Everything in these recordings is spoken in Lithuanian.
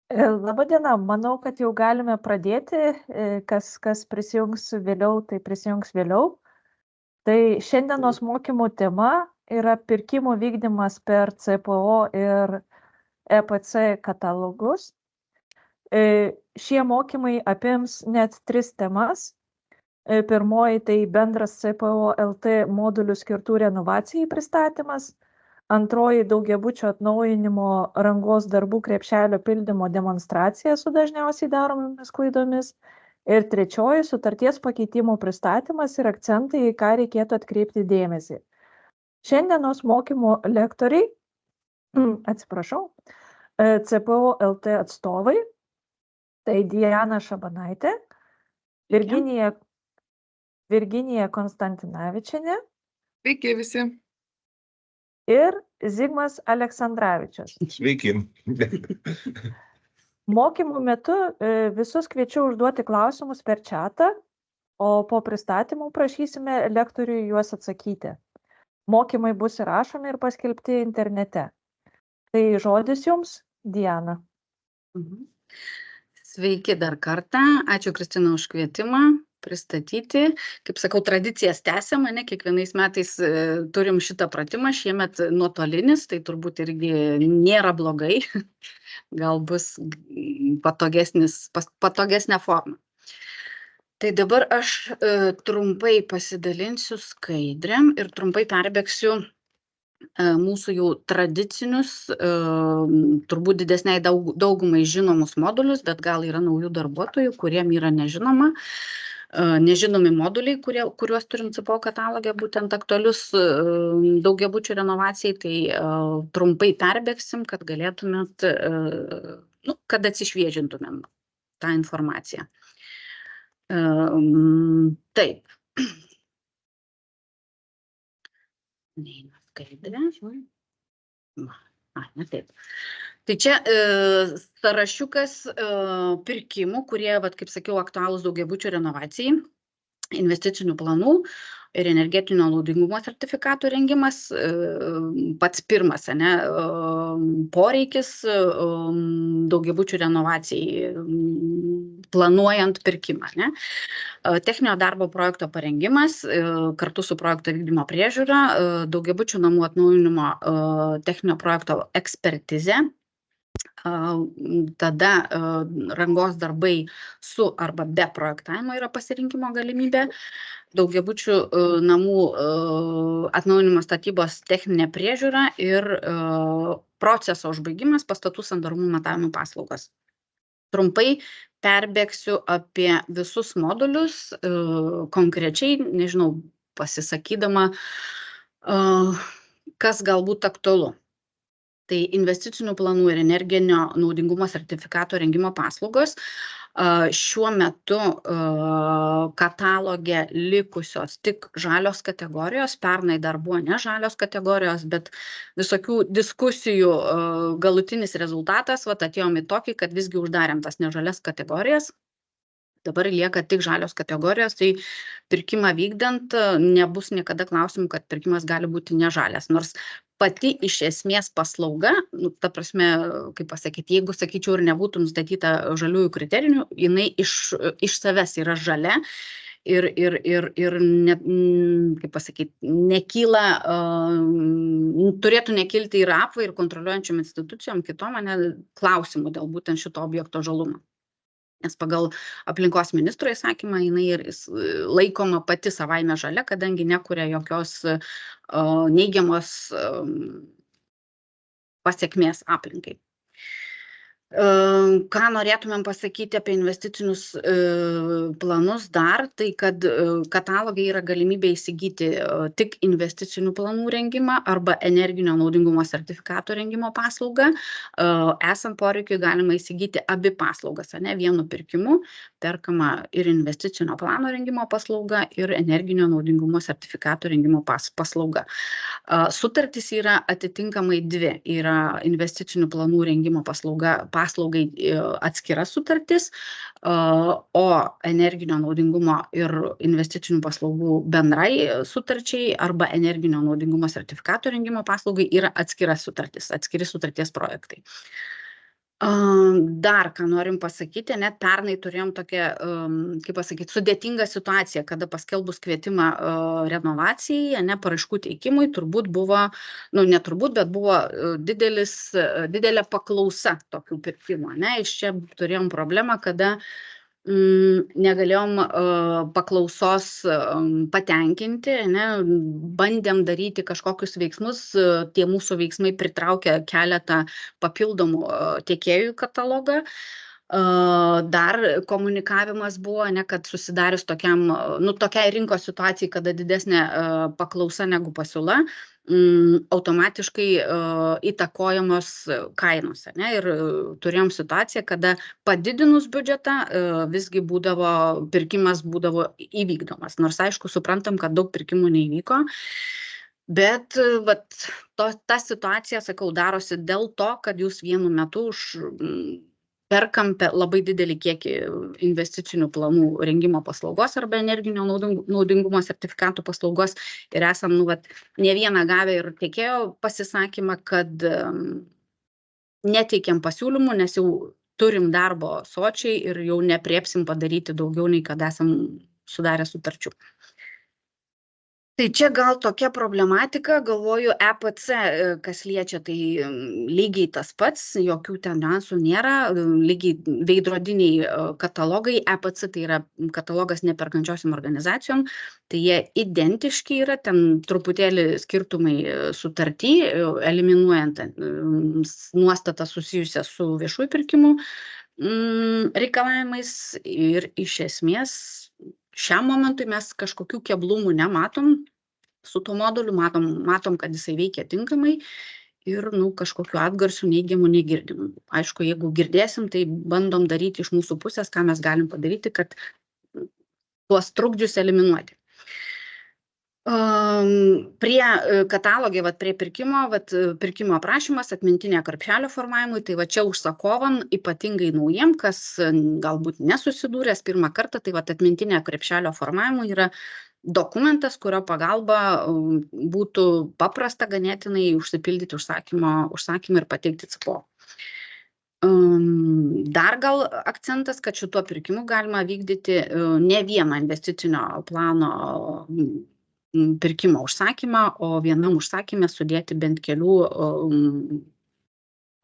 Labą dieną, manau, kad jau galime pradėti. Kas prisijungs vėliau, tai prisijungs vėliau. Tai šiandienos mokymų tema yra pirkimų vykdymas per CPO ir EPC katalogus. Šie mokymai apims net 3 temas. Pirmoji tai bendras CPO LT modulių skirtų renovacijai pristatymas. Antroji daugiabučio atnaujinimo rangos darbų krepšelio pildymo demonstracija su dažniausiai daromomis klaidomis. Ir trečioji sutarties pakeitimų pristatymas ir akcentai, į ką reikėtų atkreipti dėmesį. Šiandienos mokymų lektoriai, CPO LT atstovai, tai Diana Šabanaitė, Virginija Konstantinavičienė Sveiki visi. ir Zigmas Aleksandravičius. Sveiki. Mokymų metu visus kviečiu užduoti klausimus per chatą, o po pristatymų prašysime lektoriui juos atsakyti. Mokymai bus įrašomi ir paskelbti internete. Tai žodis jums, Diana. Sveiki dar kartą. Ačiū, Kristina, už kvietimą pristatyti. Kaip sakau, tradicijas tęsiam, ne? Kiekvienais metais turim šitą pratimą, šiemet nuotolinis, tai turbūt irgi nėra blogai. Gal bus patogesnė forma. Tai dabar aš trumpai pasidalinsiu skaidrėm ir trumpai perbėgsiu mūsų jau tradicinius, turbūt didesniai daugumai žinomus modulius, bet gal yra naujų darbuotojų, kuriem yra nežinomi moduliai, kuriuos turim CPO katalogę, būtent aktualius daugiabučių renovacijai, tai trumpai perbėgsim, kad galėtumėt, kad atsišviežintumėm tą informaciją. Taip. Neina skaidrė. Taip. Tai čia sąrašiukas pirkimų, kurie, kaip sakiau, aktualūs daugiabučių renovacijai, investicinių planų ir energetinio naudingumo sertifikatų rengimas. Pats pirmas, poreikis daugiabučių renovacijai planuojant pirkimą. Techninio darbo projekto parengimas, kartu su projekto vykdymo priežiūra, daugiabučių namų atnaujinimo techninio projekto ekspertizė, tada rangos darbai su arba be projektavimo yra pasirinkimo galimybė, daugiabučių namų atnaujinimo statybos techninė priežiūra ir proceso užbaigimas, pastatų sandarumo matavimo paslaugos. Trumpai perbėgsiu apie visus modulius, konkrečiai, nežinau, pasisakydama, kas galbūt aktualu. Tai investicinių planų ir energinio naudingumo sertifikato rengimo paslaugos. Šiuo metu kataloge likusios tik žalios kategorijos, pernai dar buvo ne žalios kategorijos, bet visokių diskusijų galutinis rezultatas, atėjom į tokį, kad visgi uždarėm tas nežalias kategorijas. Dabar lieka tik žalios kategorijos, tai pirkimą vykdant nebus niekada klausimų, kad pirkimas gali būti nežalias. Nors pati iš esmės paslauga, ta prasme, kaip pasakyti, jeigu, sakyčiau, ir nebūtų nustatyta žaliųjų kriterijų, jinai iš savęs yra žalia ir kaip pasakyti, nekyla, turėtų nekilti ir apvai, ir kontroliuojančiom institucijom, kitom klausimų dėl būtent šito objekto žalumo. Nes pagal aplinkos ministro įsakymą jinai ir laikoma pati savaime žalia, kadangi nekuria jokios neigiamos pasiekmės aplinkai. Ką norėtumėm pasakyti apie investicinius planus dar, tai kad katalogai yra galimybė įsigyti tik investicinių planų rengimą arba energinio naudingumo sertifikato rengimo paslaugą. Esant poreikiui galima įsigyti abi paslaugas, vienu pirkimu, perkama ir investicinio plano rengimo paslauga ir energinio naudingumo sertifikato rengimo paslauga. Sutartys yra atitinkamai dvi, yra investicinių planų rengimo paslaugai atskira sutartis, o energinio naudingumo ir investicinių paslaugų bendrai sutarčiai arba energinio naudingumo sertifikato rengimo paslaugai yra atskira sutartis, atskiri sutarties projektai. Dar ką norim pasakyti, net pernai turėjom tokią, kaip pasakyti, sudėtingą situaciją, kada paskelbus kvietimą renovacijai, paraiškų teikimui, turbūt buvo, ne turbūt, bet buvo didelė paklausa tokių pirkimų. Iš čia turėjom problemą, kada negalėjom paklausos patenkinti, bandėm daryti kažkokius veiksmus, tie mūsų veiksmai pritraukė keletą papildomų tiekėjų į katalogą. Dar komunikavimas buvo, kad susidarius tokiai rinkos situacijai, kada didesnė paklausa negu pasiūla, automatiškai įtakojamos kainos. Ir turėjom situaciją, kada padidinus biudžetą visgi pirkimas būdavo įvykdomas. Nors aišku, suprantam, kad daug pirkimų neįvyko, bet ta situacija, sakau, darosi dėl to, kad jūs vienu metu perkam labai didelį kiekį investicinių planų rengimo paslaugos arba energinio naudingumo sertifikatų paslaugos ir esam ne vieną gavę ir tiekėjo pasisakymą, kad neteikiam pasiūlymų, nes jau turim darbo sočiai ir jau nepriepsim padaryti daugiau, nei kad esam sudarę sutarčių. Tai čia gal tokia problematika, galvoju, EPC, kas liečia, tai lygiai tas pats, jokių ten niuansų nėra, lygiai veidrodiniai katalogai, EPC tai yra katalogas neperkančiosiom organizacijom, tai jie identiški yra, ten truputėlį skirtumai sutarty, eliminuojant nuostatą susijusią su viešųjų pirkimų reikalavimais ir iš esmės šiam momentui mes kažkokių keblumų nematom su tuo moduliu, matom, kad jisai veikia tinkamai ir kažkokiu atgarsiu neigiamų negirdim. Aišku, jeigu girdėsim, tai bandom daryti iš mūsų pusės, ką mes galim padaryti, kad tuos trukdžius eliminuoti. Prie katalogė, prie pirkimo aprašymas, atmintinė krepšelio formavimui, tai čia užsakovam, ypatingai naujiem, kas galbūt nesusidūręs pirmą kartą, tai atmintinė krepšelio formavimui yra dokumentas, kurio pagalba būtų paprasta ganėtinai užsipildyti užsakymą ir pateikti CPO. Dar gal akcentas, kad šituo pirkimu galima vykdyti ne vieną investicinio plano pirkimo užsakymą, o vienam užsakymę sudėti bent kelių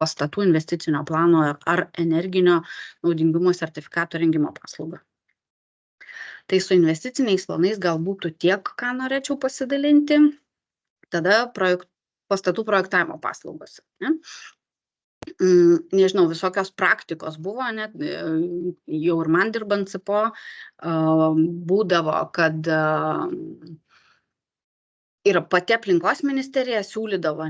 pastatų investicinio plano ar energinio naudingumo sertifikato rengimo paslaugą. Tai su investiciniais planais gal būtų tiek, ką norėčiau pasidalinti. Tada pastatų projektavimo paslaugos. Nežinau, visokios praktikos buvo, jau ir man dirbant CPO, būdavo, kad ir pati aplinkos ministerija siūlydavo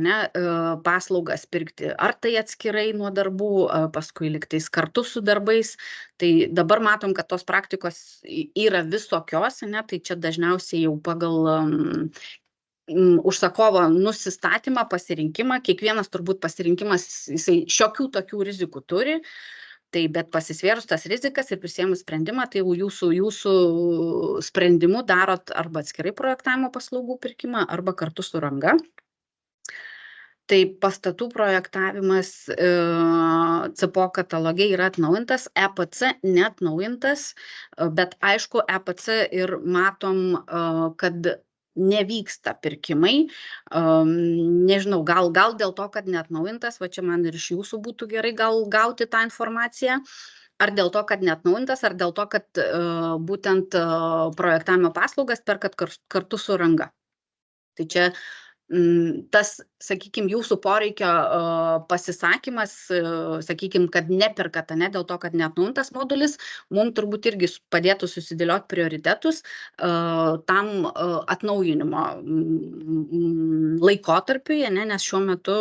paslaugas pirkti, ar tai atskirai nuo darbų, paskui liktais kartu su darbais. Tai dabar matom, kad tos praktikos yra visokios, tai čia dažniausiai jau pagal užsakovo nusistatymą, pasirinkimą. Kiekvienas turbūt pasirinkimas, jisai šiokių tokių rizikų turi. Tai bet pasisvėrus tas rizikas ir prisėmus sprendimą, tai jau jūsų sprendimu darot arba atskirai projektavimo paslaugų pirkimą, arba kartu su ranga. Tai pastatų projektavimas CPO kataloge yra atnaujintas, EPC neatnaujintas, bet aišku, EPC ir matom, kad nevyksta pirkimai. Nežinau, gal dėl to, kad neatnaujintas, čia man ir iš jūsų būtų gerai gal gauti tą informaciją, ar dėl to, kad neatnaujintas, ar dėl to, kad būtent projektavimo paslaugas perkat kartu su ranga. Tai čia tas, sakykime, jūsų poreikio pasisakymas, sakykime, kad neperkat, dėl to, kad neatnaujintas modulis, mums turbūt irgi padėtų susidėlioti prioritetus tam atnaujinimo laikotarpiui, nes šiuo metu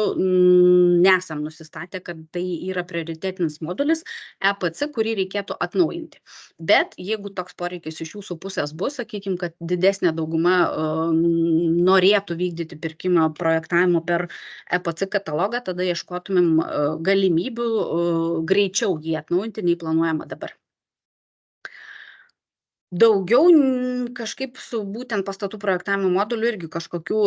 nesam nusistatę, kad tai yra prioritetinis modulis EPC, kurį reikėtų atnaujinti. Bet jeigu toks poreikis iš jūsų pusės bus, sakykime, kad didesnė dauguma norėtų vykdyti pirkimo projektavimo per EPC katalogą, tada ieškotumėm galimybių greičiau jį atnaujinti, nei planuojama dabar. Daugiau kažkaip su būtent pastatų projektavimo moduliu irgi kažkokių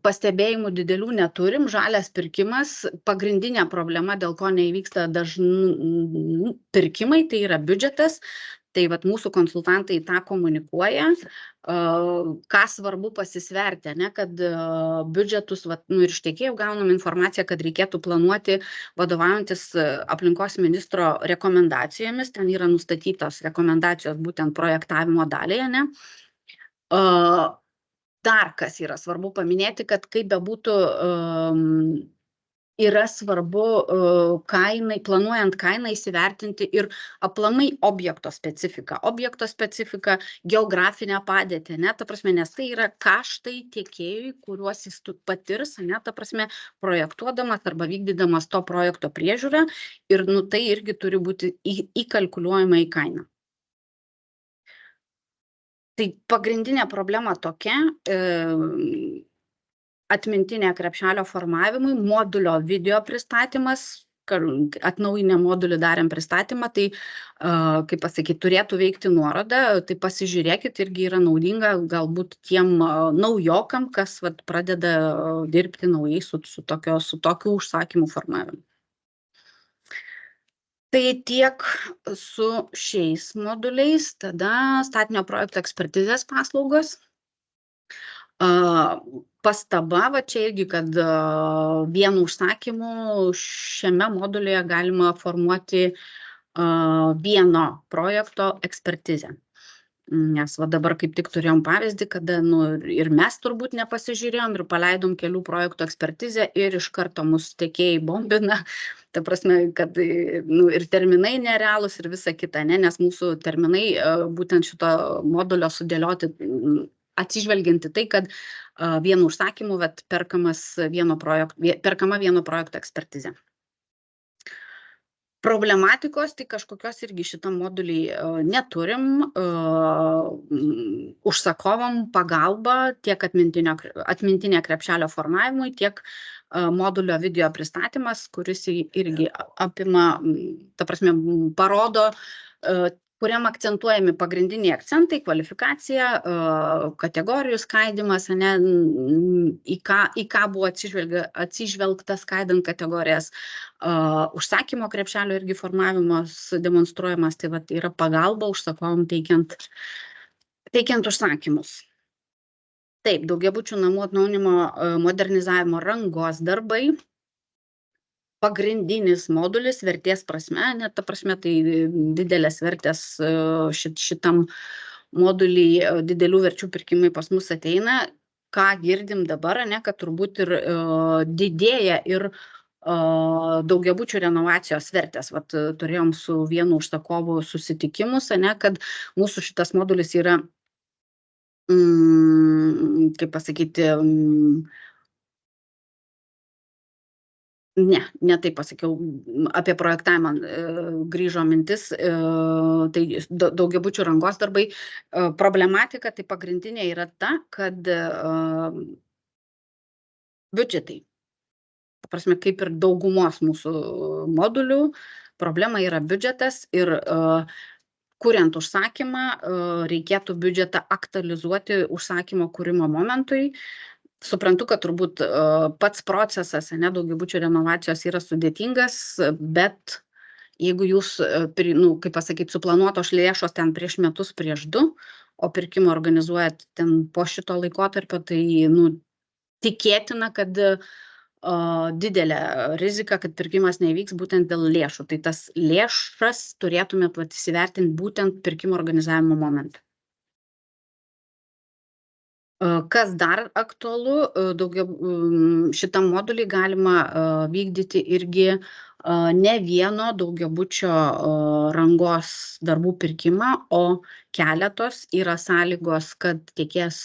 pastebėjimų didelių neturim. Žalias pirkimas, pagrindinė problema, dėl ko neįvyksta dažnai pirkimai, tai yra biudžetas. Tai vat mūsų konsultantai tą komunikuoja, ką svarbu pasisverti, ne, kad biudžetus, ir iš tiekėjų gaunam informaciją, kad reikėtų planuoti vadovaujantis aplinkos ministro rekomendacijomis, ten yra nustatytos rekomendacijos būtent projektavimo daliai, ne. Dar kas yra svarbu paminėti, kad kaip bebūtų, yra svarbu planuojant kainą įsivertinti ir aplamai objekto specifiką, geografinę padėtį, ne, ta prasme, nes tai yra kaštai tiekėjui, kuriuos jis patirs, ne, ta prasme, projektuodamas arba vykdydamas to projekto priežiūrą ir tai irgi turi būti įkalkuliuojama į kainą. Tai pagrindinė problema tokia, atmintinė krepšelio formavimui, modulio video pristatymas, atnaujinę modulį darėm pristatymą, tai, kaip pasakyti, turėtų veikti nuoroda, tai pasižiūrėkit, irgi yra naudinga galbūt tiem naujokam, kas pradeda dirbti naujai su tokiu užsakymų formavimu. Tai tiek su šiais moduliais, tada statinio projekto ekspertizės paslaugos. Pastaba, čia irgi, kad vienu užsakymu šiame modulyje galima formuoti vieno projekto ekspertizę. Nes dabar kaip tik turėjom pavyzdį, kada ir mes turbūt nepasižiūrėjom ir paleidom kelių projektų ekspertizę ir iš karto mus tiekėjai bombina. Ta prasme, kad ir terminai nerealūs ir visa kita, ne, nes mūsų terminai būtent šito modulio sudėlioti atsižvelgianti tai, kad vienu užsakymu perkama vieno projekto ekspertizė. Problematikos, tai kažkokios irgi šitam moduliai neturim, užsakovam pagalba tiek atmintinė krepšelio formavimui, tiek modulio video pristatymas, kuris irgi apima, ta prasme, parodo, kuriam akcentuojami pagrindiniai akcentai, kvalifikacija, kategorijų skaidymas, į ką buvo atsižvelgta skaidant kategorijas, užsakymo krepšelio irgi formavimas demonstruojamas, tai yra pagalba užsakovam teikiant užsakymus. Taip, daugiabučių namų atnaujinimo modernizavimo rangos darbai. Pagrindinis modulis vertės prasme, net ta prasme, tai didelės vertės šitam moduliai, didelių verčių pirkimai pas mus ateina. Ką girdim dabar, kad turbūt ir didėja ir daugiabučių renovacijos vertės. Turėjom su vienu užsakovu susitikimus, kad mūsų šitas modulis yra, kaip pasakyti, ne taip pasakiau, apie projektavimą grįžo mintis, tai daugiabučių rangos darbai. Problematika tai pagrindinė yra ta, kad biudžetai, ta prasme, kaip ir daugumos mūsų modulių, problema yra biudžetas ir kuriant užsakymą reikėtų biudžetą aktualizuoti užsakymo kūrimo momentui. Suprantu, kad turbūt pats procesas, daugiabučių renovacijos yra sudėtingas, bet jeigu jūs, kaip pasakyti, suplanuotos lėšos ten prieš metus, prieš 2, o pirkimą organizuojat ten po šito laikotarpio, tai tikėtina, kad didelė rizika, kad pirkimas nevyks būtent dėl lėšų. Tai tas lėšas turėtumėt įsivertinti būtent pirkimo organizavimo momentą. Kas dar aktualu, šitam modulį galima vykdyti irgi ne vieno daugiabučio rangos darbų pirkimą, o keletos yra sąlygos, kad tiekėjas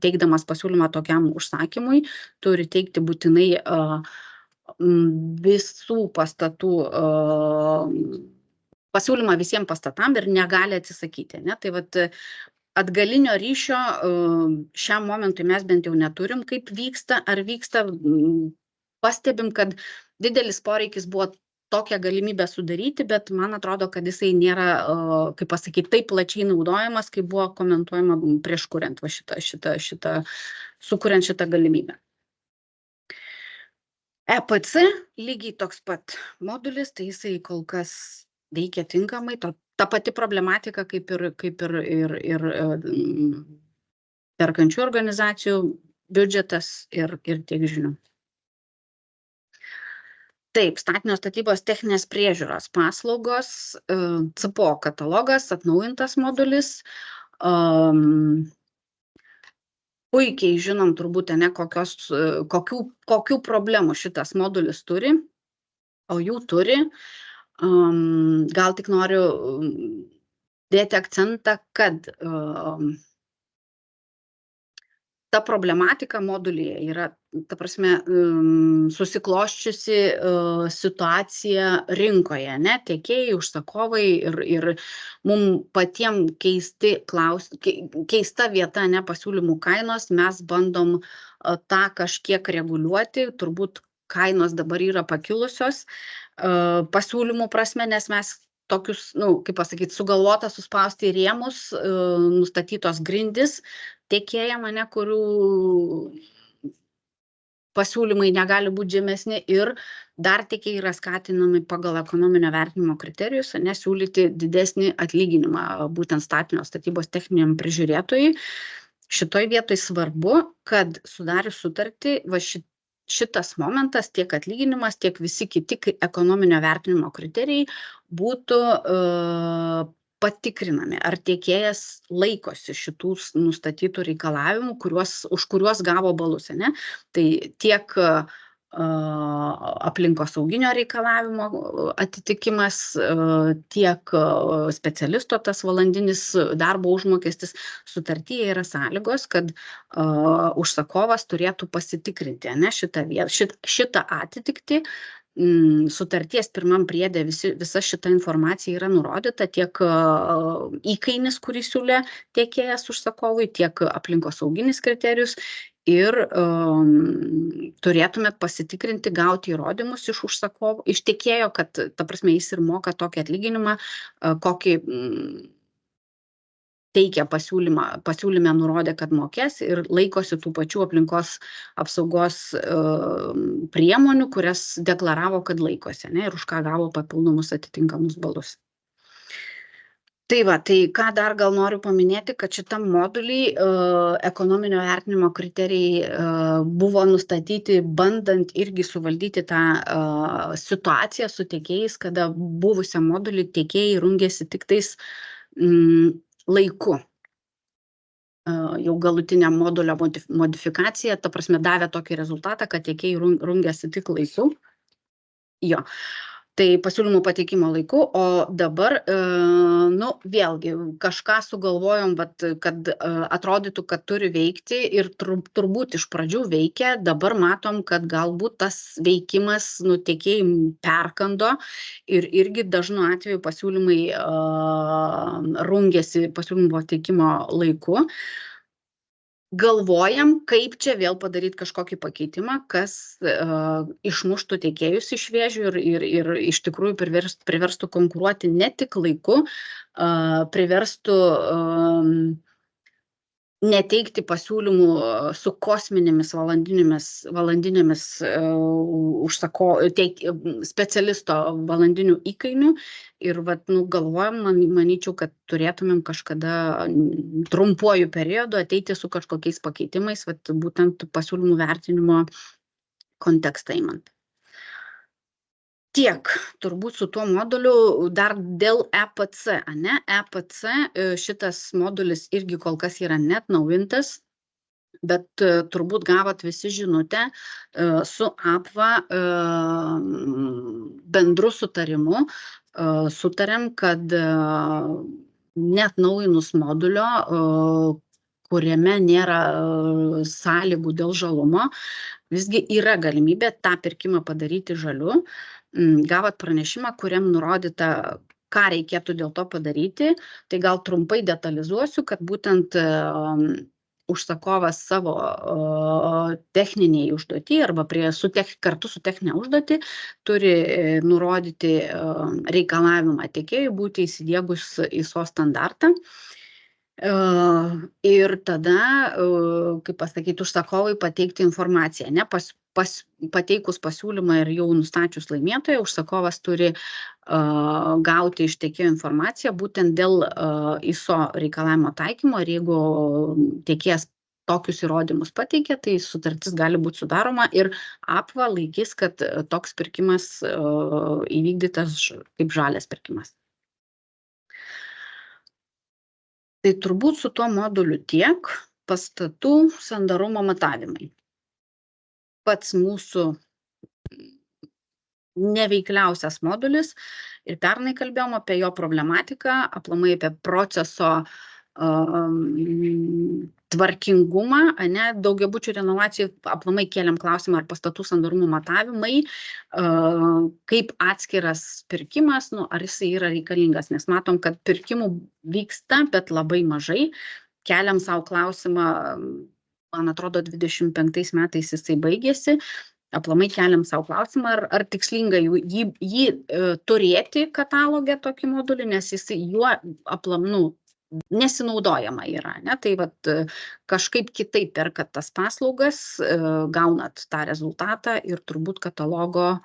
teikdamas pasiūlymą tokiam užsakymui turi teikti būtinai visų pastatų pasiūlymą visiems pastatam ir negali atsisakyti. Tai atgalinio ryšio šiam momentui mes bent jau neturim, kaip vyksta, ar vyksta. Pastebim, kad didelis poreikis buvo tokią galimybę sudaryti, bet man atrodo, kad jisai nėra, kaip pasakyti, taip plačiai naudojamas, kaip buvo komentuojama prieš kuriant sukuriant šitą galimybę. EPC lygiai toks pat modulis, tai jisai kol kas veikia tinkamai, ta pati problematika kaip ir perkančių organizacijų biudžetas ir tiek žinių. Taip, statinio statybos techninės priežiūros paslaugos, CPO katalogas, atnaujintas modulis. Puikiai žinom turbūt, kokių problemų šitas modulis turi, o jų turi. Gal tik noriu dėti akcentą, kad ta problematika modulyje yra, ta prasme, susiklosčiusi situacija rinkoje, ne, tiekėjai, užsakovai ir mums patiems keista vieta, ne, pasiūlymų kainos, mes bandom tą kažkiek reguliuoti, turbūt kainos dabar yra pakilusios pasiūlymų prasme, nes mes tokius, kaip pasakyti, sugalvota suspausti į rėmus, nustatytos grindis tiekėjam, kurių pasiūlymai negali būti žemesni ir dar tiekėjai yra skatinami pagal ekonominio vertinimo kriterijus, siūlyti didesnį atlyginimą būtent statinio statybos techniniam prižiūrėtojui. Šitoj vietoj svarbu, kad sudarius sutartį, šitas momentas, tiek atlyginimas, tiek visi kiti ekonominio vertinimo kriterijai būtų patikrinami, ar tiekėjas laikosi šitų nustatytų reikalavimų, už kuriuos gavo balus, ne? Tai tiek aplinkosauginio reikalavimo atitikimas, tiek specialisto tas valandinis darbo užmokestis. Sutartyje yra sąlygos, kad užsakovas turėtų pasitikrinti, ne, šitą atitiktį. Sutarties pirmam priede visa šita informacija yra nurodyta, tiek įkainis, kurį siūlė tiekėjas užsakovui, tiek aplinkosauginis kriterijus ir turėtumėt pasitikrinti, gauti įrodymus iš užsakovo, iš tiekėjo, kad, ta prasme, jis ir moka tokį atlyginimą, kokį teikia pasiūlyme nurodė, kad mokės ir laikosi tų pačių aplinkos apsaugos priemonių, kurias deklaravo, kad laikosi, ne, ir už ką gavo papildomus atitinkamus balus. Tai ką dar gal noriu paminėti, kad šitam moduliai ekonominio vertinimo kriterijai buvo nustatyti, bandant irgi suvaldyti tą situaciją su tiekėjais, kada buvusiam moduliui tiekėjai rungėsi tik tais laiku. Jau galutiniam modulio modifikacija, ta prasme, davė tokį rezultatą, kad tiekėjai rungėsi tik laiku. Jo. Tai pasiūlymų pateikimo laiku, o dabar, vėlgi, kažką sugalvojom, kad atrodytų, kad turi veikti ir turbūt iš pradžių veikia, dabar matom, kad galbūt tas veikimas tiekėjai perkando ir irgi dažnu atveju pasiūlymai rungėsi pasiūlymų pateikimo laiku. Galvojam, kaip čia vėl padaryti kažkokį pakeitimą, kas išmuštų tiekėjus iš vėžių ir iš tikrųjų priverstų konkuruoti ne tik laiku, priverstų neteikti pasiūlymų su kosminėmis valandinėmis specialisto valandinių įkainių ir galvojam, manyčiau, kad turėtumėm kažkada trumpuoju periodu ateiti su kažkokiais pakeitimais, būtent pasiūlymų vertinimo kontekstą įmant. Tiek, turbūt su tuo moduliu dar dėl EPC, ne? EPC šitas modulis irgi kol kas yra neatnaujintas, bet turbūt gavot visi žinutę su APVA bendru sutarimu. Sutarėm, kad neatnaujinus modulio, kuriame nėra sąlygų dėl žalumo, visgi yra galimybė tą pirkimą padaryti žaliu. Gavot pranešimą, kuriam nurodyta, ką reikėtų dėl to padaryti. Tai gal trumpai detalizuosiu, kad būtent užsakovas savo techniniai užduotį arba kartu su techninė užduotį turi nurodyti reikalavimą tiekėjui būti įsidiegus ISO standartą. Ir tada, kaip pasakyti, užsakovai pateikti informaciją. Ne, pateikus pasiūlymą ir jau nustačius laimėtoją, užsakovas turi gauti iš tiekėjo informaciją būtent dėl ISO reikalavimo taikymo ir jeigu tiekėjas tokius įrodymus pateikia, tai sutartis gali būti sudaroma ir apva laikys, kad toks pirkimas įvykdytas kaip žalias pirkimas. Tai turbūt su tuo moduliu tiek. Pastatų sandarumo matavimai. Pats mūsų neveikliausias modulis ir pernai kalbėjom apie jo problematiką, aplamai apie proceso tvarkingumą, ne, daugiabučių renovacijų aplamai kėlėm klausimą, ar pastatų sandarumo matavimai kaip atskiras pirkimas, ar jisai yra reikalingas, nes matom, kad pirkimų vyksta, bet labai mažai. Keliam savo klausimą, man atrodo, 25 metais jisai baigėsi. Aplamai keliam savo klausimą, ar tikslinga jį turėti katalogę tokį modulį, nes jisai juo nesinaudojama yra. Ne? Tai vat, kažkaip kitaip perkat tas paslaugas, gaunat tą rezultatą ir turbūt katalogo,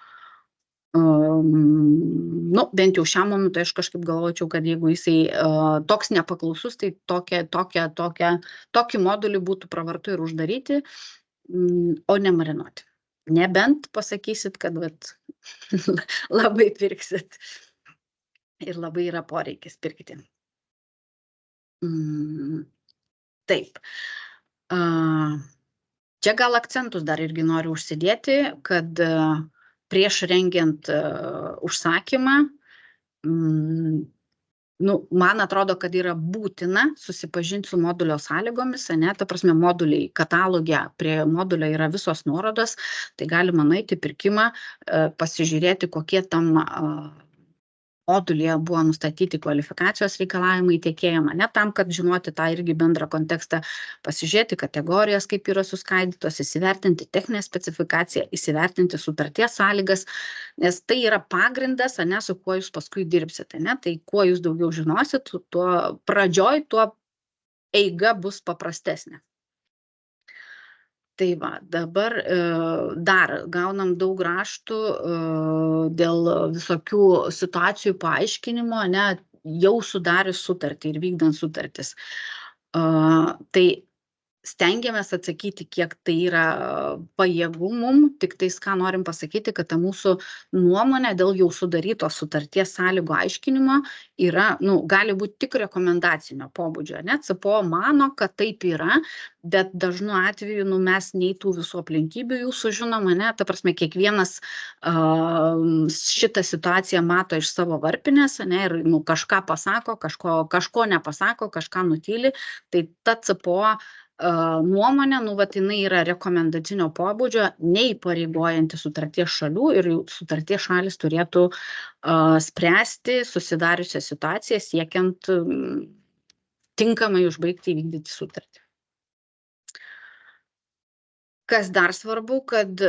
bent jau šiam momentui aš kažkaip galvočiau, kad jeigu jisai toks nepaklausus, tai tokį modulį būtų pravartu ir uždaryti, o ne marinuoti. Nebent pasakysit, kad vat, labai pirksit ir labai yra poreikis pirkti. Taip. Čia gal akcentus dar irgi noriu užsidėti, kad prieš rengiant užsakymą, man atrodo, kad yra būtina susipažinti su modulio sąlygomis, ne, ta prasme, moduliai kataloge prie modulio yra visos nuorodos, tai galima nueiti pirkimą, pasižiūrėti, kokie tam modulyje buvo nustatyti kvalifikacijos reikalavimai tiekėjam, ne, tam, kad žinoti tą irgi bendrą kontekstą, pasižiūrėti kategorijas, kaip yra suskaidytos, įsivertinti techninę specifikaciją, įsivertinti sutarties sąlygas, nes tai yra pagrindas, ne, su kuo jūs paskui dirbsite. Ne? Tai kuo jūs daugiau žinosit, tuo pradžioj, tuo eiga bus paprastesnė. Tai va, dabar dar gaunam daug raštų dėl visokių situacijų paaiškinimo, ne, jau sudarius sutartį ir vykdant sutartis. Tai stengiamės atsakyti, kiek tai yra pajėgumum, tik tais ką norim pasakyti, kad ta mūsų nuomonė dėl jau sudarytos sutarties sąlygų aiškinimo yra, gali būti tik rekomendacinio pobūdžio. Ne? CPO mano, kad taip yra, bet dažnu atveju mes nei tų visų aplinkybių jų sužinom, ne? Ta prasme, kiekvienas šitą situaciją mato iš savo varpinės, ne? Ir kažką pasako, kažko nepasako, kažką nutyli, tai ta CPO nuomonė, jinai yra rekomendacinio pobūdžio, neįpareigojanti sutarties šalių ir sutarties šalis turėtų spręsti susidariusią situaciją, siekiant tinkamai užbaigti įvykdyti sutartį. Kas dar svarbu, kad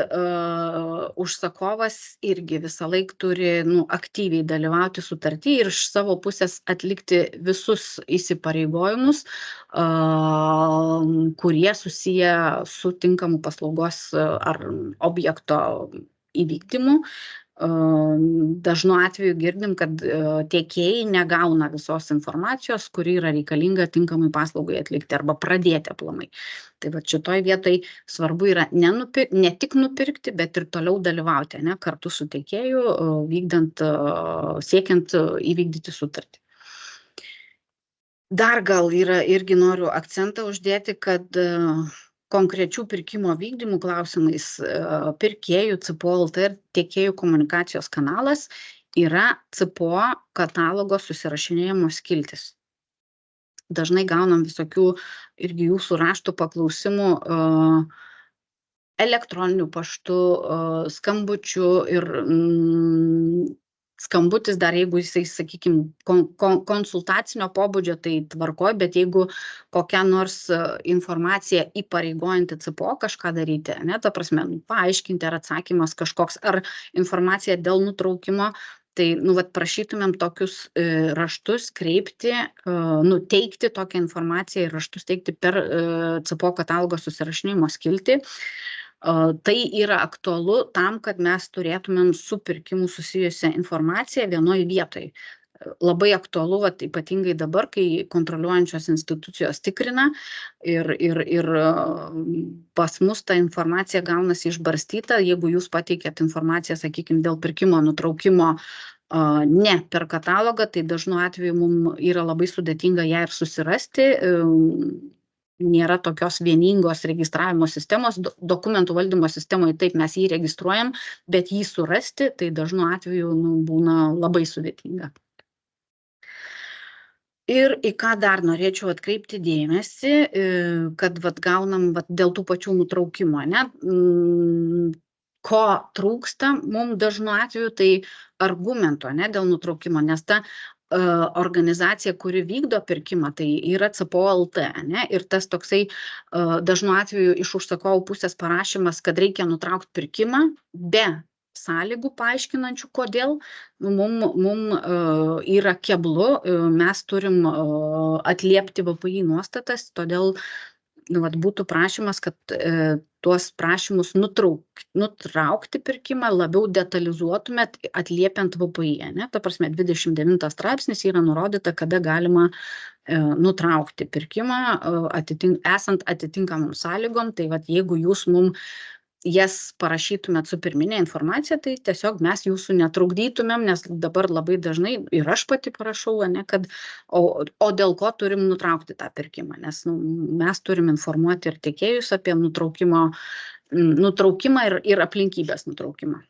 užsakovas irgi visą laiką turi aktyviai dalyvauti sutartį ir iš savo pusės atlikti visus įsipareigojimus, kurie susiję su tinkamu paslaugos ar objekto įvykdymu. Dažnu atveju girdim, kad tiekėjai negauna visos informacijos, kuri yra reikalinga tinkamai paslaugai atlikti arba pradėti aplamai. Tai va šitoj vietoj svarbu yra ne tik nupirkti, bet ir toliau dalyvauti, ne, kartu su tiekėju, siekiant įvykdyti sutartį. Dar gal yra irgi noriu akcentą uždėti, kad konkrečių pirkimo vykdymų klausimais pirkėjų CPO LT ir tiekėjų komunikacijos kanalas yra CPO katalogo susirašinėjimo skiltis. Dažnai gaunam visokių irgi jūsų raštų paklausimų elektroniniu paštu, skambučiu ir skambutis dar, jeigu jisai, sakykime, konsultacinio pobūdžio, tai tvarkoj, bet jeigu kokia nors informacija įpareigojanti CPO kažką daryti, ne, ta prasme, paaiškinti, ar atsakymas kažkoks, ar informacija dėl nutraukimo, tai, prašytumėm tokius raštus kreipti, teikti tokią informaciją ir raštus teikti per CPO katalogo susirašinėjimo skiltį. Tai yra aktualu tam, kad mes turėtumėm su pirkimu susijusią informaciją vienoje vietoje. Labai aktualu, ypatingai dabar, kai kontroliuojančios institucijos tikrina ir pas mus ta informacija gaunasi išbarstyta. Jeigu jūs pateikėt informaciją, sakykime, dėl pirkimo nutraukimo ne per katalogą, tai dažnu atveju mums yra labai sudėtinga ją ir susirasti. Nėra tokios vieningos registravimo sistemos, dokumentų valdymo sistemoje taip mes jį registruojam, bet jį surasti, tai dažnu atveju būna labai sudėtinga. Ir į ką dar norėčiau atkreipti dėmesį, kad gaunam dėl tų pačių nutraukimo, ne? Ko trūksta mums dažnu atveju, tai argumento, ne, dėl nutraukimo, nes ta organizacija, kuri vykdo pirkimą, tai yra CPO LT, ne, ir tas toksai dažnu atveju iš užsakovų pusės parašymas, kad reikia nutraukti pirkimą be sąlygų paaiškinančių, kodėl, mums yra keblu, mes turim atliepti VPI nuostatas, todėl būtų prašymas, kad tuos prašymus nutraukti pirkimą labiau detalizuotumėt atliepiant VPI. Ne? Ta prasme, 29 straipsnis yra nurodyta, kada galima nutraukti pirkimą esant atitinkamom sąlygom. Tai jeigu jūs mums jas parašytumėt su pirminė informacija, tai tiesiog mes jūsų netrukdytumėm, nes dabar labai dažnai ir aš pati parašau, ne, kad, o dėl ko turim nutraukti tą pirkimą, nes mes turim informuoti ir tiekėjus apie nutraukimą ir aplinkybės nutraukimą.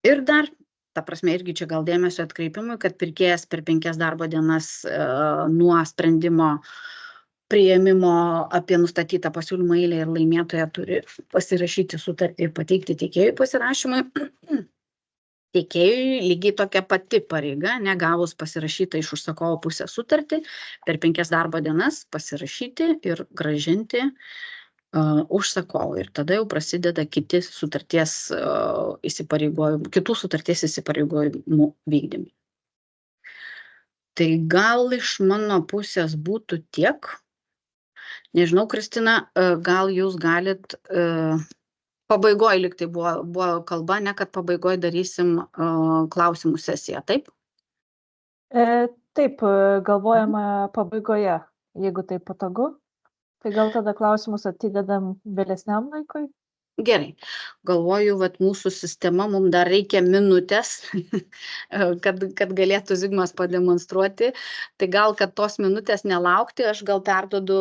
Ir dar, ta prasme, irgi čia gal dėmesio atkreipimui, kad pirkėjas per 5 darbo dienas nuo sprendimo priėmimo apie nustatytą pasiūlymą eilę ir laimėtoją turi pasirašyti sutartį ir pateikti tiekėjui pasirašymui. Tiekėjui lygiai tokia pati pareiga, negavus pasirašytą iš užsakovo pusės sutartį, per 5 darbo dienas pasirašyti ir grąžinti užsakovui. Ir tada jau prasideda kitų sutarties įsipareigojimų vykdymai. Tai gal iš mano pusės būtų tiek. Nežinau, Kristina, gal jūs galit, pabaigoje lyg tai buvo kalba, ne, kad pabaigoje darysim klausimų sesiją, taip? Taip, galvojama pabaigoje, jeigu tai patogu. Tai gal tada klausimus atidedam vėlesniam laikui? Gerai, galvoju, mūsų sistema, mums dar reikia minutės, kad galėtų Zigmas pademonstruoti. Tai gal, kad tos minutės nelaukti, aš gal perduodu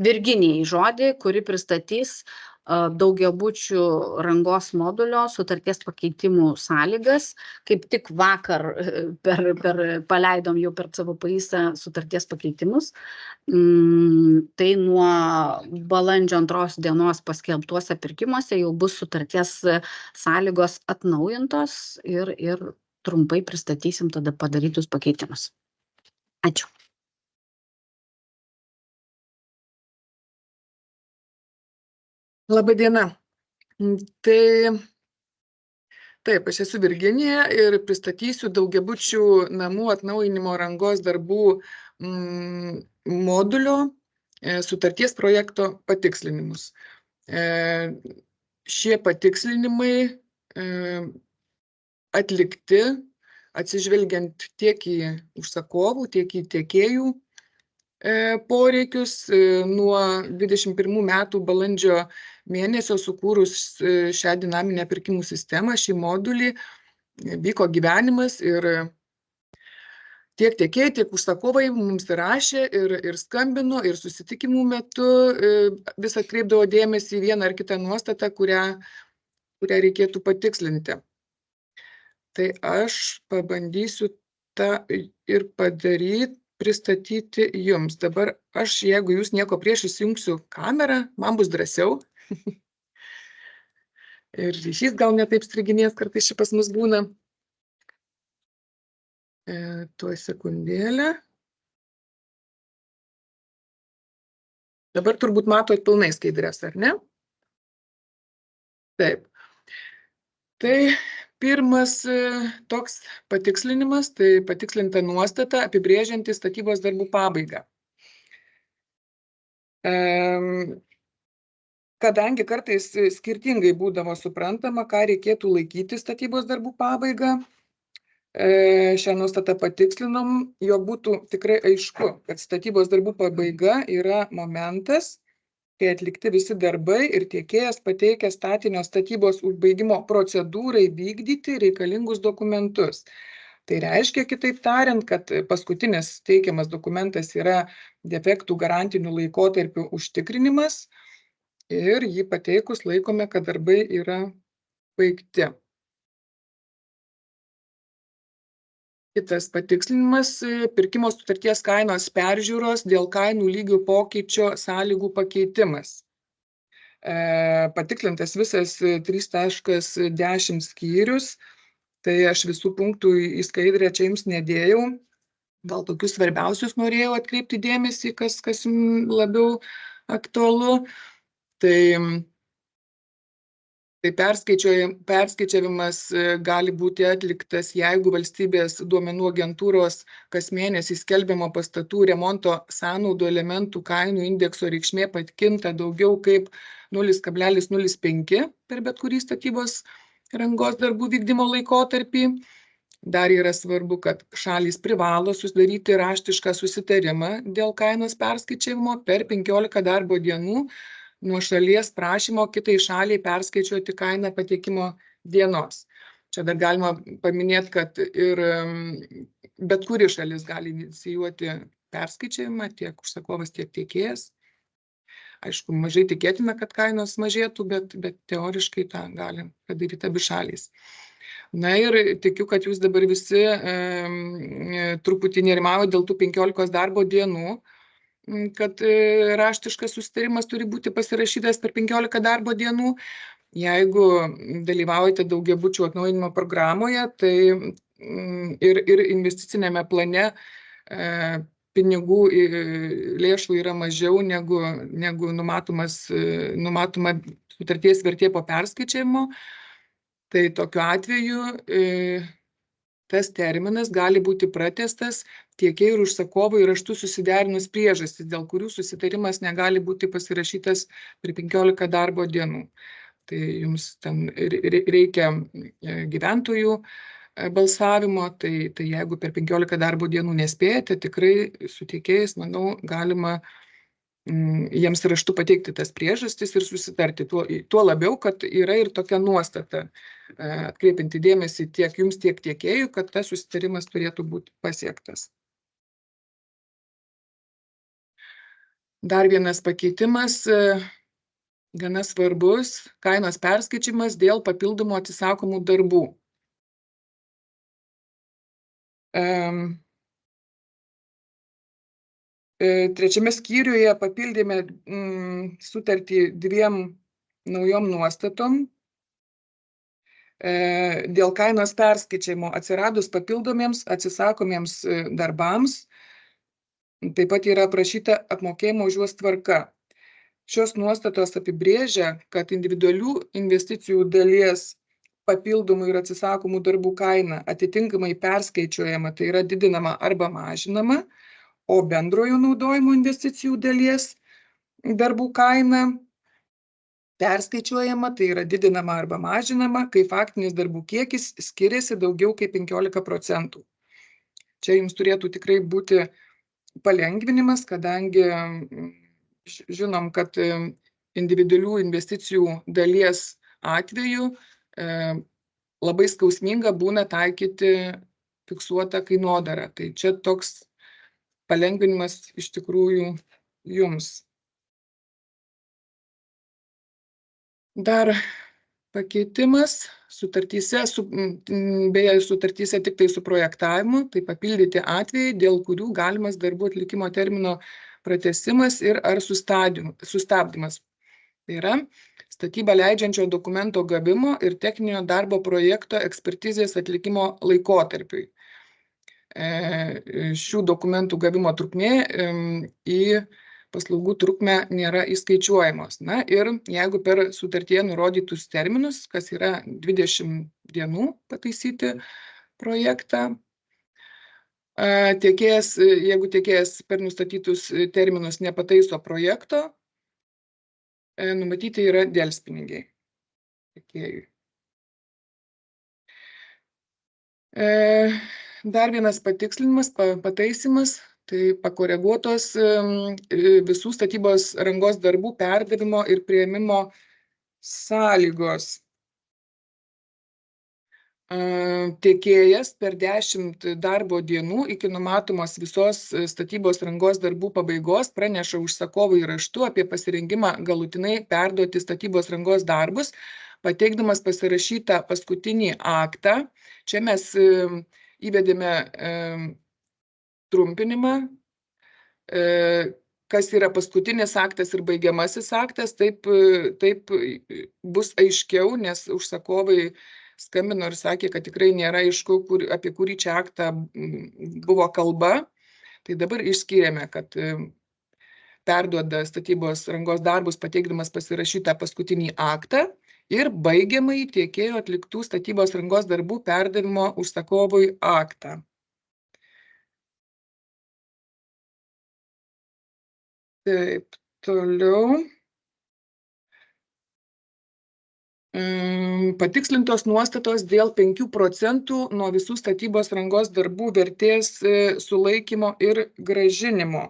Virginijai žodį, kuri pristatys daugiabučių rangos modulio sutarties pakeitimų sąlygas. Kaip tik vakar paleidom jau per CVPI sutarties pakeitimus. Tai nuo balandžio 2 dienos paskelbtuose pirkimuose jau bus sutarties sąlygos atnaujintos ir trumpai pristatysim tada padarytus pakeitimus. Ačiū. Labadiena. Tai taip, aš esu Virginija ir pristatysiu daugiabučių namų atnaujinimo rangos darbų modulio sutarties projekto patikslinimus. Šie patikslinimai atlikti atsižvelgiant tiek į užsakovų, tiek į tiekėjų poreikius. Nuo 21 metų balandžio mėnesio sukūrus šią dinaminę pirkimų sistemą, šį modulį, vyko gyvenimas ir tiek tiekėjai, tiek užsakovai mums rašė ir skambino, ir susitikimų metu vis atkreipdavo dėmesį į vieną ar kitą nuostatą, kurią reikėtų patikslinti. Tai aš pabandysiu tą ir pristatyti jums. Dabar aš, jeigu jūs nieko prieš, įsijungsiu kamerą, man bus drąsiau. Ir ryšys gal netaip striginės, kartais čia pas mus būna. Tuoj sekundėlę. Dabar turbūt matot pilnai skaidrės, ar ne? Taip. Tai pirmas toks patikslinimas, tai patikslinta nuostata apibrėžianti statybos darbų pabaigą. Kadangi kartais skirtingai būdavo suprantama, ką reikėtų laikyti statybos darbų pabaigą, šią nuostatą patikslinom, jog būtų tikrai aišku, kad statybos darbų pabaiga yra momentas, kai atlikti visi darbai ir tiekėjas pateikia statinio statybos užbaigimo procedūrai vykdyti reikalingus dokumentus. Tai reiškia, kitaip tariant, kad paskutinis teikiamas dokumentas yra defektų garantinių laikotarpių užtikrinimas ir jį pateikus laikome, kad darbai yra baigti. Kitas patikslinimas - pirkimo sutarties kainos peržiūros dėl kainų lygių pokyčio sąlygų pakeitimas. Patikslintas visas 3.10 skyrius, tai aš visų punktų į skaidrę čia jums nedėjau. Gal tokius svarbiausius norėjau atkreipti dėmesį, kas jums labiau aktualu. Tai perskaičiavimas gali būti atliktas, jeigu valstybės duomenų agentūros kas mėnesį skelbiamo pastatų remonto sąnaudų elementų kainų indekso reikšmė pakinta daugiau kaip 0,05 per bet kurį statybos rangos darbų vykdymo laikotarpį. Dar yra svarbu, kad šalys privalo sudaryti raštišką susitarimą dėl kainos perskaičiavimo per 15 darbo dienų nuo šalies prašymo kitai šaliai perskaičiuoti kainą pateikimo dienos. Čia dar galima paminėti, kad ir bet kuri šalis gali inicijuoti perskaičiavimą, tiek užsakovas, tiek tiekėjas. Aišku, mažai tikėtina, kad kainos mažėtų, bet teoriškai tą gali padaryti abi šalys. Na ir tikiu, kad jūs dabar visi truputį nerimavote dėl tų 15 darbo dienų, kad raštiškas susitarimas turi būti pasirašytas per 15 darbo dienų. Jeigu dalyvaujate daugiabučių atnaujinimo programoje, tai ir investicinėme plane pinigų lėšų yra mažiau negu numatoma sutarties vertė po perskaičiavimo, tai tokiu atveju tas terminas gali būti pratęstas tiekėjui ir užsakovui raštu susiderinus priežastis, dėl kurių susitarimas negali būti pasirašytas per 15 darbo dienų. Tai jums ten reikia gyventojų balsavimo, tai jeigu per 15 darbo dienų nespėjate, tikrai su tiekėjais, manau, galima jiems raštu pateikti tas priežastis ir susitarti. Tuo labiau, kad yra ir tokia nuostata, atkreipinti dėmesį tiek jums, tiek tiekėjų, kad tas susitarimas turėtų būti pasiektas. Dar vienas pakeitimas, gana svarbus, kainos perskaičiavimas dėl papildomų atsisakomų darbų. Trečiame skyriuje papildėme sutartį 2 naujom nuostatom. Dėl kainos perskaičiavimo atsiradus papildomiems atsisakomiems darbams, taip pat yra aprašyta apmokėjimo už juos tvarka. Šios nuostatos apibrėžia, kad individualių investicijų dalies papildomų ir atsisakomų darbų kaina atitinkamai perskaičiuojama, tai yra didinama arba mažinama, o bendrojo naudojimo investicijų dalies darbų kaina perskaičiuojama, tai yra didinama arba mažinama, kai faktinis darbų kiekis skiriasi daugiau kaip 15%. Čia jums turėtų tikrai būti palengvinimas, kadangi žinom, kad individualių investicijų dalies atveju labai skausminga būna taikyti fiksuotą kainodarą. Tai čia toks palengvinimas iš tikrųjų jums. Dar pakeitimas sutartyse, beje, sutartyse tik tai su projektavimu, tai papildyti atvejai, dėl kurių galimas darbų atlikimo termino pratęsimas ir ar sustabdymas. Tai yra statybą leidžiančio dokumento gavimo ir techninio darbo projekto ekspertizės atlikimo laikotarpiui. Šių dokumentų gavimo trukmė į paslaugų trukmę nėra įskaičiuojamos. Na ir jeigu per sutartyje nurodytus terminus, kas yra 20 dienų pataisyti projektą, jeigu tiekėjas per nustatytus terminus nepataiso projekto, numatyti yra delspinigiai tiekėjui. Dar vienas patikslinimas, pataisimas, tai pakoreguotos visų statybos rangos darbų perdavimo ir priėmimo sąlygos. Tiekėjas per 10 darbo dienų iki numatomos visos statybos rangos darbų pabaigos praneša užsakovui raštu apie pasirengimą galutinai perduoti statybos rangos darbus, pateikdamas pasirašytą paskutinį aktą. Čia mes įvedėme trumpinimą, kas yra paskutinis aktas ir baigiamasis aktas, taip bus aiškiau, nes užsakovai skambino ir sakė, kad tikrai nėra aišku, apie kurį čia aktą buvo kalba. Tai dabar išskyrėme, kad perduoda statybos rangos darbus pateikdamas pasirašytą paskutinį aktą ir baigiamąjį tiekėjo atliktų statybos rangos darbų perdavimo užsakovui aktą. Taip, toliau. Patikslintos nuostatos dėl 5% nuo visų statybos rangos darbų vertės sulaikymo ir grąžinimo.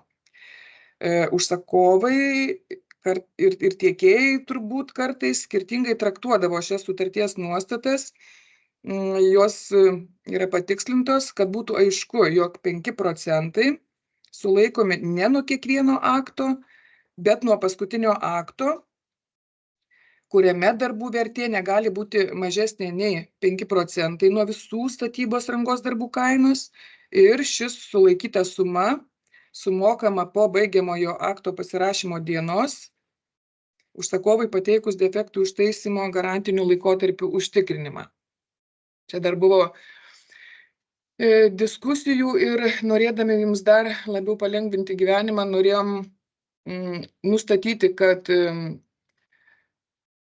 Užsakovai ir tiekėjai turbūt kartais skirtingai traktuodavo šias sutarties nuostatas. Jos yra patikslintos, kad būtų aišku, jog 5% sulaikomi ne nuo kiekvieno akto, bet nuo paskutinio akto, kuriame darbų vertė negali būti mažesnė nei 5% nuo visų statybos rangos darbų kainos ir šis sulaikyta suma sumokama po baigiamojo akto pasirašymo dienos užsakovui pateikus defektų užtaisymo garantinių laikotarpių užtikrinimą. Čia dar buvo diskusijų ir norėdami jums dar labiau palengvinti gyvenimą, norėjom nustatyti, kad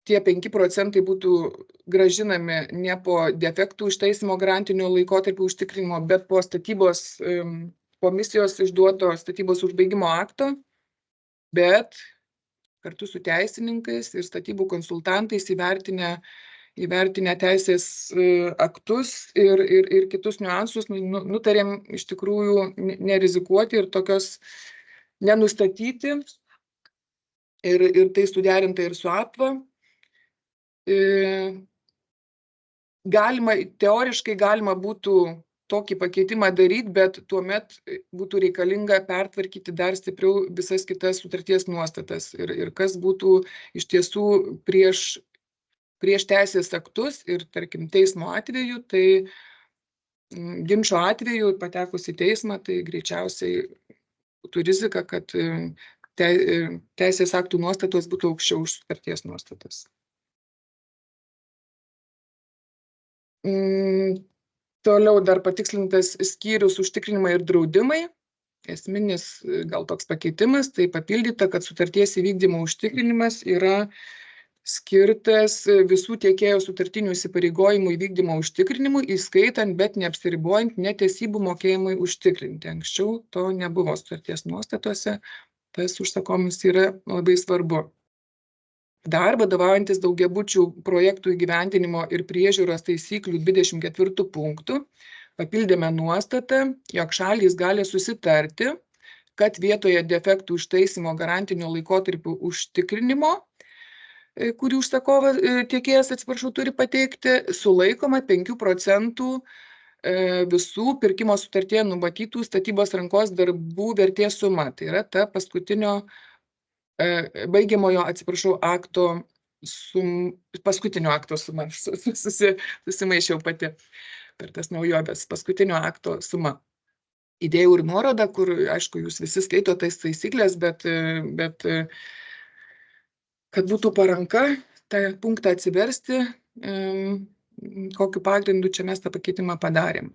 tie 5% būtų gražinami ne po defektų užtaisymo garantinio laikotarpio užtikrinimo, bet po statybos komisijos išduoto statybos užbaigimo akto, bet kartu su teisininkais ir statybų konsultantais įvertinę teisės aktus ir kitus niuansus, nutarėm iš tikrųjų nerizikuoti ir tokios nenustatyti ir tai suderinta ir su APVA. Teoriškai galima būtų tokį pakeitimą daryti, bet tuomet būtų reikalinga pertvarkyti dar stipriau visas kitas sutarties nuostatas ir kas būtų iš tiesų prieš teisės aktus ir, tarkim, teismo atveju, tai ginčo atveju patekus į teismą, tai greičiausiai būtų rizika, kad teisės aktų nuostatos būtų aukščiau už sutarties nuostatas. Toliau dar patikslintas skyrius užtikrinimai ir draudimai. Esminis gal toks pakeitimas, tai papildyta, kad sutarties įvykdymo užtikrinimas yra skirtas visų tiekėjo sutartinių įsipareigojimų įvykdymo užtikrinimui, įskaitant, bet neapsiribojant netesybų mokėjimui užtikrinti. Anksčiau to nebuvo sutarties nuostatose, tas užsakomis yra labai svarbu. Dar vadovaujantis daugiabučių projektų įgyvendinimo ir priežiūros taisyklių 24 punktų papildėme nuostatą, jog šalys gali susitarti, kad vietoje defektų užtaisymo garantinio laikotarpių užtikrinimo, kurį tiekėjas turi pateikti, sulaikoma 5% visų pirkimo sutartyje numatytų statybos rangos darbų vertės suma. Tai yra ta baigiamojo, paskutinio akto suma, susimaišiau pati per tas naujovės, paskutinio akto suma. Įdėjau ir nuorodą, kur, aišku, jūs visi skaito tais taisyklės, bet kad būtų paranka tą punktą atsiversti, kokiu pagrindu čia mes tą pakeitimą padarėm.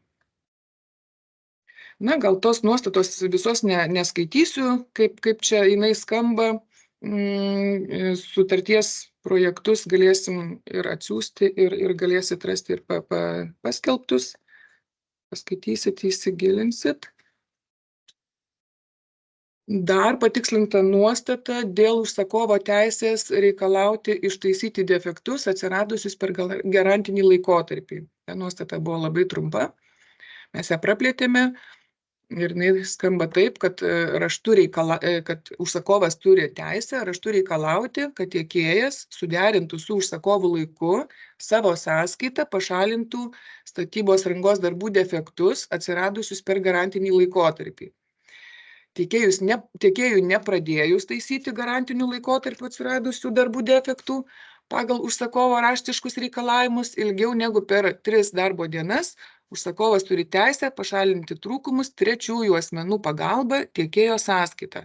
Na, gal tos nuostatos visos neskaitysiu, kaip čia jinai skamba. Sutarties projektus galėsim ir atsiųsti ir galėsit rasti ir paskelbtus. Paskaitysit, įsigilinsit. Dar patikslinta nuostata dėl užsakovo teisės reikalauti ištaisyti defektus atsiradusius per garantinį laikotarpį. Ta nuostata buvo labai trumpa. Mes ją praplėtėme ir jinai skamba taip, kad kad užsakovas turi teisę raštu reikalauti, kad tiekėjas suderintų su užsakovu laiku savo sąskaitą pašalintų statybos rangos darbų defektus atsiradusius per garantinį laikotarpį. Tiekėjui nepradėjus taisyti garantinių laikotarpių atsiradusių darbų defektų pagal užsakovo raštiškus reikalavimus ilgiau negu per 3 darbo dienas, užsakovas turi teisę pašalinti trūkumus trečiųjų asmenų pagalba tiekėjo sąskaitą,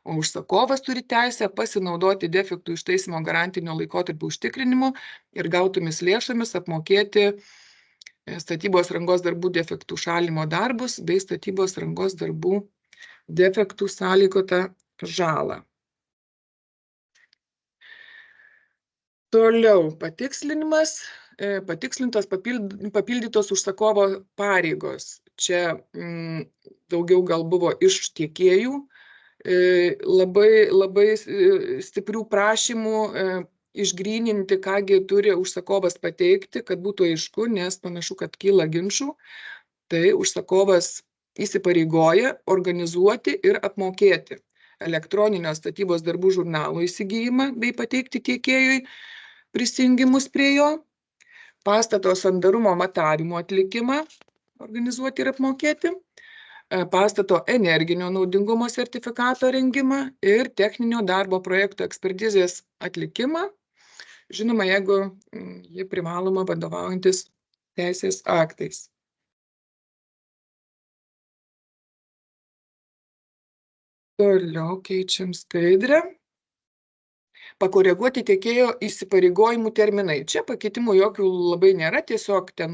o užsakovas turi teisę pasinaudoti defektų ištaisymo garantinio laikotarpio užtikrinimu ir gautomis lėšomis apmokėti statybos rangos darbų defektų šalinimo darbus bei statybos rangos darbų defektų sąlygotą žalą. Toliau patikslinimas. Patikslintos papildytos užsakovo pareigos. Čia daugiau gal buvo iš tiekėjų labai stiprių prašymų išgryninti, kągi turi užsakovas pateikti, kad būtų aišku, nes panašu, kad kyla ginčų. Tai užsakovas įsipareigoja organizuoti ir apmokėti elektroninio statybos darbų žurnalo įsigijimą bei pateikti tiekėjui prisijungimus prie jo, pastato sandarumo matavimo atlikimą organizuoti ir apmokėti, pastato energinio naudingumo sertifikato rengimą ir techninio darbo projekto ekspertizės atlikimą, žinoma, jeigu ji privaloma vadovaujantis teisės aktais. Toliau keičiam skaidrę. Pakoreguoti tiekėjo įsipareigojimų terminai. Čia pakeitimų jokių labai nėra, tiesiog ten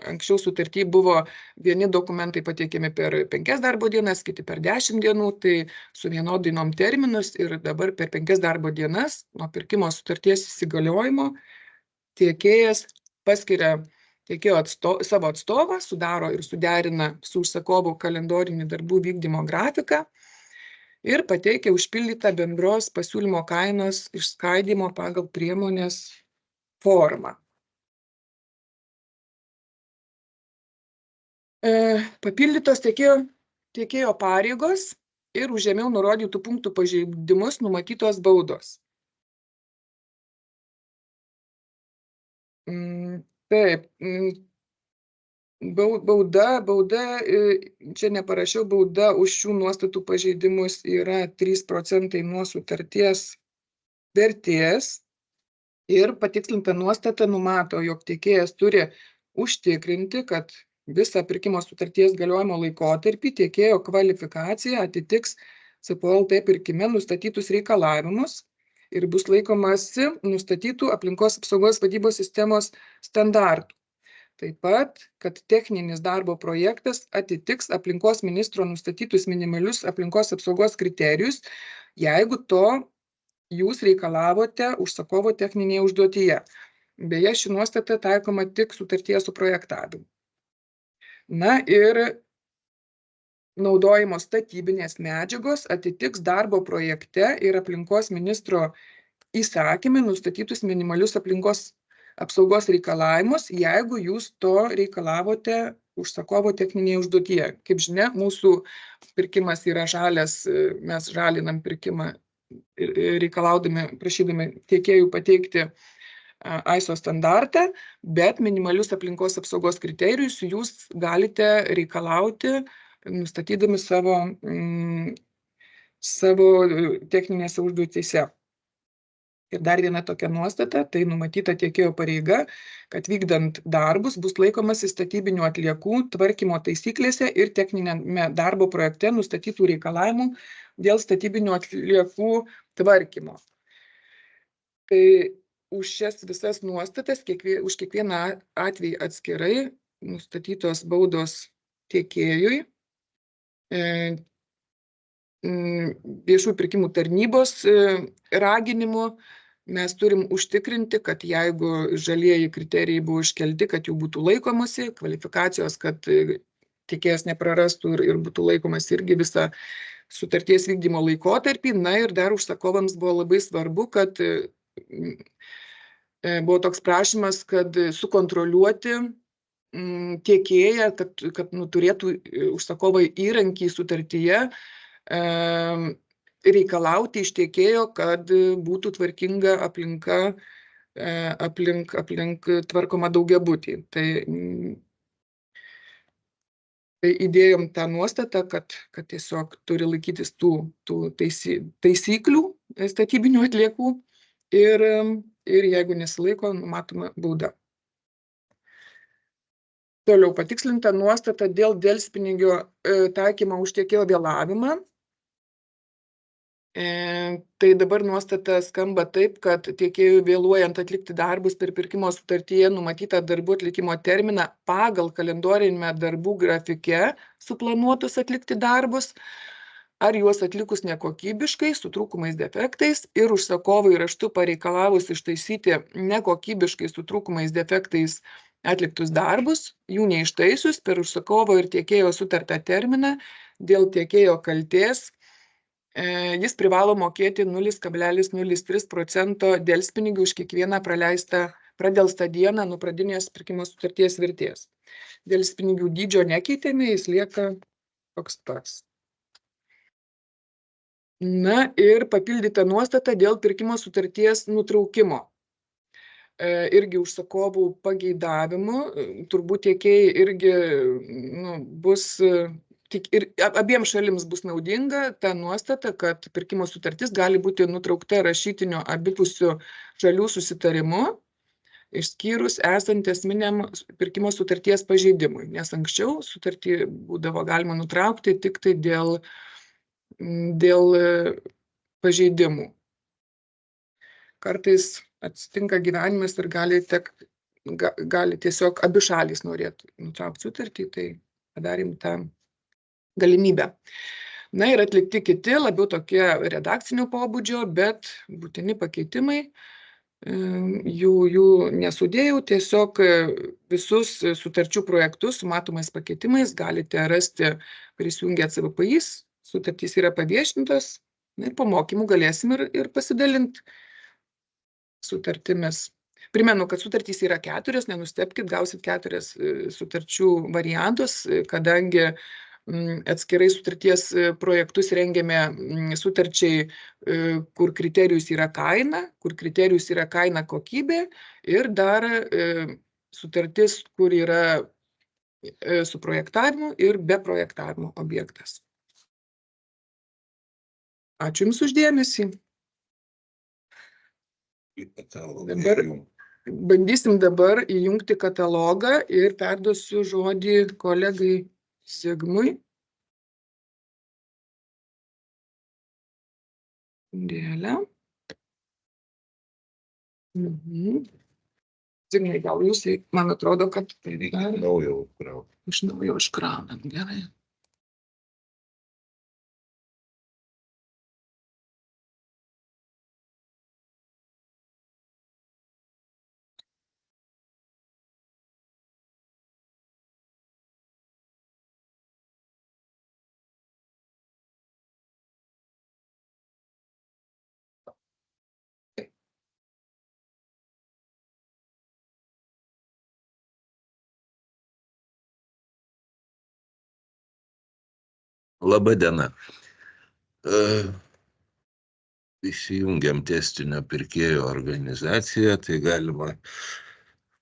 anksčiau sutarty buvo vieni dokumentai pateikiami per 5 darbo dienas, kiti per 10 dienų, tai suvienodinom terminus ir dabar per 5 darbo dienas nuo pirkimo sutarties įsigaliojimo tiekėjas paskiria tiekėjo savo atstovą, sudaro ir suderina su užsakovu kalendorinį darbų vykdymo grafiką ir pateikia užpildytą bendros pasiūlymo kainos išskaidymo pagal priemonės formą. Papildytos tiekėjo pareigos ir už žemiau nurodytų punktų pažeidimus numatytos baudos. Taip, bauda, čia neparašiau, bauda už šių nuostatų pažeidimus yra 3% nuo sutarties vertės ir patikslinta nuostata numato, jog tiekėjas turi užtikrinti, kad visą pirkimo sutarties galiojimo laikotarpį tiekėjo kvalifikacija atitiks CPLT pirkime nustatytus reikalavimus ir bus laikomasi nustatytų aplinkos apsaugos vadybos sistemos standartų. Taip pat, kad techninis darbo projektas atitiks aplinkos ministro nustatytus minimalius aplinkos apsaugos kriterijus, jeigu to jūs reikalavote užsakovo techninėje užduotyje. Beje, ši nuostata taikoma tik sutarties su projektavimu. Na ir naudojimo statybinės medžiagos atitiks darbo projekte ir aplinkos ministro įsakyme nustatytus minimalius aplinkos apsaugos reikalavimus, jeigu jūs to reikalavote užsakovo techninėje užduotyje. Kaip žinia, mūsų pirkimas yra žalias, mes žalinam pirkimą reikalaudami, prašydami tiekėjų pateikti ISO standartą, bet minimalius aplinkos apsaugos kriterijus jūs galite reikalauti, nustatydami savo techninėse užduotyse. Ir dar viena tokia nuostata, tai numatyta tiekėjo pareiga, kad vykdant darbus bus laikomasi statybinių atliekų tvarkymo taisyklėse ir techninėme darbo projekte nustatytų reikalavimų dėl statybinių atliekų tvarkymo. Tai už šias visas nuostatas, už kiekvieną atvejį atskirai nustatytos baudos tiekėjui. Viešųjų pirkimų tarnybos raginimu mes turim užtikrinti, kad jeigu žalieji kriterijai buvo iškelti, kad jų būtų laikomasi, kvalifikacijos, kad tiekėjas neprarastų ir būtų laikomas irgi visą sutarties vykdymo laikotarpį. Na ir dar užsakovams buvo labai svarbu, kad buvo toks prašymas, kad sukontroliuoti tiekėją, kad turėtų užsakovai įrankį sutartyje reikalauti iš tiekėjo, kad būtų tvarkinga aplinka, aplink tvarkoma daugiabutį. Tai įdėjom tą nuostatą, kad tiesiog turi laikytis tų taisyklių statybinių atliekų ir jeigu nesilaiko, numatoma bauda. Toliau patikslinta nuostata dėl delspinigio taikymo už tiekėjo vėlavimą. Tai dabar nuostata skamba taip, kad tiekėjui vėluojant atlikti darbus per pirkimo sutartyje numatytą darbų atlikimo terminą pagal kalendorinėme darbų grafike suplanuotus atlikti darbus, ar juos atlikus nekokybiškai, su trūkumais defektais ir užsakovui raštu pareikalavus ištaisyti nekokybiškai su trūkumais defektais atliktus darbus, jų neištaisius per užsakovo ir tiekėjo sutartą terminą dėl tiekėjo kaltės, jis privalo mokėti 0,03% delspinigių už kiekvieną pradelstą dieną nuo pradinės pirkimo sutarties vertės. Delspinigių dydžio nekeitėme, jis lieka toks pats. Na ir papildyta nuostata dėl pirkimo sutarties nutraukimo. Irgi užsakovų pageidavimų, turbūt tiekėjai irgi bus, ir abiems šalims bus naudinga ta nuostata, kad pirkimo sutartis gali būti nutraukta rašytinio abipusių šalių susitarimu, išskyrus esant esminiam pirkimo sutarties pažeidimui, nes anksčiau sutartį būdavo galima nutraukti tik tai dėl pažeidimų. Kartais atsitinka gyvenimas ir gali tiesiog abi šalys norėti nutraukti sutartį, tai padarėm tą galimybę. Na ir atlikti kiti, labiau tokie redakcinio pobūdžio, bet būtini pakeitimai. Jų nesudėjau, tiesiog visus sutarčių projektus su matomais pakeitimais galite rasti prisijungę CVPI, sutartys yra paviešintos ir po mokymų galėsim ir pasidalinti sutartimis. Primenu, kad sutartys yra 4, nenustebkit, gausit 4 sutarčių variantus, kadangi atskirai sutarties projektus rengiame sutarčiai, kur kriterijus yra kaina, kokybė ir dar sutartis, kur yra su projektavimu ir be projektavimo objektas. Ačiū Jums už dėmesį. Bandysim dabar įjungti katalogą ir perduosiu žodį kolegai Zigmui. Dėlė. Zigmai, gal jūs, man atrodo, kad iš naujo užkraunam. Gerai. Labą dieną. Įsijungiam testinio pirkėjo organizaciją, tai galima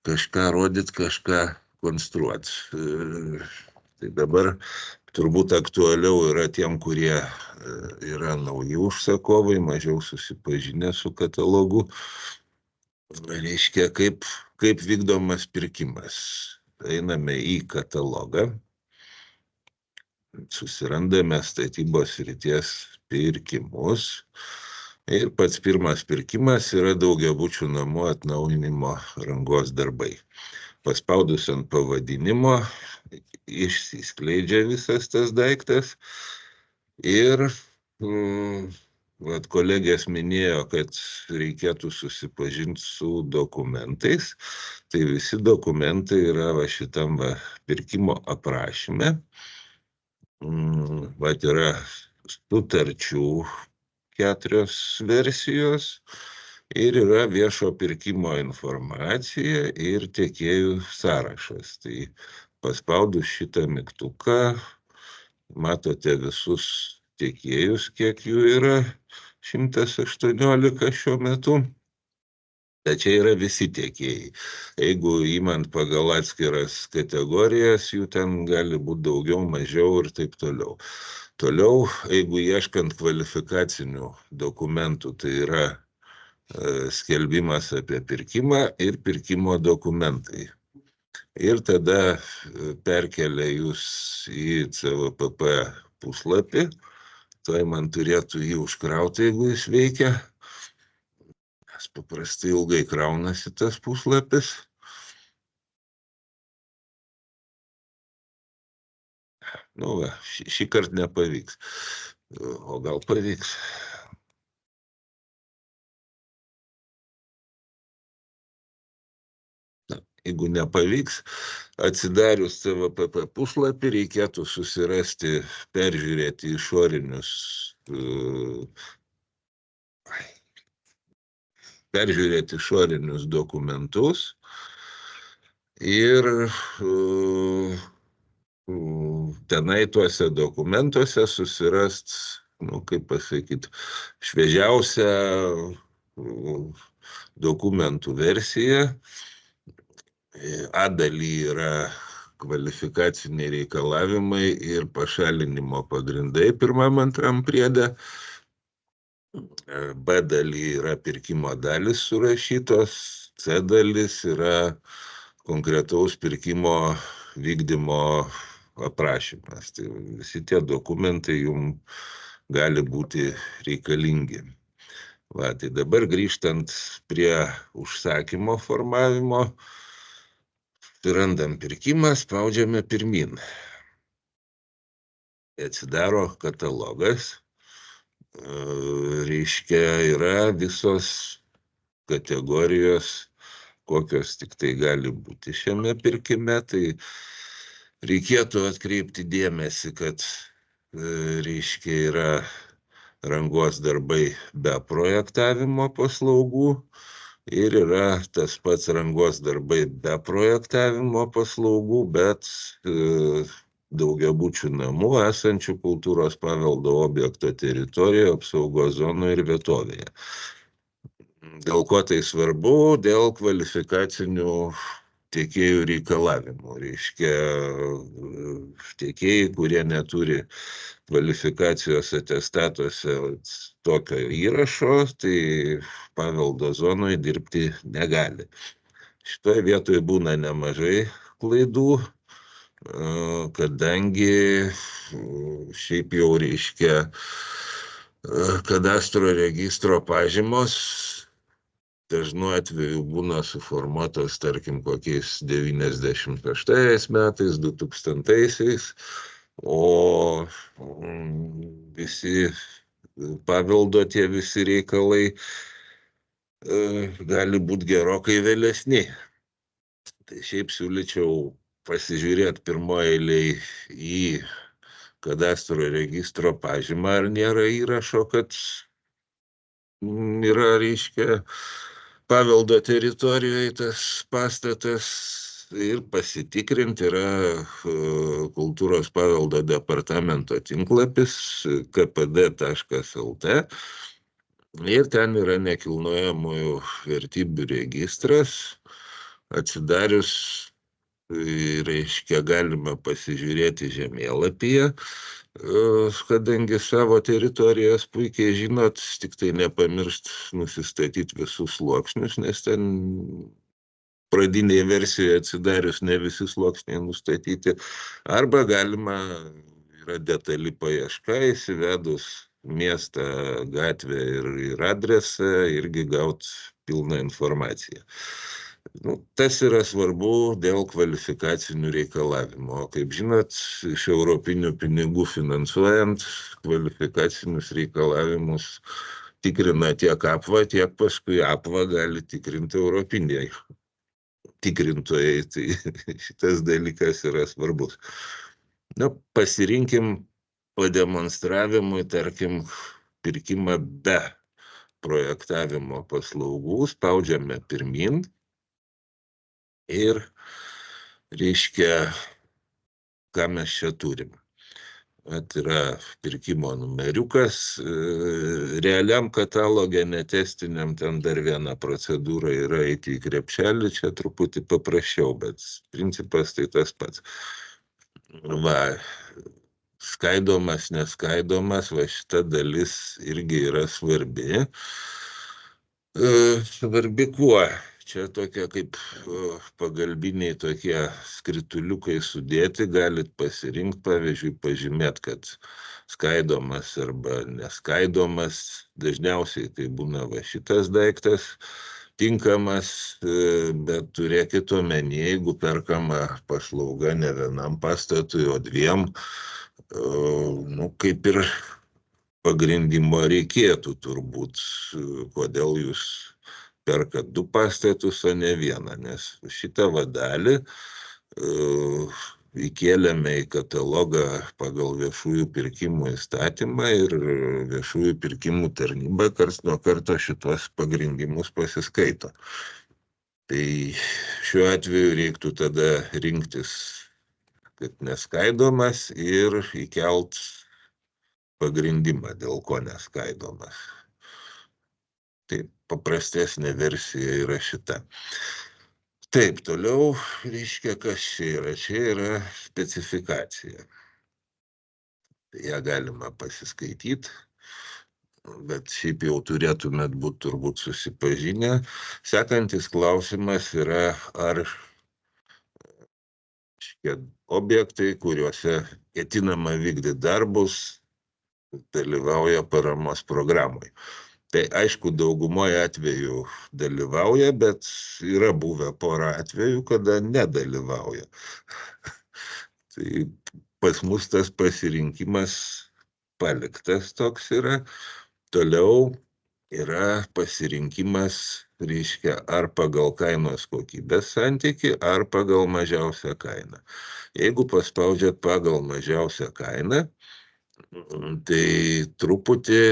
kažką rodyti, kažką konstruoti. Tai dabar turbūt aktualiau yra tiem, kurie yra nauji užsakovai, mažiau susipažinę su katalogu. Reiškia, kaip vykdomas pirkimas. Einame į katalogą. Susirandame statybos srities pirkimus, Ir pats pirmas pirkimas yra daugiabučių namų atnaujinimo rangos darbai. Paspaudus ant pavadinimo išsiskleidžia visas tas daiktas ir vat kolegės minėjo, kad reikėtų susipažinti su dokumentais. Tai visi dokumentai yra va šitam pirkimo aprašyme. Vat yra sutarčių 4 versijos ir yra viešo pirkimo informacija ir tiekėjų sąrašas. Tai paspaudus šitą mygtuką matote visus tiekėjus, kiek jų yra, 118 šiuo metu. Bet čia yra visi tiekėjai. Jeigu įmant pagal atskiras kategorijas, jų ten gali būti daugiau, mažiau ir taip toliau. Toliau, jeigu ieškant kvalifikacinių dokumentų, tai yra skelbimas apie pirkimą ir pirkimo dokumentai. Ir tada perkelia jūs į CVPP puslapį. Tai man turėtų jį užkrauti, jeigu jis veikia. Nes paprastai ilgai kraunasi tas puslapis. Nu va, šį kartą nepavyks. O gal pavyks. Jeigu nepavyks, atsidarius CVPP puslapį reikėtų susirasti, peržiūrėti išorinius dokumentus ir tenai tuose dokumentuose susirast, kaip pasakyti, šviežiausią dokumentų versiją. A daly yra kvalifikaciniai reikalavimai ir pašalinimo pagrindai 1-2 priede. B daly yra pirkimo dalis surašytos, C dalis yra konkretaus pirkimo vykdymo aprašymas. Tai visi tie dokumentai jums gali būti reikalingi. Va, tai dabar grįžtant prie užsakymo formavimo, randam pirkimą, spaudžiame pirmin. Atsidaro katalogas. Reiškia, yra visos kategorijos, kokios tik tai gali būti šiame pirkime. Tai reikėtų atkreipti dėmesį, kad reiškia, yra rangos darbai be projektavimo paslaugų. Ir yra tas pats rangos darbai be projektavimo paslaugų, bet daugiabučių namų esančių kultūros paveldo objekto teritorijoje, apsaugos zonoje ir vietovėje. Dėl ko tai svarbu? Dėl kvalifikacinių tiekėjų reikalavimų. Reiškia, tiekėjai, kurie neturi kvalifikacijos atestatuose tokio įrašo, tai paveldo zonoje dirbti negali. Šitoje vietoje būna nemažai klaidų, kadangi šiaip jau reiškia kadastro registro pažymos dažnu atveju būna suformuotos, tarkim, kokiais 98 metais, 2000-aisiais, o visi paveldo tie visi reikalai gali būti gerokai vėlesni. Tai šiaip siūlyčiau pasižiūrėti pirmoje eilėje į kadastro registro pažymą, ar nėra įrašo, kad yra, reiškia, paveldo teritorijoje tas pastatas, ir pasitikrinti yra kultūros paveldo departamento tinklapis kpd.lt ir ten yra nekilnojamųjų vertybių registras. Atsidarius, reiškia, galima pasižiūrėti žemėlapyje, kadangi savo teritorijas puikiai žinot, tik tai nepamiršt nusistatyti visus sluoksnius, nes ten pradinėje versijoje atsidarius ne visi sluoksniai nustatyti. Arba galima, yra detali paieška, įsivedus miestą, gatvę ir adresą, irgi gauti pilną informaciją. Tas yra svarbu dėl kvalifikacinių reikalavimų. O kaip žinot, iš europinių pinigų finansuojant, kvalifikacinius reikalavimus tikrina tiek apva, tiek paskui apva gali tikrinti europiniai tikrintojai. Tai šitas dalykas yra svarbus. Pasirinkim pademonstravimui, tarkim, pirkimą be projektavimo paslaugų, spaudžiame pirmin ir, reiškia, ką mes čia turim. Yra pirkimo numeriukas, realiam katalogė, netestiniam, ten dar viena procedūra yra eiti į krepšelį, čia truputį paprasčiau, bet principas tai tas pats. Skaidomas, neskaidomas, šita dalis irgi yra svarbi. Svarbi kuo? Čia tokie kaip pagalbiniai tokie skrituliukai sudėti, galit pasirinkti, pavyzdžiui, pažymėti, kad skaidomas arba neskaidomas, dažniausiai tai būna šitas daiktas tinkamas, bet turėkit omeny, jeigu perkama paslauga ne vienam pastatui, o dviem, kaip ir pagrindimo reikėtų turbūt, kodėl jūs perkat 2 pastatus, o ne vieną, nes šitą dalį įkėlėme į katalogą pagal viešųjų pirkimų įstatymą ir viešųjų pirkimų tarnyba karts nuo karto šitos pagrindimus pasiskaito. Tai šiuo atveju reiktų tada rinktis, kad neskaidomas ir įkelt pagrindimą, dėl ko neskaidomas. Tai paprastesnė versija yra šita. Taip, toliau, reiškia, kas čia yra? Čia yra specifikacija. Ją galima pasiskaityti, bet šiaip jau turėtumėt būti turbūt susipažinę. Sekantis klausimas yra, ar objektai, kuriuose ketinama vykdyti darbus, dalyvauja paramos programai. Tai aišku, daugumoje atvejų dalyvauja, bet yra buvę porą atvejų, kada nedalyvauja. Tai pas mus tas pasirinkimas paliktas toks yra. Toliau yra pasirinkimas, reiškia, ar pagal kainos kokybės santykį, ar pagal mažiausią kainą. Jeigu paspaudžiat pagal mažiausią kainą, tai truputį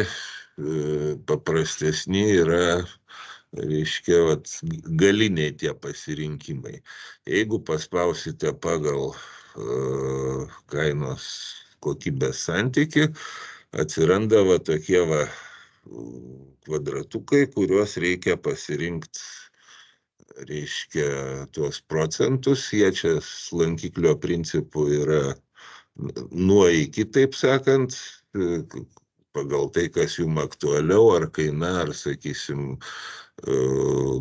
paprastesni yra, reiškia, galiniai tie pasirinkimai. Jeigu paspausite pagal kainos kokybės santykį, atsiranda tokie kvadratukai, kuriuos reikia pasirinkti, reiškia, tuos procentus. Jie čia lankiklio principų yra nuo iki, taip sakant, pagal tai, kas jums aktualiau, ar kaina, ar, sakysim,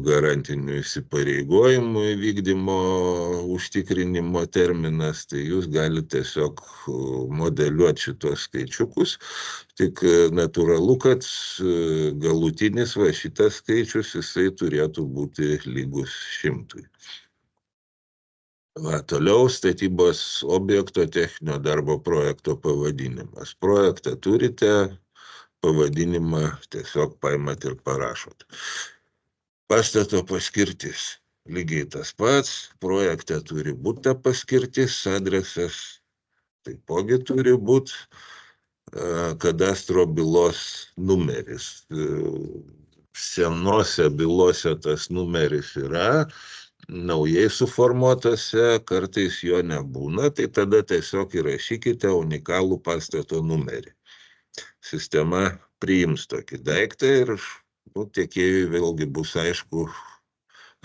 garantinių įsipareigojimų įvykdymo užtikrinimo terminas, tai jūs galite tiesiog modeliuoti šitos skaičiukus. Tik natūralu, kad galutinis šitas skaičius, jisai turėtų būti lygus 100. Toliau statybos objekto techninio darbo projekto pavadinimas. Projektą turite, pavadinimą tiesiog paimat ir parašot. Pastato paskirtis. Lygiai tas pats, projekte turi būti ta paskirtis, adresas taipogi turi būti, kadastro bylos numeris. Senose bylose tas numeris yra, naujai suformuotose kartais jo nebūna, tai tada tiesiog įrašykite unikalų pastato numerį. Sistema priims tokį daiktą ir tiekėjui vėlgi bus aišku,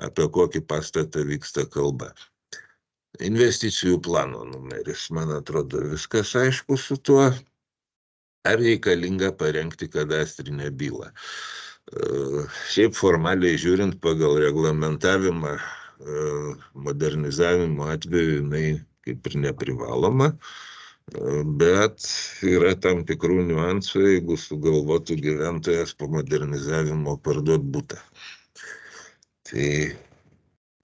apie kokį pastatą vyksta kalba. Investicijų plano numeris, man atrodo, viskas aišku su tuo. Ar reikalinga parengti kadastrinę bylą? Šiaip formaliai žiūrint pagal reglamentavimą, modernizavimo atveju jinai kaip ir neprivaloma, Bet yra tam tikrų niuansų, jeigu sugalvotų gyventojas po modernizavimo parduot butą. Tai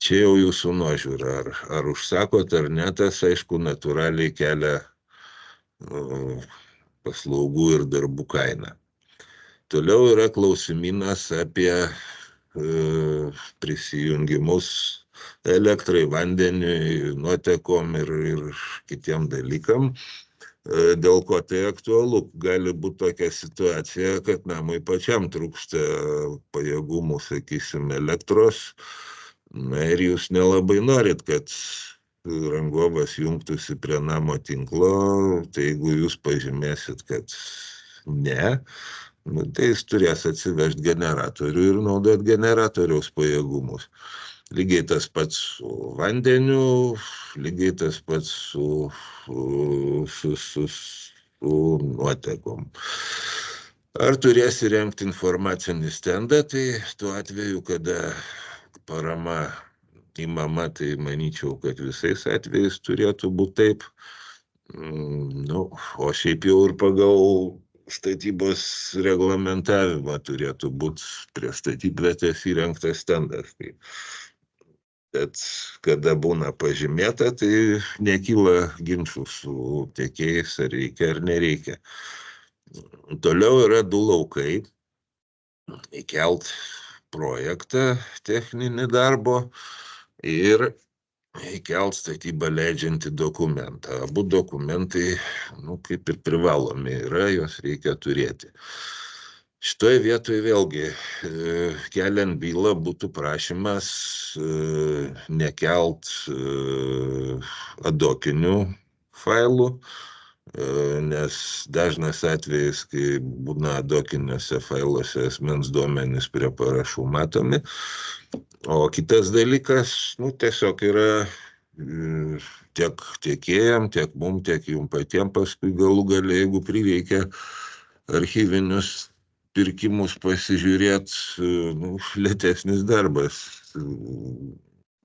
čia jau jūsų nuožiūra, ar užsakot ar ne, tas aišku natūraliai kelia paslaugų ir darbų kainą. Toliau yra klausimynas apie prisijungimus elektrai, vandeniui, nuotekom ir kitiem dalykam. Dėl ko tai aktualu? Gali būti tokia situacija, kad namui pačiam trūksta pajėgumų, sakysim, elektros. Na ir jūs nelabai norit, kad rangovas jungtųsi prie namo tinklo, tai jeigu jūs pažymėsit, kad ne, tai jis turės atsivežti generatorių ir naudoti generatoriaus pajėgumus. Lygiai tas pats su vandeniu, lygiai tas pats su nuotekom. Ar turės įrengti informacinį stendą, tai tuo atveju, kada parama įmama, tai manyčiau, kad visais atvejais turėtų būti taip. O šiaip jau ir pagal statybos reglamentavimą turėtų būti prie statybvietės įrengtas stendas. Bet kada būna pažymėta, tai nekyla ginčų su tiekėjais, ar reikia ar nereikia. Toliau yra du laukai. Įkelt projektą techninį darbo ir įkelt statybą leidžiantį dokumentą. Abu dokumentai, kaip ir privalomi yra, juos reikia turėti. Šitoje vietoje vėlgi, keliant bylą būtų prašymas nekelt adokinių failų, nes dažnas atvejis, kai būna adokiniuose failuose asmens duomenys prie parašų matomi. O kitas dalykas, tiesiog yra tiek tiekėjam, tiek mum, tiek jum patiem paskui galų gale, jeigu prireikia archyvinius pirkimus pasižiūrėti, lėtesnis darbas.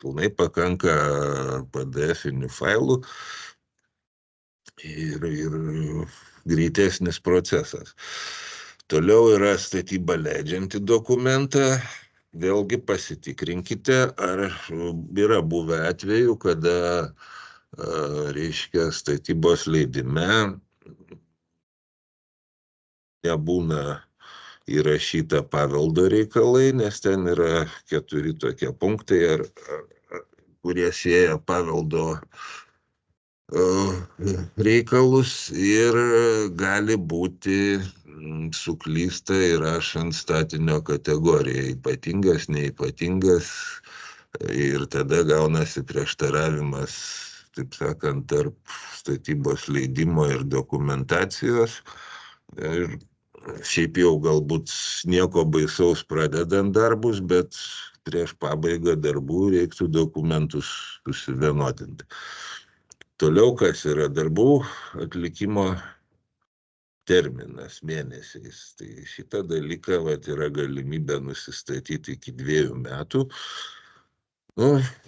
Pilnai pakanka PDF-inių failų ir greitesnis procesas. Toliau yra statybą leidžiantį dokumentą. Vėlgi pasitikrinkite, ar yra buvę atvejų, kada statybos leidime nebūna įrašyta paveldo reikalai, nes ten yra 4 tokie punktai, kurie sieja paveldo reikalus ir gali būti suklysta įrašant statinio kategoriją, ypatingas, neypatingas, ir tada gaunasi prieštaravimas, taip sakant, tarp statybos leidimo ir dokumentacijos. Ir šiaip jau galbūt nieko baisaus pradedant darbus, bet prieš pabaigą darbų reiktų dokumentus susivienodinti. Toliau, kas yra darbų atlikimo terminas mėnesiais. Tai šitą dalyką yra galimybė nusistatyti iki 2 metų.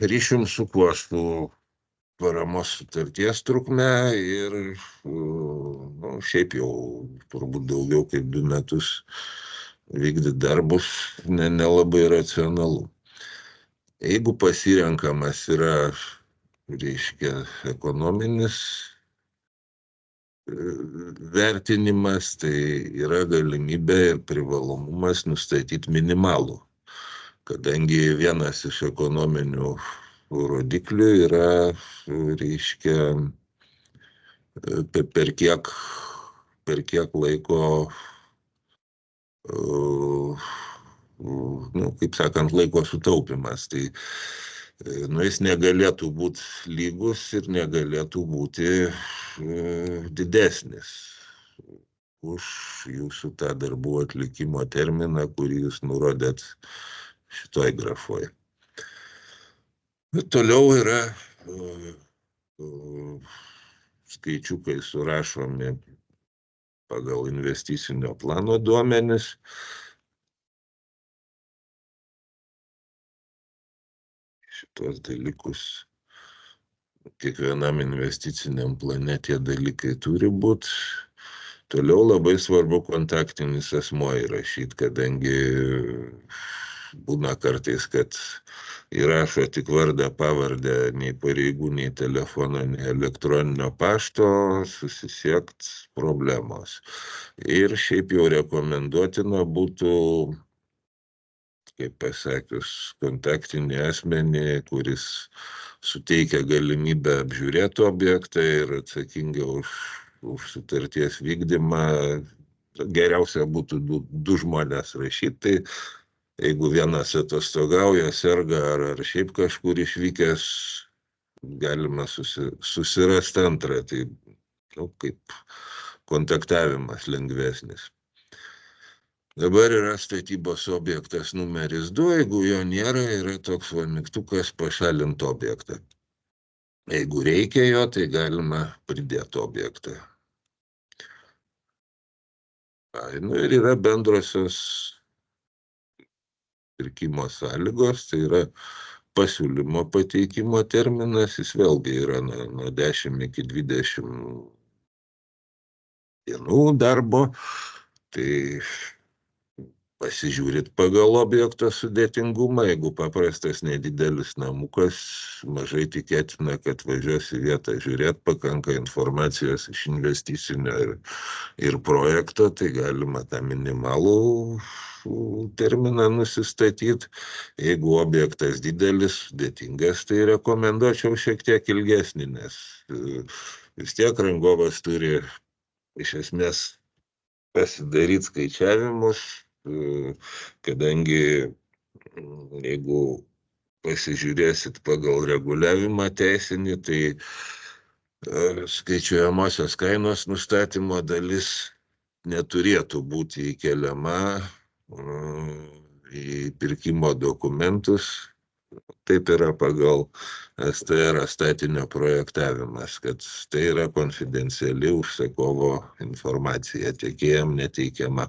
Ryšium su kuo? Su paramos sutarties trukme ir šiaip jau turbūt daugiau kaip 2 metus vykdyti darbus nelabai racionalu. Jeigu pasirenkamas yra, ekonominis vertinimas, tai yra galimybė ir privalomumas nustatyti minimalų, kadangi vienas iš ekonominių rodiklių yra, per kiek laiko, kaip sakant, laiko sutaupimas. Tai jis negalėtų būti lygus ir negalėtų būti didesnis už jūsų tą darbų atlikimo terminą, kurį jūs nurodėt šitoj grafoje. Toliau yra skaičiukai surašomi pagal investicinio plano duomenis. Šitos dalykus kiekvienam investiciniam plane tie dalykai turi būti. Toliau labai svarbu kontaktinis asmuo įrašyti, kadangi būna kartais, kad įrašo tik vardą, pavardę, nei pareigų, nei telefono, nei elektroninio pašto, susisiekt problemos. Ir šiaip jau rekomenduotina būtų, kaip pasakius, kontaktinį asmenį, kuris suteikia galimybę apžiūrėti objektą ir atsakinga už sutarties vykdymą. Geriausia būtų du žmonės rašyti, tai jeigu vienas atostogauja, serga ar šiaip kažkur išvykęs, galima susirasti antrą, tai kaip kontaktavimas lengvesnis. Dabar yra statybos objektas numeris 2, jeigu jo nėra, yra toks mygtukas pašalinti objektą. Jeigu reikia jo, tai galima pridėti objektą. Ir yra bendrosios pirkimo sąlygos, tai yra pasiūlymo pateikimo terminas, jis vėlgi yra nuo 10 iki 20 dienų darbo, tai pasižiūrit pagal objekto sudėtingumą, jeigu paprastas nedidelis namukas, mažai tikėtina, kad važiuos į vietą žiūrėti, pakanka informacijos iš investicinio ir projekto, tai galima tą minimalų terminą nusistatyti. Jeigu objektas didelis, sudėtingas, tai rekomenduočiau šiek tiek ilgesnį, nes vis tiek rangovas turi iš esmės pasidaryti skaičiavimus, kadangi jeigu pasižiūrėsit pagal reguliavimą teisinį, tai skaičiuojamosios kainos nustatymo dalis neturėtų būti įkeliama į pirkimo dokumentus. Taip yra pagal STR statinio projektavimas, kad tai yra konfidenciali užsakovo informacija, tiekėjam neteikiama.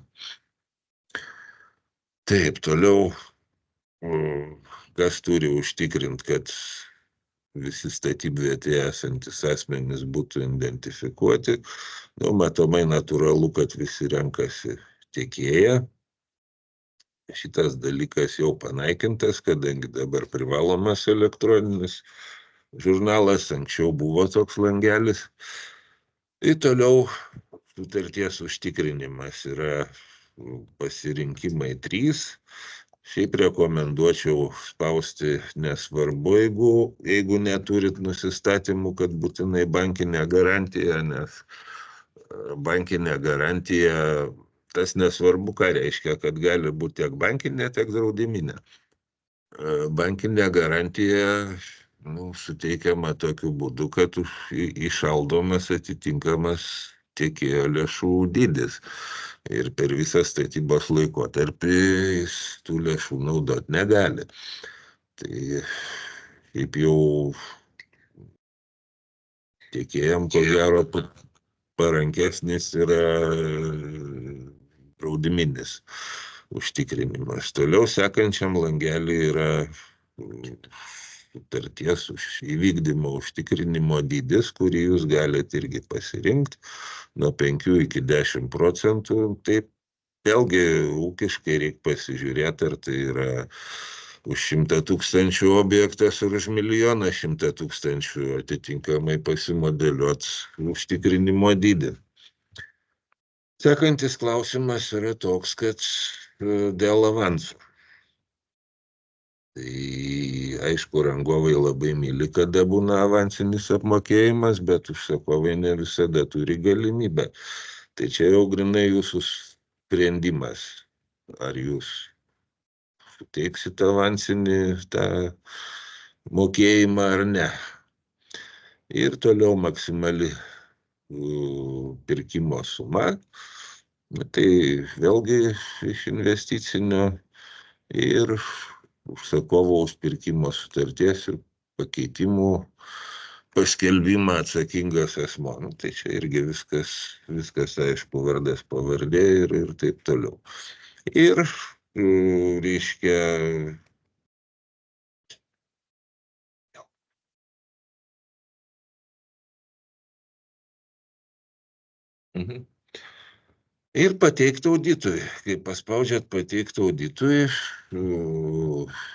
Taip, toliau, kas turi užtikrinti, kad visi statybvietėje esantis asmenys būtų identifikuoti. Matomai natūralu, kad visi renkasi tiekėją. Šitas dalykas jau panaikintas, kadangi dabar privalomas elektroninis žurnalas, anksčiau buvo toks langelis. Ir toliau sutarties užtikrinimas yra pasirinkimai 3. Šiaip rekomenduočiau spausti nesvarbu, jeigu neturit nusistatymų, kad būtinai bankinė garantija, nes bankinė garantija, tas nesvarbu, ką reiškia, kad gali būti tiek bankinė, tiek draudiminė. Bankinė garantija suteikiama tokiu būdu, kad įšaldomas atitinkamas tiekėjo lėšų dydis. Ir per visą statybos laikotarpį jis tų lėšų naudot negali. Tai kaip jau tiekėjam, ko gero, parankesnis yra draudiminis užtikrinimas. Toliau sekančiam langelį yra sutarties įvykdymo užtikrinimo dydis, kurį jūs galite irgi pasirinkti nuo 5 iki 10%. Taip, vėlgi ūkiškai reikia pasižiūrėti, ar tai yra už 100 000 objektas ar už 1 100 000, atitinkamai pasimodeliuoti užtikrinimo dydį. Sekantis klausimas yra toks, kad dėl avansų. Tai aišku, rangovai labai myli, kada būna avansinis apmokėjimas, bet užsakovai ne visada turi galimybę. Tai čia jau grinai jūsų sprendimas, ar jūs suteiksit avansinį tą mokėjimą ar ne. Ir toliau maksimali pirkimo suma. Tai vėlgi iš investicinio ir užsakovo užpirkimo sutarties ir pakeitimų paskelbimą atsakingas asmuo. Tai čia irgi viskas aišku, vardas, pavardė ir taip toliau. Ir reiškia Ir pateikti auditui. Kai paspaudžiat pateikti auditui,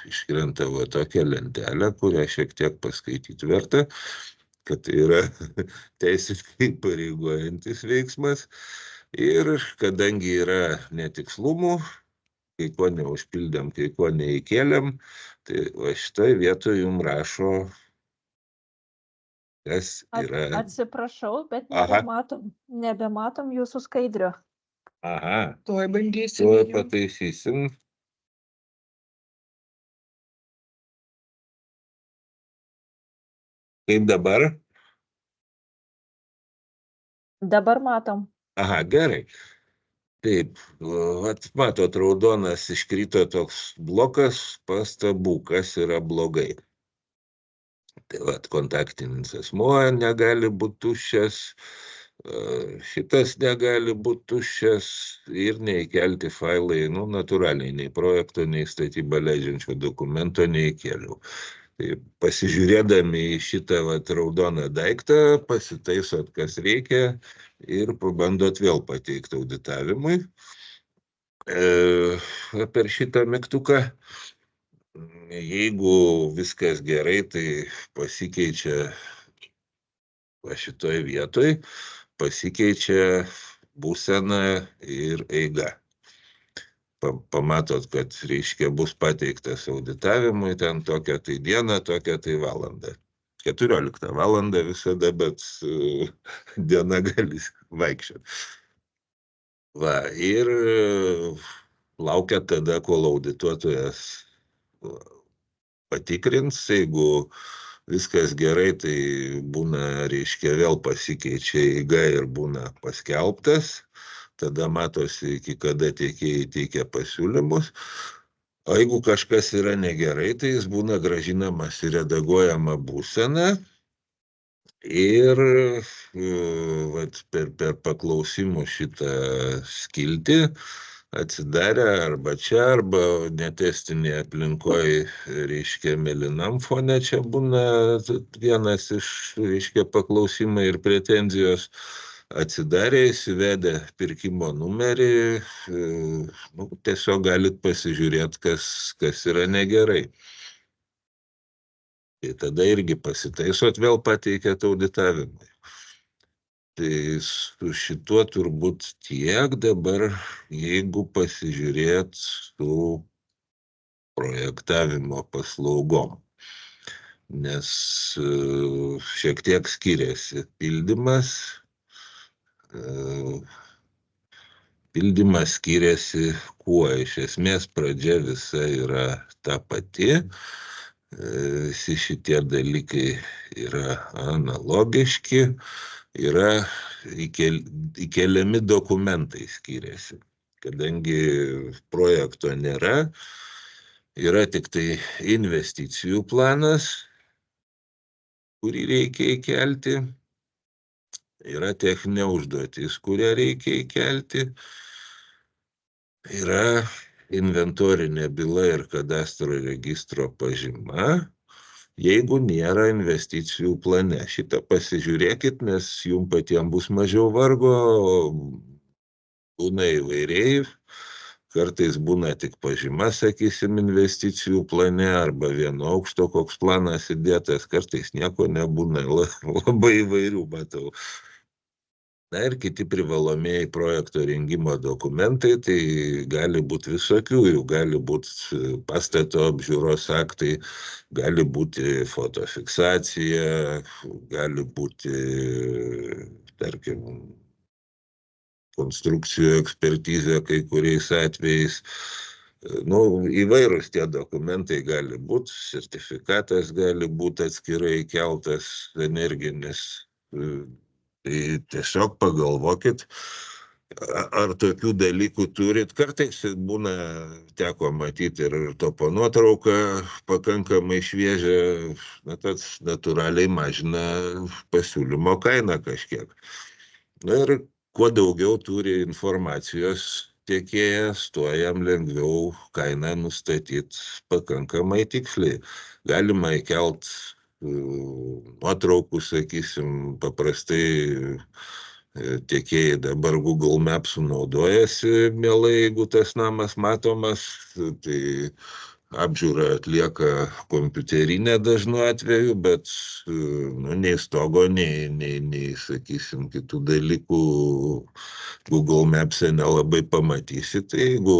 iškrenta va tokia lentelė, kurią šiek tiek paskaityti verta, kad tai yra teisiškai pareigojantis veiksmas. Ir kadangi yra netikslumų, kai ko neužpildėm, kai ko neįkėlėm, tai va šitoj vietoje jums rašo, kas yra. Atsiprašau, bet Aha. nebematom jūsų skaidrio. Aha, Tuoj bandysim. tuoj pataisysim. Kaip dabar? Dabar matom. Aha, gerai. Taip, matot, raudonas iškrito toks blokas pastabų, kas yra blogai. Tai vat, kontaktinis asmuo negali būti tuščias, šitas negali būti tuščias ir neįkelti failai, natūraliai, nei projekto, nei statybą leidžiančio dokumento neįkėliau. Tai pasižiūrėdami į šitą raudoną daiktą, pasitaisot, kas reikia ir pabandot vėl pateikti auditavimui. Per šitą mygtuką, jeigu viskas gerai, tai pasikeičia šitoj vietoj, pasikeičia būsena ir eiga. Pamatot, kad, reiškia, bus pateiktas auditavimui ten tokią tai dieną, tokią tai valandą. 14 valandą visada, bet diena gali vaikščioti. Va, ir laukia tada, kol audituotojas patikrins, jeigu viskas gerai, tai būna, reiškia, vėl pasikeičia eiga ir būna paskelbtas. Tada matosi, iki kada tiekėjai teikia pasiūlymus. O jeigu kažkas yra negerai, tai jis būna gražinamas į redaguojamą būseną ir per paklausimų šitą skiltį atsidarę arba čia, arba netestinėje aplinkoje, reiškia, mėlynam fone čia būna vienas iš, reiškia, paklausimai ir pretenzijos. Atsidarę, įsivedę pirkimo numerį, tiesiog galit pasižiūrėti, kas yra negerai. Tai tada irgi pasitaisot, vėl pateikėt auditavimui. Tai su šituo turbūt tiek dabar, jeigu pasižiūrėt su projektavimo paslaugom. Nes šiek tiek skiriasi pildymas. Pildymas skiriasi kuo, iš esmės pradžia visa yra ta pati, visi šitie dalykai yra analogiški, yra įkeliami dokumentai skiriasi, kadangi projekto nėra, yra tik tai investicijų planas, kurį reikia įkelti. Yra techninė užduotis, kurią reikia įkelti. Yra inventorinė byla ir kadastro registro pažyma, jeigu nėra investicijų plane. Šitą pasižiūrėkit, nes jums patiems bus mažiau vargo, būna įvairiai. Kartais būna tik pažyma, sakysim, investicijų plane, arba vieno aukšto koks planas įdėtas, kartais nieko nebūna, labai įvairių matau. Na ir kiti privalomieji projekto rengimo dokumentai, tai gali būti visokių, jų gali būti pastato apžiūros aktai, gali būti fotofiksacija, gali būti, tarkim, konstrukcijų ekspertizė kai kuriais atvejais. Įvairūs tie dokumentai gali būti, sertifikatas gali būti atskirai keltas energinis. Tai tiesiog pagalvokit, ar tokių dalykų turit. Kartais būna, teko matyti ir topo nuotrauką pakankamai šviežią, tas natūraliai mažina pasiūlymo kainą kažkiek. Ir kuo daugiau turi informacijos tiekėjas, tuo jam lengviau kainą nustatyti pakankamai tiksliai. Galima įkelt nuotraukų, sakysim, paprastai tiekėjai dabar Google Maps naudojasi mielai, jeigu tas namas matomas, tai apžiūrą atlieka kompiuterinė dažnu atveju, bet nei stogo, nei, sakysim, kitų dalykų Google Maps'e nelabai pamatysi. Tai jeigu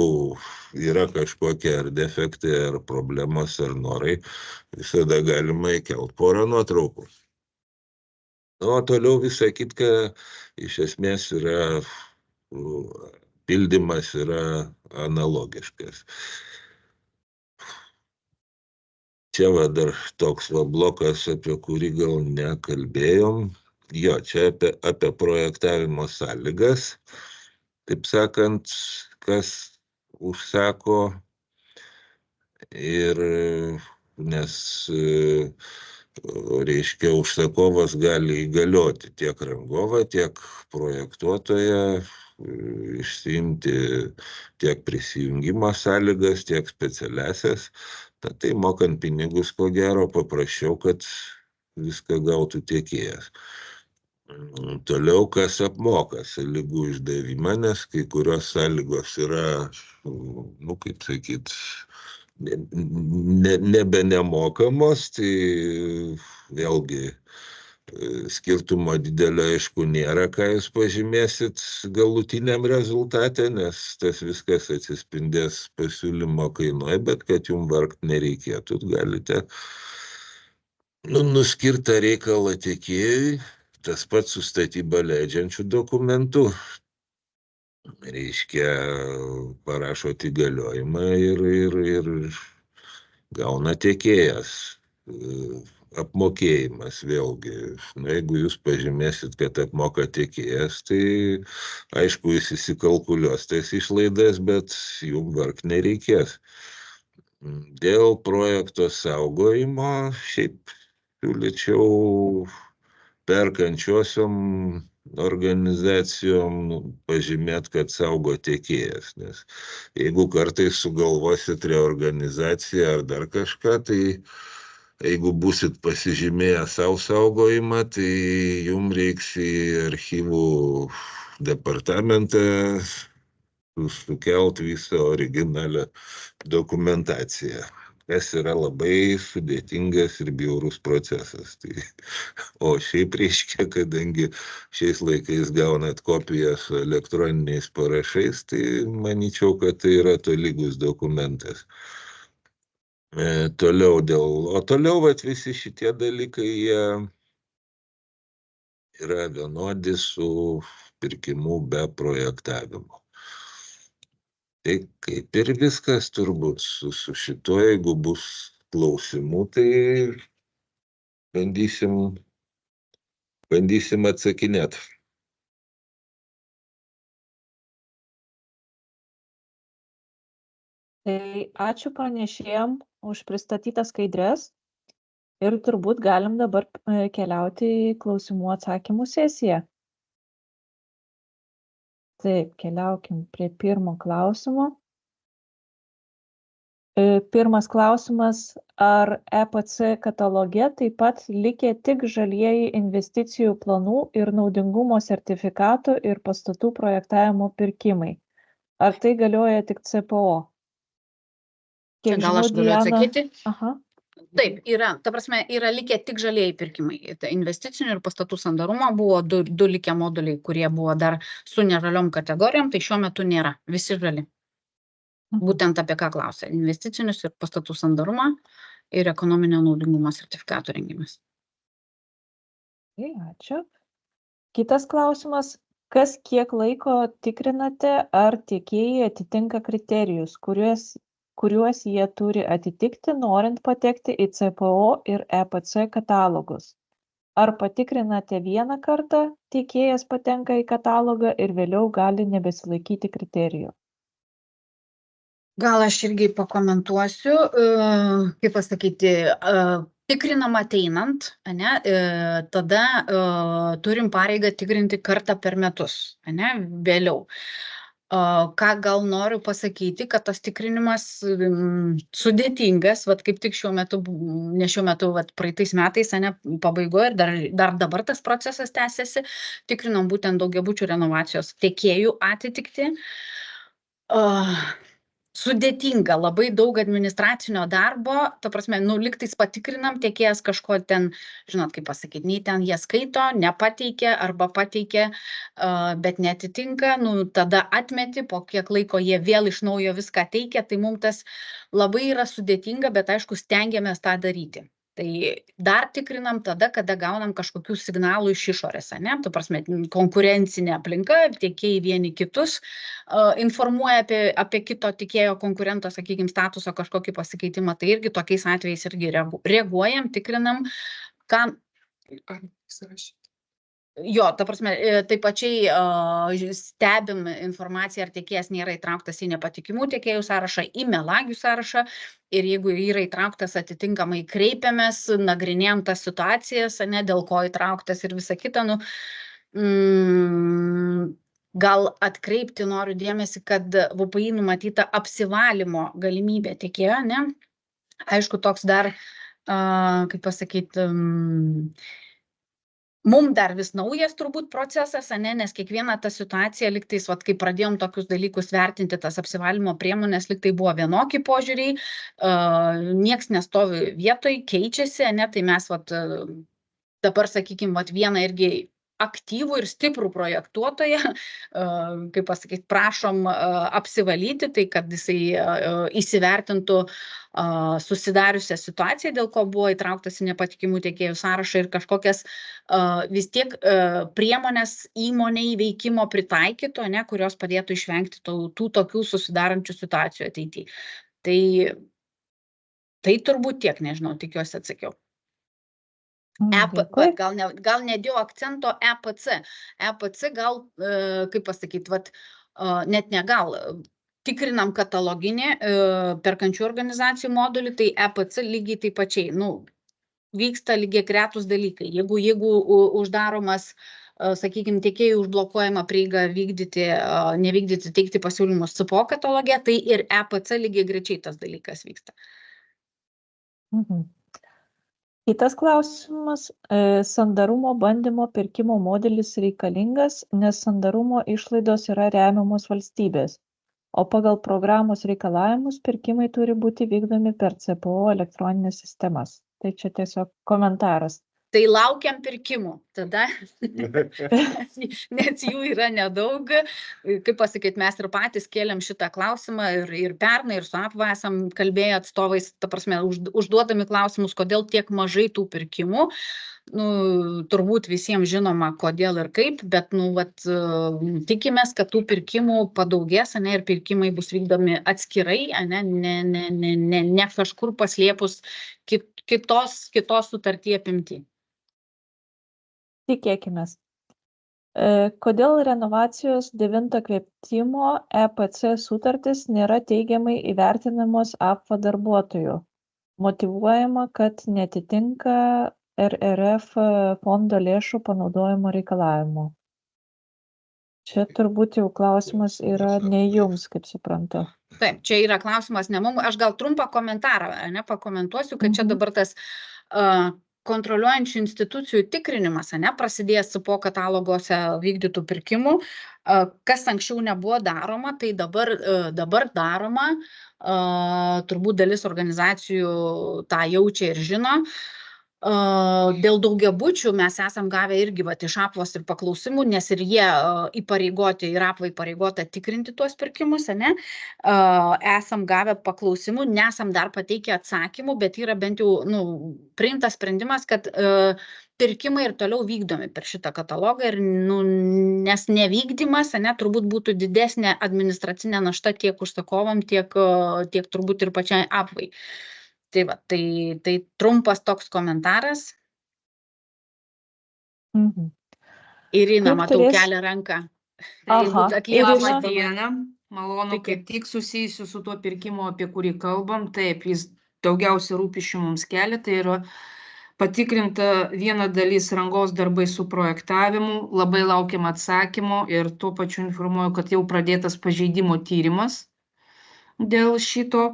yra kažkokie ar defektai, ar problemos, ar norai, visada galima įkelt porą nuotraukų. O toliau visa kitka iš esmės yra, pildymas yra analogiškas. Čia va dar toks va blokas, apie kurį gal nekalbėjom. Jo, čia apie projektavimo sąlygas. Taip sakant, kas užsako ir nes, reiškia, užsakovas gali įgalioti tiek rangovą, tiek projektuotoją, išsiimti tiek prisijungimo sąlygas, tiek specialiasias. Tai mokant pinigus, ko gero, paprašiau, kad viską gautų tiekėjas. Toliau, kas apmoka sąlygų išdavimą, nes kai kurios sąlygos yra, kaip sakyt, nebe nemokamos, tai vėlgi skirtumo didelio aišku nėra, ką jūs pažymėsit galutiniam rezultate, nes tas viskas atsispindės pasiūlymo kainoje, bet kad jums vargt nereikėtų, galite nuskirtą reikalą tiekėjui, tas pats su statybą leidžiančių dokumentų. Reiškia, parašot įgaliojimą ir gauna tiekėjas. Apmokėjimas vėlgi. Jeigu jūs pažymėsit, kad apmoka tiekėjas, tai aišku, jis įsikalkuliuos tas išlaidas, bet jums vargt nereikės. Dėl projekto saugojimo šiaip siūlyčiau perkančiosiom organizacijom pažymėt, kad saugo tiekėjas, nes jeigu kartais sugalvosit reorganizaciją ar dar kažką, tai jeigu būsit pasižymėję savo saugojimą, tai jums reiks į archyvų departamentą sukelt visą originalią dokumentaciją, kas yra labai sudėtingas ir bjaurus procesas. O šiaip reiškia, kadangi šiais laikais gaunat kopiją su elektroniniais parašais, tai manyčiau, kad tai yra tolygus dokumentas. Toliau vat, visi šitie dalykai jie yra vienodi su pirkimu be projektavimo. Tai kaip ir viskas turbūt su šituo, jeigu bus klausimų, tai bandysim atsakinėti. Tai ačiū pranešėjam už pristatytas skaidres ir turbūt galim dabar keliauti į klausimų atsakymų sesiją. Taip, keliaukim prie pirmo klausimo. Pirmas klausimas, ar EPC kataloge taip pat likę tik žalieji investicijų planų ir naudingumo sertifikatų ir pastatų projektavimo pirkimai? Ar tai galioja tik CPO? Čia gal aš galiu atsakyti? Aha. Taip, ta prasme, yra likę tik žalieji pirkimai. Investicinių ir pastatų sandarumo buvo du likę moduliai, kurie buvo dar su nežaliom kategorijom, tai šiuo metu nėra, visi žali. Būtent apie ką klausia. Investicinius ir pastatų sandarumą ir ekonominio naudingumo sertifikatų rengimas. Ačiū. Kitas klausimas, kas kiek laiko tikrinate, ar tiekėjai atitinka kriterijus, kuriuos jie turi atitikti, norint patekti į CPO ir EPC katalogus? Ar patikrinate vieną kartą, tiekėjas patenka į katalogą ir vėliau gali nebesilaikyti kriterijų? Gal aš irgi pakomentuosiu, kaip pasakyti, tikrinama ateinant, tada turim pareigą tikrinti kartą per metus, vėliau. Ką gal noriu pasakyti, kad tas tikrinimas sudėtingas, vat kaip tik šiuo metu, ne šiuo metu, vat praeitais metais, ane, pabaigoje ir dar dabar tas procesas tęsiasi, tikrinom būtent daugiabučių renovacijos tiekėjų atitikti. Sudėtinga, labai daug administracinio darbo, ta prasme, lygtais patikrinam, tiekėjas kažko ten, žinot, kaip pasakyti, nei ten jie skaito, nepateikia arba pateikia, bet netitinka, tada atmeti, po kiek laiko jie vėl iš naujo viską teikia, tai mums tas labai yra sudėtinga, bet aišku, stengiamės tą daryti. Tai dar tikrinam tada, kada gaunam kažkokių signalų iš išorės, ne? Tu prasme, konkurencinė aplinka, tiekėjai vieni kitus informuoja apie kito tiekėjo konkurento, sakykime, statuso kažkokį pasikeitimą, tai irgi tokiais atvejais irgi reaguojam, tikrinam, ką... Jo, ta prasme, taip pačiai stebim informaciją, ar tiekėjas nėra įtrauktas į nepatikimų tiekėjų sąrašą, į melagių sąrašą ir jeigu yra įtrauktas atitinkamai kreipiamės, nagrinėjam tas situacijas, ne, dėl ko įtrauktas ir visa kita, gal atkreipti noriu dėmesį, kad VPI numatyta apsivalymo galimybė tiekėjo, ne? Aišku, toks dar, kaip pasakyti, mums dar vis naujas turbūt procesas, nes kiekviena ta situacija, lygtais, kai pradėjom tokius dalykus vertinti, tas apsivalymo priemonės, lygtai buvo vienokie požiūriai, nieks nestovi vietoj, keičiasi, tai mes dabar, sakykime, vieną irgi aktyvų ir stiprų projektuotoją, kaip pasakyti, prašom apsivalyti, tai kad jisai įsivertintų susidariusią situaciją, dėl ko buvo įtrauktas į nepatikimų tiekėjų sąrašą ir kažkokias vis tiek priemonės įmonei veikimo pritaikyto, kurios padėtų išvengti tų tokių susidarančių situacijų ateityje. Tai turbūt tiek, nežinau, tikiuosi atsakiau. Gal nedėjau akcento EPC. EPC gal, kaip pasakyti, net negal, tikrinam kataloginį perkančių organizacijų modulį, tai EPC lygiai taip pačiai, vyksta lygiai gretus dalykai. Jeigu uždaromas, sakykime, tiekėjų užblokuojama prieiga nevykdyti, teikti pasiūlymus CPO katalogė, tai ir EPC lygiai grečiai tas dalykas vyksta. Kitas klausimas, sandarumo bandymo pirkimo modelis reikalingas, nes sandarumo išlaidos yra remiamos valstybės, o pagal programos reikalavimus pirkimai turi būti vykdomi per CPO elektroninės sistemas. Tai čia tiesiog komentaras. Tai laukiam pirkimų, tada, nes jų yra nedaug, kaip pasakyti, mes ir patys kėlėm šitą klausimą ir pernai, ir su APVA esam kalbėję atstovais, ta prasme, užduodami klausimus, kodėl tiek mažai tų pirkimų, turbūt visiems žinoma, kodėl ir kaip, bet, tikimės, kad tų pirkimų padaugės, ir pirkimai bus vykdomi atskirai, ne kažkur paslėpus kitos sutartyje apimti. Tikėkimės. Kodėl renovacijos 9 kvietimo EPC sutartis nėra teigiamai įvertinamos APVA darbuotojų? Motyvuojama, kad netitinka RRF fondo lėšų panaudojimo reikalavimų. Čia turbūt jau klausimas yra ne jums, kaip suprantu. Taip, čia yra klausimas ne mums. Aš gal trumpą komentarą pakomentuosiu, kad čia dabar tas kontroliuojančių institucijų tikrinimas, prasidėjęs CPO katalogose vykdytų pirkimų, kas anksčiau nebuvo daroma, tai dabar daroma, turbūt dalis organizacijų tą jaučia ir žino. Dėl daugiabučių mes esam gavę irgi iš APVOS ir paklausimų, nes ir jie įpareigoti, ir APVA įpareigota tikrinti tuos pirkimus, esam gavę paklausimų, nesam dar pateikę atsakymų, bet yra bent jau priimtas sprendimas, kad pirkimai ir toliau vykdomi per šitą katalogą, ir, nes nevykdymas turbūt būtų didesnė administracinė našta tiek užsakovam, tiek turbūt ir pačiai APVAI. Tai trumpas toks komentaras. Irina, matau, kelia ranką. Labą dieną, malonu, kaip tik susijusiu su tuo pirkimu, apie kurį kalbam. Taip, jis daugiausia rūpesčių mums kelia, tai yra patikrinta viena dalis rangos darbai su projektavimu, labai laukiam atsakymo ir tuo pačiu informuoju, kad jau pradėtas pažeidimo tyrimas dėl šito.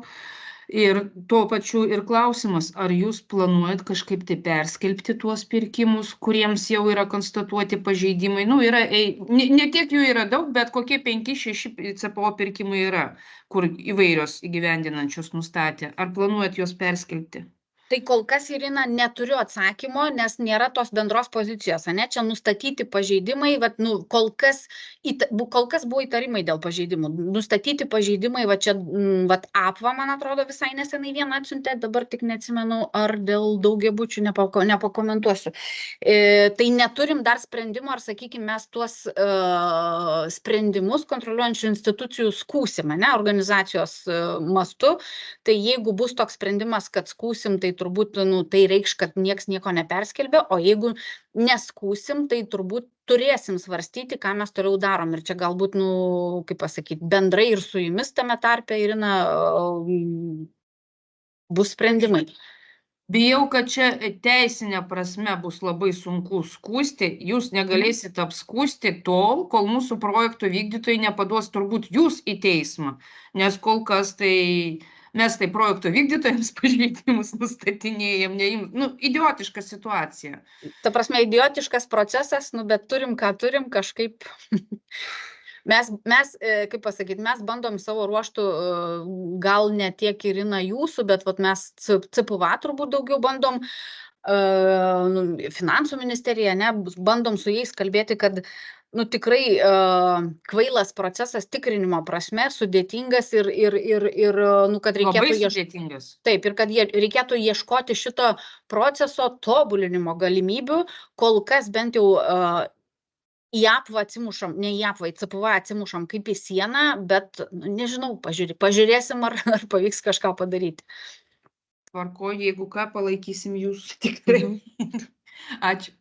Ir tuo pačiu ir klausimas, ar jūs planuojat kažkaip tai perskelbti tuos pirkimus, kuriems jau yra konstatuoti pažeidimai. Nu, yra, ne tiek jų yra daug, bet kokie 5-6 CPO pirkimai yra, kur įvairios įgyvendinančios nustatė. Ar planuojat juos perskelbti? Tai kol kas, Irina, neturiu atsakymo, nes nėra tos bendros pozicijos, ane? Čia nustatyti pažeidimai, vat, nu, kol kas buvo įtarimai dėl pažeidimų. Nustatyti pažeidimai, va čia, vat, APVA, man atrodo, visai nesenai vieną atsiuntė, dabar tik neatsimenu, ar dėl daugiabučių, nepakomentuosiu. Tai neturim dar sprendimo, ar, sakykime, mes tuos sprendimus kontroliuojančių institucijų skūsim, ne, organizacijos mastu. Tai jeigu bus toks sprendimas, kad skūsim, tai turbūt, nu, tai reikš, kad nieks nieko neperskelbė, o jeigu neskūsim, tai turbūt turėsim svarstyti, ką mes toliau darom. Ir čia galbūt, nu, kaip pasakyti, bendrai ir su jumis tame tarpe, Irina, bus sprendimai. Bijau, kad čia teisinė prasme bus labai sunku skųsti. Jūs negalėsite apskūsti tol, kol mūsų projekto vykdytojai nepaduos turbūt jūs į teismą. Nes kol kas tai mes tai projekto vykdytojams pažeidimus nustatinėjom, nu, idiotiška situacija. Ta prasme, idiotiškas procesas, nu, bet turim, ką turim, kažkaip. Mes, kaip pasakyti, mes bandom savo ruoštų, gal ne tiek, Irina, jūsų, bet vat, mes CPVA turbūt daugiau bandom, finansų ministerija, ne, bandom su jais kalbėti, kad nu, tikrai kvailas procesas tikrinimo prasme, sudėtingas ir nu, kad reikėtų sudėtingas. Taip, ir kad reikėtų ieškoti šito proceso tobulinimo galimybių, kol kas bent jau į APVA atsimušam, ne į APVA, į CPVA atsimušam kaip į sieną, bet nežinau, pažiūrėsim, ar pavyks kažką padaryti. Tvarko, jeigu ką, palaikysim jūs tikrai. Ačiū.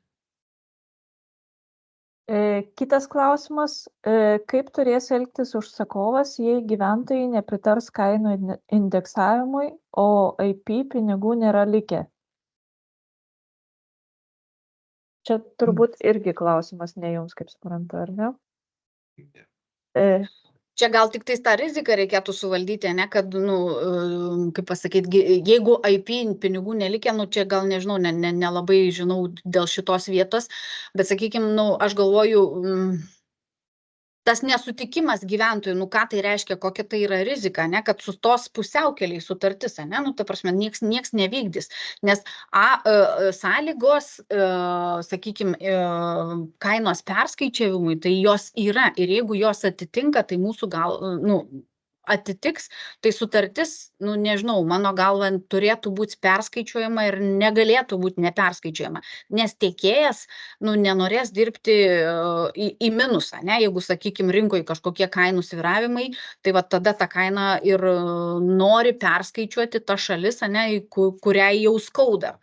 Kitas klausimas, kaip turės elgtis užsakovas, jei gyventojai nepritars kainų indeksavimui, o IP pinigų nėra likę? Čia turbūt irgi klausimas ne jums, kaip suprantu, ar ne? Čia gal tik tais tą riziką reikėtų suvaldyti, ne, kad, nu, kaip pasakyti, jeigu IP pinigų nelikė, nu, čia gal nežinau, nelabai žinau dėl šitos vietos, bet, sakykime, nu, aš galvoju, tas nesutikimas gyventojų, nu, ką tai reiškia, kokia tai yra rizika, ne, kad sustos pusiaukeliai sutartis, ne, nu, ta prasme, nieks nevykdys, nes sąlygos, sakykime, kainos perskaičiavimui, tai jos yra ir jeigu jos atitinka, tai mūsų gal, nu, atitiks, tai sutartis, nu, nežinau, mano galva turėtų būti perskaičiuojama ir negalėtų būti neperskaičiuojama, nes tiekėjas, nu, nenorės dirbti į minusą, ne, jeigu, sakykime, rinkoje kažkokie kainų svyravimai, tai va tada tą kainą ir nori perskaičiuoti ta šalis, ne, kuriai jau skauda.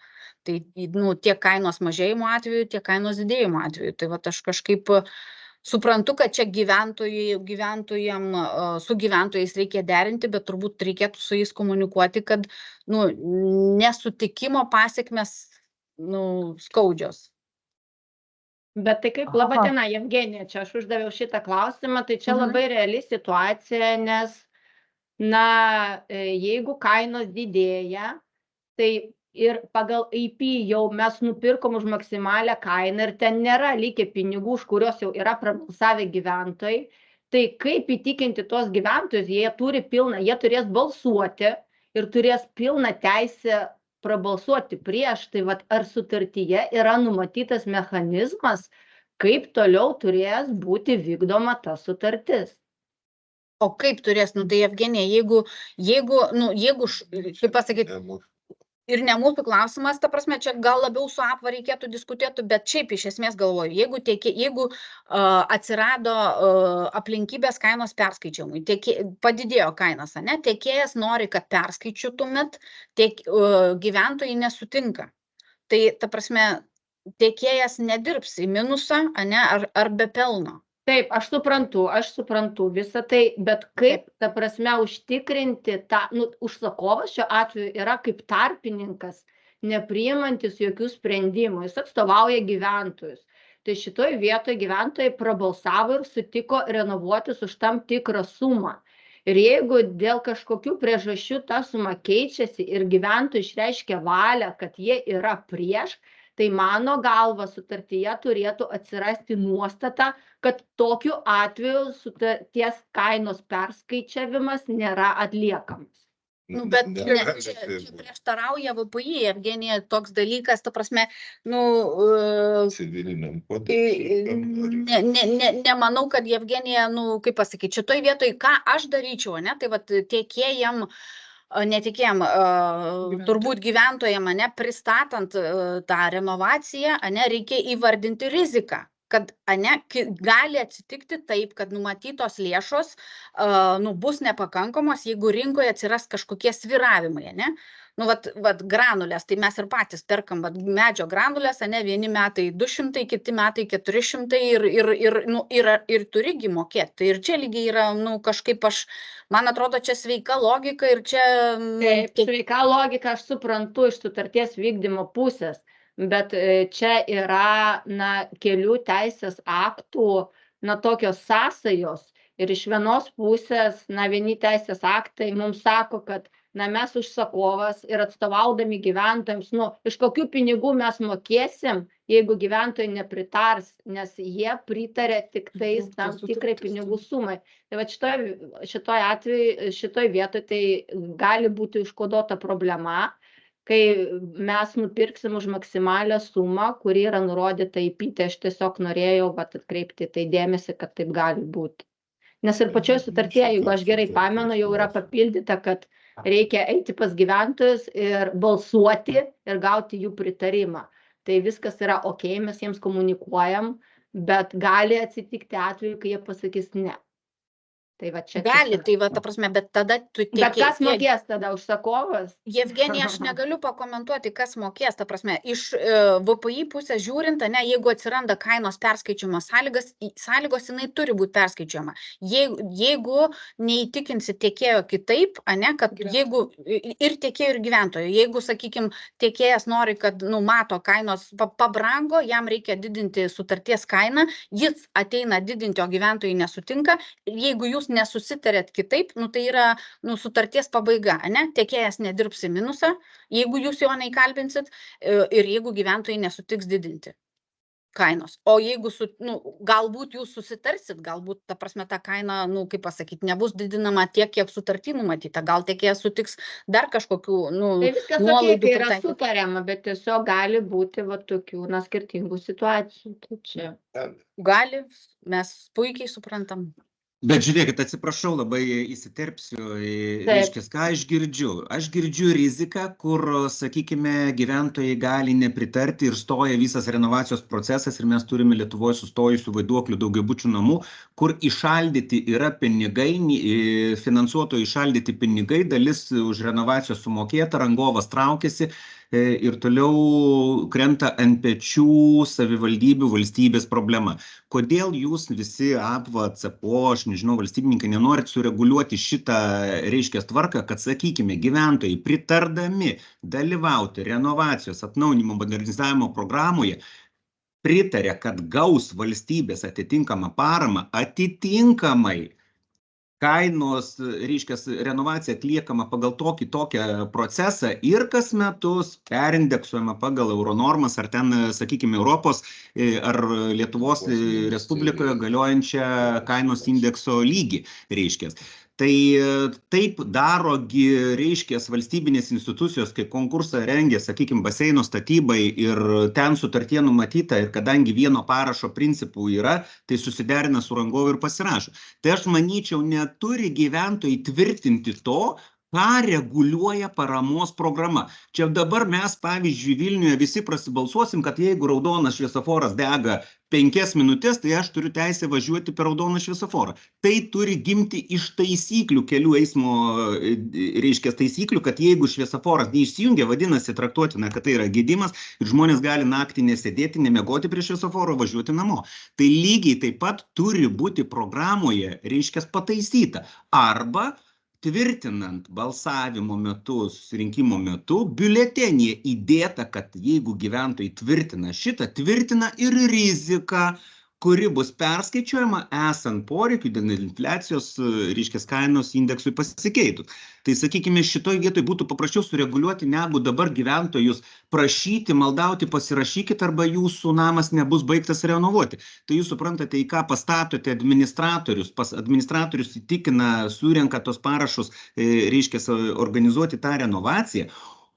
Tai, nu, tiek kainos mažėjimo atveju, tiek kainos didėjimo atveju. Tai va aš kažkaip suprantu, kad čia su gyventojais reikia derinti, bet turbūt reikėtų su jais komunikuoti, kad, nu, nesutikimo pasekmės, nu, skaudžios. Bet tai kaip, laba diena, Jevgenija, čia aš uždaviau šitą klausimą, tai čia labai reali situacija, nes, na, jeigu kainos didėja, tai ir pagal IP jau mes nupirkom už maksimalią kainą ir ten nėra likę pinigų, už kurios jau yra prabalsavę gyventojai, tai kaip įtikinti tos gyventojus, jie turės balsuoti ir turės pilną teisę prabalsuoti prieš, tai vat, ar sutartyje yra numatytas mechanizmas, kaip toliau turės būti vykdoma ta sutartis. O kaip turės, nu tai Jevgenija, jeigu, kaip pasakyti, ir ne mūsų klausimas, ta prasme, čia gal labiau su APVA reikėtų diskutuoti, bet šiaip iš esmės galvoju, jeigu atsirado aplinkybės kainos perskaičiavimui, padidėjo kainas, ne, tiekėjas nori, kad perskaičiutumėt, gyventojai nesutinka. Tai, ta prasme, tiekėjas nedirbs į minusą, ne, ar be pelno. Taip, aš suprantu visą tai, bet kaip, ta prasme, užtikrinti tą, nu, užsakovas šiuo atveju yra kaip tarpininkas nepriimantis jokių sprendimų, jis atstovauja gyventojus. Tai šitoj vietoje gyventojai prabalsavo ir sutiko renovuotis už tam tikrą sumą. Ir jeigu dėl kažkokių priežasčių ta suma keičiasi ir gyventojai išreiškia valią, kad jie yra prieš, tai mano galva sutartyje turėtų atsirasti nuostata, kad tokiu atveju sutarties kainos perskaičiavimas nėra atliekamas. Nu, bet čia prieštarauja VPI, Evgenija, toks dalykas, ta prasme, civiliniam kodekse. nemanau, kad Evgenija, kaip pasakyti, šitoj vietoj, ką aš daryčiau, ne, tai vat tiekėjam, netikėjam, turbūt gyventojam, ne, pristatant tą renovaciją, ne, reikia įvardinti riziką, kad gali atsitikti taip, kad numatytos lėšos bus nepakankamos, jeigu rinkoje atsiras kažkokie svyravimai, ne? Granulės, tai mes ir patys perkam medžio granulės, vieni metai 200, kiti metai 400 ir turigi mokėti. Tai ir čia lygiai yra, kažkaip man atrodo, čia sveika logika ir čia... Taip, sveika logika, aš suprantu iš sutarties vykdymo pusės. Bet čia yra, kelių teisės aktų, tokios sąsajos. Ir iš vienos pusės, vieni teisės aktai mums sako, kad, mes užsakovas ir atstovaudami gyventojams, iš kokių pinigų mes mokėsim, jeigu gyventojai nepritars, nes jie pritarė tik tais tam tikrai pinigų sumai. Tai šitoj atveju, šitoj vietoj tai gali būti užkoduota problema, kai mes nupirksim už maksimalią sumą, kuri yra nurodyta IP, tai aš tiesiog norėjau atkreipti tai dėmesį, kad taip gali būti. Nes ir pačioje sutartyje, jeigu aš gerai pamenu, jau yra papildyta, kad reikia eiti pas gyventojus ir balsuoti ir gauti jų pritarimą. Tai viskas yra ok, mes jiems komunikuojam, bet gali atsitikti atveju, kai jie pasakys ne. Tai čia gali, tai ta prasme, bet tada tu tiekėjai. Bet kas mokės tada, užsakovas? Evgenija, aš negaliu pakomentuoti, kas mokės, ta prasme, iš VPI pusės žiūrint, jeigu atsiranda kainos perskaičiuojimo sąlygos, jinai turi būti perskaičiuojama. Jeigu neįtikinsi tiekėjo kitaip, kad jeigu ir tiekėjo ir gyventojų, jeigu, sakykime, tiekėjas nori, kad mato kainos pabrango, jam reikia didinti sutarties kainą, jis ateina didinti, o gyventojai nesutinka, jeigu jūs nesusitarėt kitaip, tai yra sutarties pabaiga, tiekėjas nedirbs į minusą, jeigu jūs jo neįkalbinsit ir jeigu gyventojai nesutiks didinti kainos. O jeigu galbūt jūs susitarsit, galbūt, ta prasme, ta kaina, kaip pasakyti, nebus didinama tiek, kiek sutartį numatyta, gal tiekėjas sutiks dar kažkokių tai viskas nuolaidų. Tai yra sutariama, bet tiesiog gali būti tokių skirtingų situacijų. Tai čia. Gali, mes puikiai suprantam. Bet žiūrėkit, atsiprašau, labai įsiterpsiu, reiškia, ką aš girdžiu. Aš girdžiu riziką, kur, sakykime, gyventojai gali nepritarti ir stoja visas renovacijos procesas ir mes turime Lietuvoje sustojusių vaiduoklių daugiabučių namų, kur įšaldyti yra pinigai, finansuotojai įšaldyti pinigai, dalis už renovacijos sumokėta, rangovas traukiasi ir toliau krenta ant pečių savivaldybių valstybės problema. Kodėl jūs visi APVA, CEPO, aš nežinau, valstybininkai nenorit sureguliuoti šitą, reiškia, tvarką, kad, sakykime, gyventojai pritardami dalyvauti renovacijos atnaujinimo modernizavimo programoje, pritarė, kad gaus valstybės atitinkamą paramą, atitinkamai kainos, reiškia, renovacija atliekama pagal tokią procesą ir kas metus perindeksuojama pagal euronormas ar ten, sakykime, Europos ar Lietuvos Respublikoje galiojančią kainos indekso lygį, reiškia. Tai taip darogi, reiškia, valstybinės institucijos, kai konkursą rengia, sakykime, baseino statybai ir ten sutartie numatyta ir kadangi vieno parašo principų yra, tai susiderina su rangovu ir pasirašo. Tai aš manyčiau, neturi gyventojai tvirtinti to, ką reguliuoja paramos programa. Čia dabar mes, pavyzdžiui, Vilniuje visi prasibalsuosim, kad jeigu raudonas šviesoforas dega 5 minutės, tai aš turiu teisę važiuoti per raudoną šviesoforą. Tai turi gimti iš taisyklių, kelių eismo, reiškia, taisyklių, kad jeigu šviesoforas neišsijungia, vadinasi traktuotina, kad tai yra gedimas ir žmonės gali naktį nesėdėti, nemegoti prie šviesoforo, važiuoti namo. Tai lygiai taip pat turi būti programoje, reiškia, pataisyta. Arba tvirtinant balsavimo metu, susirinkimo metu, biuletenyje įdėta, kad jeigu gyventojai tvirtina šitą, tvirtina ir riziką, kuri bus perskaičiuojama esant poreikiui dėl infliacijos, reiškia, kainos indeksui pasikeitus. Tai, sakykime, šitoj vietoj būtų paprasčiau sureguliuoti, negu dabar gyventojus prašyti, maldauti, pasirašykit, arba jūsų namas nebus baigtas renovuoti. Tai jūs suprantate, į ką pastatote administratorius. Administratorius įtikina, surenka tos parašus, reiškia, organizuoti tą renovaciją,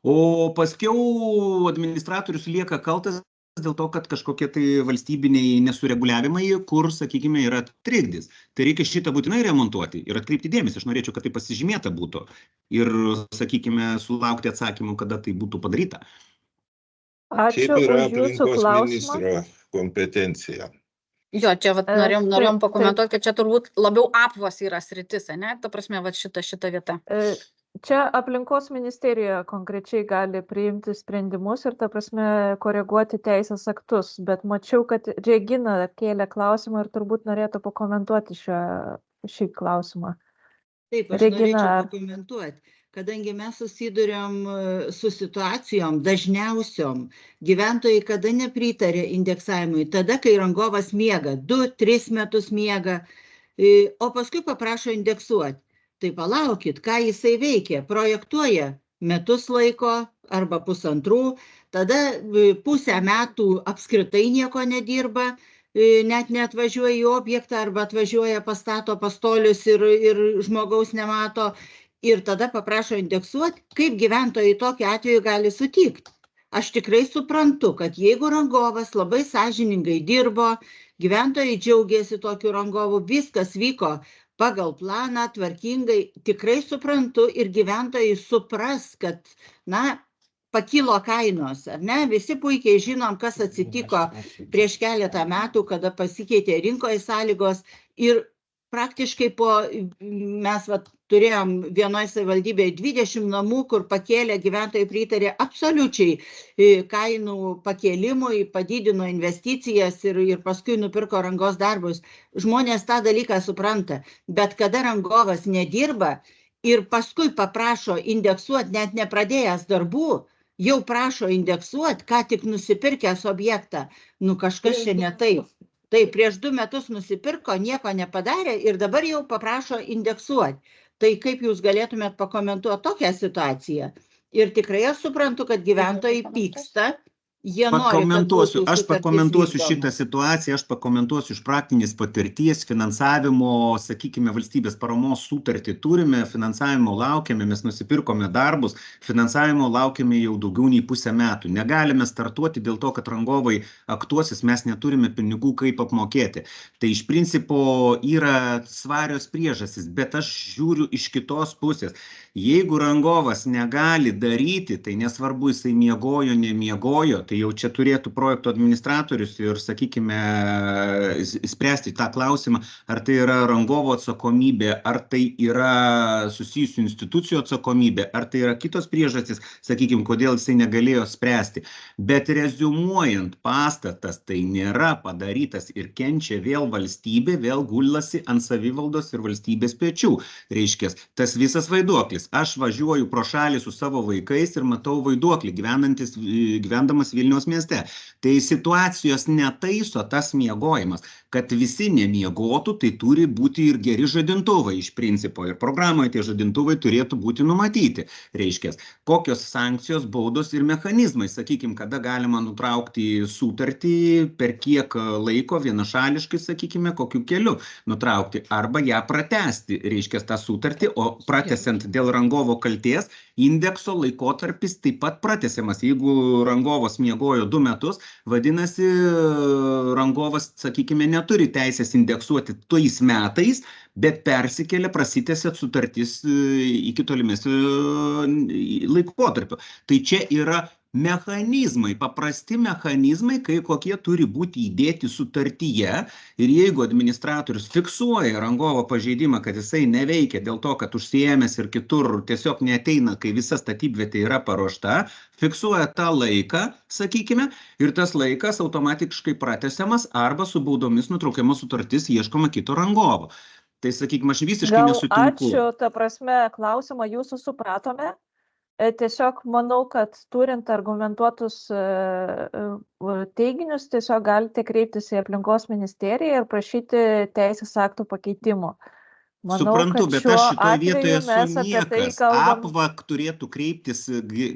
o paskiau administratorius lieka kaltas dėl to, kad kažkokie tai valstybiniai nesureguliavimai, kur, sakykime, yra trikdis. Tai reikia šitą būtinai remontuoti ir atkreipti dėmesį. Aš norėčiau, kad tai pasižymėta būtų ir, sakykime, sulaukti atsakymų, kada tai būtų padaryta. Ačiū Šiaip yra už jūsų aplinkos klausimą. ministro kompetencija. Jo, čia vat, norėjom taip, pakomentuoti, kad čia turbūt labiau apvos yra sritis, ne? Ta prasme, vat šita vieta. Čia aplinkos ministerija konkrečiai gali priimti sprendimus ir, ta prasme, koreguoti teisės aktus, bet mačiau, kad Regina kėlė klausimą ir turbūt norėtų pakomentuoti šį klausimą. Taip, aš Regina, norėčiau pakomentuoti, kadangi mes susiduriam su situacijom dažniausiom, gyventojai kada nepritarė indeksavimui, tada, kai rangovas miega, 2-3 metus miega, o paskui paprašo indeksuoti. Tai palaukit, ką jisai veikia, projektuoja metus laiko arba pusantrų, tada pusę metų apskritai nieko nedirba, net neatvažiuoja į objektą arba atvažiuoja pastato pastolius ir žmogaus nemato ir tada paprašo indeksuoti, kaip gyventojai tokiu atveju gali sutikti. Aš tikrai suprantu, kad jeigu rangovas labai sąžiningai dirbo, gyventojai džiaugiasi tokiu rangovu, viskas vyko pagal planą, tvarkingai, tikrai suprantu ir gyventojai supras, kad, pakilo kainos, ar ne? Visi puikiai žinom, kas atsitiko prieš keletą metų, kada pasikeitė rinkoje sąlygos ir praktiškai mes turėjom vienoje savivaldybėje 20 namų, kur pakėlė, gyventojai pritarė absoliučiai kainų pakėlimui, padidino investicijas ir paskui nupirko rangos darbus. Žmonės tą dalyką supranta, bet kada rangovas nedirba ir paskui paprašo indeksuoti, net nepradėjęs darbų, jau prašo indeksuoti, ką tik nusipirkęs objektą, kažkas čia ne taip. Tai prieš 2 metus nusipirko, nieko nepadarė ir dabar jau paprašo indeksuoti. Tai kaip jūs galėtumėt pakomentuoti tokią situaciją? Ir tikrai aš suprantu, kad gyventojai pyksta. Aš pakomentuosiu šitą situaciją, aš pakomentuosiu iš praktinės patirties, finansavimo, sakykime, valstybės paramos sutartį turime, finansavimo laukiame, mes nusipirkome darbus, finansavimo laukiame jau daugiau nei pusę metų. Negalime startuoti dėl to, kad rangovai aktuosis, mes neturime pinigų kaip apmokėti. Tai iš principo yra svarios priežastys, bet aš žiūriu iš kitos pusės. Jeigu rangovas negali daryti, tai nesvarbu, jisai miegojo, nemiegojo, tai jau čia turėtų projekto administratorius ir, sakykime, spręsti tą klausimą, ar tai yra rangovo atsakomybė, ar tai yra susijusių institucijų atsakomybė, ar tai yra kitos priežastys, sakykime, kodėl jisai negalėjo spręsti. Bet reziumuojant, pastatas tai nėra padarytas ir kenčia vėl valstybė, vėl gulasi ant savivaldos ir valstybės pečių. Reiškia, tas visas vaiduoklis. Aš važiuoju pro šalį su savo vaikais ir matau vaiduoklį, gyvendamas Vilniaus mieste. Tai situacijos netaiso tas miegojimas. Kad visi nemiegotų, tai turi būti ir geri žadintuvai iš principo. Ir programoje tie žadintuvai turėtų būti numatyti. Reiškia, kokios sankcijos, baudos ir mechanizmai, sakykime, kada galima nutraukti sutartį, per kiek laiko vienašališkai, sakykime, kokiu keliu nutraukti, arba ją pratęsti, reiškia, tą sutartį, o pratęsiant dėl rangovo kalties, indekso laikotarpis taip pat pratęsiamas. Jeigu rangovas miegojo 2 metus, vadinasi, rangovas, sakykime, neturi teisės indeksuoti tais metais, bet persikėlė, prasitęsė sutartis iki tolimesnio laikotarpio. Tai čia yra mechanizmai, paprasti mechanizmai, kokie turi būti įdėti sutartyje, ir jeigu administratorius fiksuoja rangovo pažeidimą, kad jisai neveikia dėl to, kad užsiėmęs ir kitur tiesiog neateina, kai visa statybvietė yra paruošta, fiksuoja tą laiką, sakykime, ir tas laikas automatiškai pratęsiamas arba su baudomis nutraukiama sutartis, ieškoma kito rangovo. Tai, sakykime, aš visiškai Gal nesutinku. ačiū, ta prasme, klausimą jūsų supratome. Tiesiog manau, kad turint argumentuotus teiginius, tiesiog galite kreiptis į aplinkos ministeriją ir prašyti teisės aktų pakeitimo. Manau, Suprantu, kad bet šiuo aš šitoj vietoje atveju esu mes apie tai niekas. kalbam. APVA turėtų kreiptis,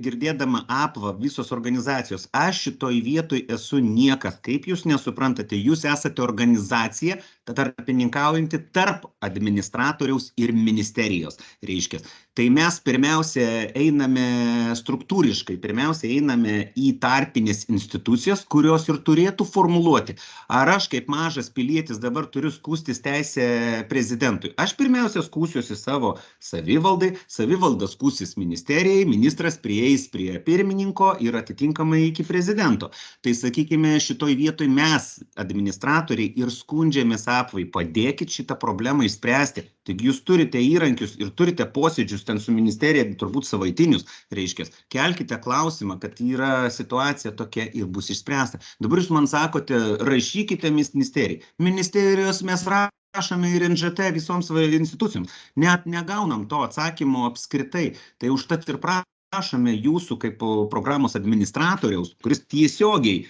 girdėdama APVA, visos organizacijos. Aš šitoj vietoj esu niekas. Kaip jūs nesuprantate, jūs esate organizacija, tarpininkaujanti tarp administratoriaus ir ministerijos, reiškia. Tai mes pirmiausia einame struktūriškai, pirmiausia einame į tarpinės institucijas, kurios ir turėtų formuluoti. Ar aš kaip mažas pilietis dabar turiu skųstis teisę prezidentui? Aš pirmiausia skųsiuosi savo savivaldai, savivalda skųsis ministerijai, ministras prieis prie pirmininko ir atitinkamai iki prezidento. Tai sakykime, šitoj vietoj mes, administratoriai, ir skundžiamės APVai, padėkit šitą problemą išspręsti. Taigi jūs turite įrankius ir turite posėdžius ten su ministerija, turbūt savaitinius, reiškia. Kelkite klausimą, kad yra situacija tokia ir bus išspręsta. Dabar jūs man sakote, rašykite ministerijai. Ministerijos mes rašome ir NŽT visoms institucijoms. Net negaunam to atsakymo apskritai. Tai užtat ir prašome jūsų kaip programos administratoriaus, kuris tiesiogiai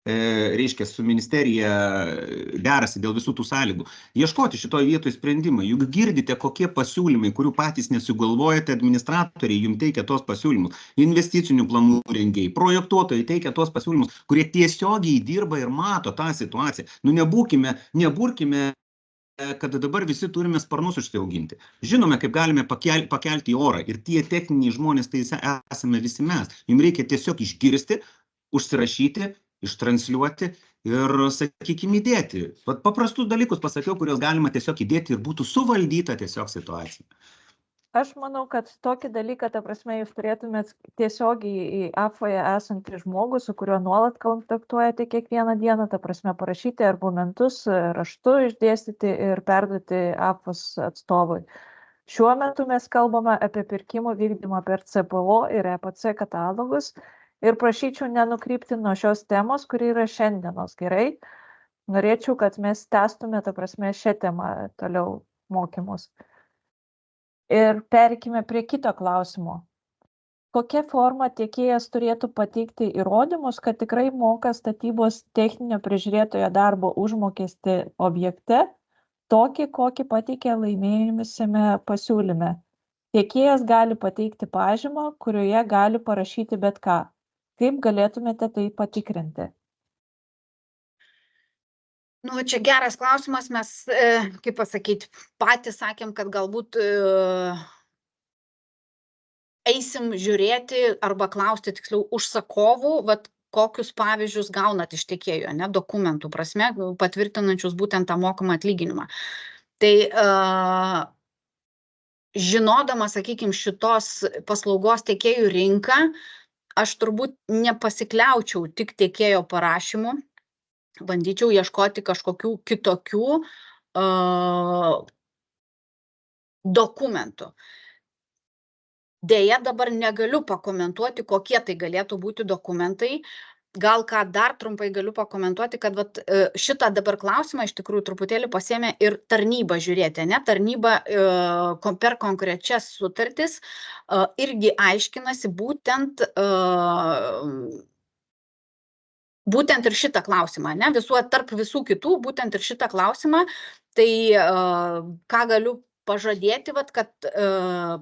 reiškia su ministerija derasi dėl visų tų sąlygų. Ieškoti šitoj vietoj sprendimą. Juk girdite, kokie pasiūlymai, kurių patys nesugalvojate, administratoriai jums teikia tos pasiūlymus. Investicinių planų rengėjai, projektuotojai teikia tos pasiūlymus, kurie tiesiogiai dirba ir mato tą situaciją. Nu neburkime, kad dabar visi turime sparnus užsiauginti. Žinome, kaip galime pakelti į orą. Ir tie techniniai žmonės, tai esame visi mes. Jums reikia tiesiog išgirsti, užsirašyti, ištransliuoti ir, sakykime, įdėti. Paprastus dalykus pasakiau, kuriuos galima tiesiog įdėti ir būtų suvaldyta tiesiog situacija. Aš manau, kad tokį dalyką, ta prasme, jūs turėtumėt tiesiogiai į APVOje esantį žmogų, su kuriuo nuolat kontaktuojate kiekvieną dieną, ta prasme, parašyti argumentus, raštu išdėstyti ir perduoti APVOS atstovui. Šiuo metu mes kalbame apie pirkimų vykdymą per CPO ir EPC katalogus. Ir prašyčiau nenukrypti nuo šios temos, kuri yra šiandienos, gerai? Norėčiau, kad mes tęstume, ta prasme, šią temą toliau mokymus. Ir perikime prie kito klausimo. Kokia forma tiekėjas turėtų pateikti įrodymus, kad tikrai moka statybos techninio prižiūrėtojo darbo užmokestį objekte, tokį, kokį pateikė laimėjusiame pasiūlyme. Tiekėjas gali pateikti pažymą, kurioje gali parašyti bet ką. Kaip galėtumėte tai patikrinti? Nu, čia geras klausimas, mes, kaip pasakyti, patys sakėm, kad galbūt eisim žiūrėti arba klausti tiksliau užsakovų, kokius pavyzdžius gaunat iš tiekėjo, ne, dokumentų prasme, patvirtinančius būtent tą mokamą atlyginimą. Tai žinodama, sakykime, šitos paslaugos tiekėjų rinką, aš turbūt nepasikliaučiau tik tiekėjo parašymu, bandyčiau ieškoti kažkokių kitokių dokumentų. Deja, dabar negaliu pakomentuoti, kokie tai galėtų būti dokumentai. Gal ką dar trumpai galiu pakomentuoti, kad šitą dabar klausimą iš tikrųjų truputėlį pasėmė ir tarnyba žiūrėti, ne? Tarnyba per konkrečias sutartis irgi aiškinasi būtent ir šitą klausimą, ne? Tarp visų kitų, būtent ir šitą klausimą. Tai ką galiu pažadėti, kad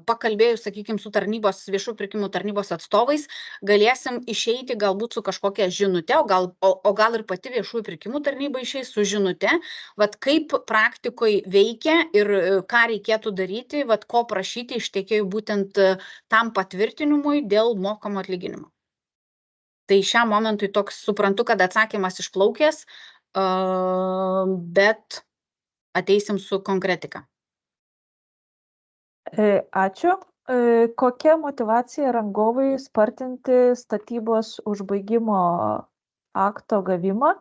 pakalbėjus, sakykime, su viešų pirkimų tarnybos atstovais, galėsim išeiti galbūt su kažkokia žinute, o gal ir pati viešųjų pirkimų tarnyba išeis su žinute, kaip praktikoje veikia ir ką reikėtų daryti, ko prašyti iš tiekėjų būtent tam patvirtinimui dėl mokamo atlyginimo. Tai šiam momentui toks suprantu, kad atsakymas išplaukęs, bet ateisim su konkretika. Ačiū. Kokia motyvacija rangovui spartinti statybos užbaigimo akto gavimą,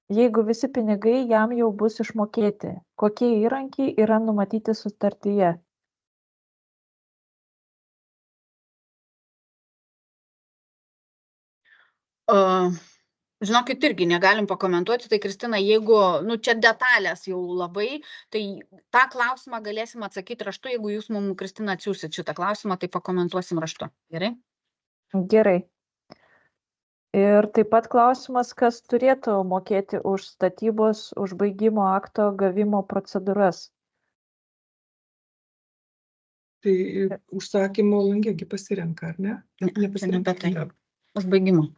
jeigu visi pinigai jam jau bus išmokėti? Kokie įrankiai yra numatyti sutartyje? Žinokit, irgi negalim pakomentuoti, tai Kristina, jeigu, čia detalės jau labai, tai tą klausimą galėsim atsakyti raštu, jeigu jūs mums, Kristina, atsiųsit šitą klausimą, tai pakomentuosim raštu. Gerai? Gerai. Ir taip pat klausimas, kas turėtų mokėti už statybos užbaigimo akto gavimo procedūras. Tai užsakymo langėgi pasirenka, ar ne? Nebe tai. Užbaigimo.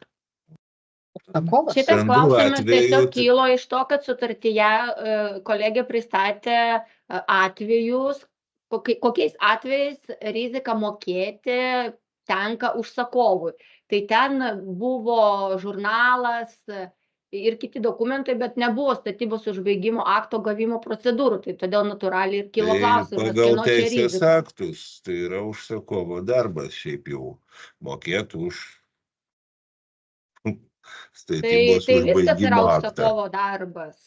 Šitas klausimas tiesiog kilo iš to, kad sutartyje kolegė pristatė atvejus, kokiais atvejais rizika mokėti tenka užsakovui. Tai ten buvo žurnalas ir kiti dokumentai, bet nebuvo statybos užbaigimo akto gavimo procedūrų. Tai todėl natūraliai ir kilo klausimas, kieno čia rizika. Pagal teisės aktus, tai yra užsakovo darbas šiaip jau mokėtų už statybos tai viskas yra užbaigimo aktą. užsakovo darbas.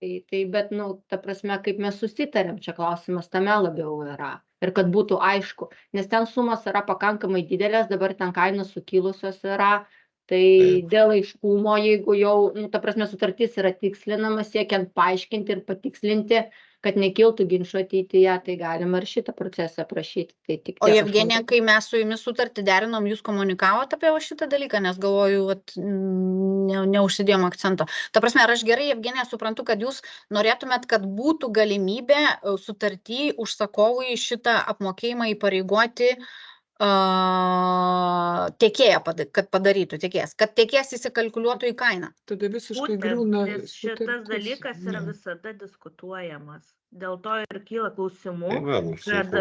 Bet, ta prasme, kaip mes susitarėm, čia klausimas tame labiau yra. Ir kad būtų aišku, nes ten sumos yra pakankamai didelės, dabar ten kainos sukilusios yra. Tai dėl aiškumo, jeigu jau, ta prasme, sutartis yra tikslinama, siekiant paaiškinti ir patikslinti, kad nekiltų ginčų ateityje, tai galima ir šitą procesą prašyti. O Jevgenija, kai mes su jumis sutartį derinom, jūs komunikavote apie šitą dalyką, nes galvoju, neužsidėjom akcento. Ta prasme, ar aš gerai, Jevgenija, suprantu, kad jūs norėtumėt, kad būtų galimybė sutartį užsakovui šitą apmokėjimą įpareigoti tiekėją, kad padarytų tiekėjas, kad tiekėjas įsikalkuliuotų į kainą. Tada visiškai griūna. Nes šitas dalykas yra visada diskutuojamas. Dėl to ir kyla klausimų, kad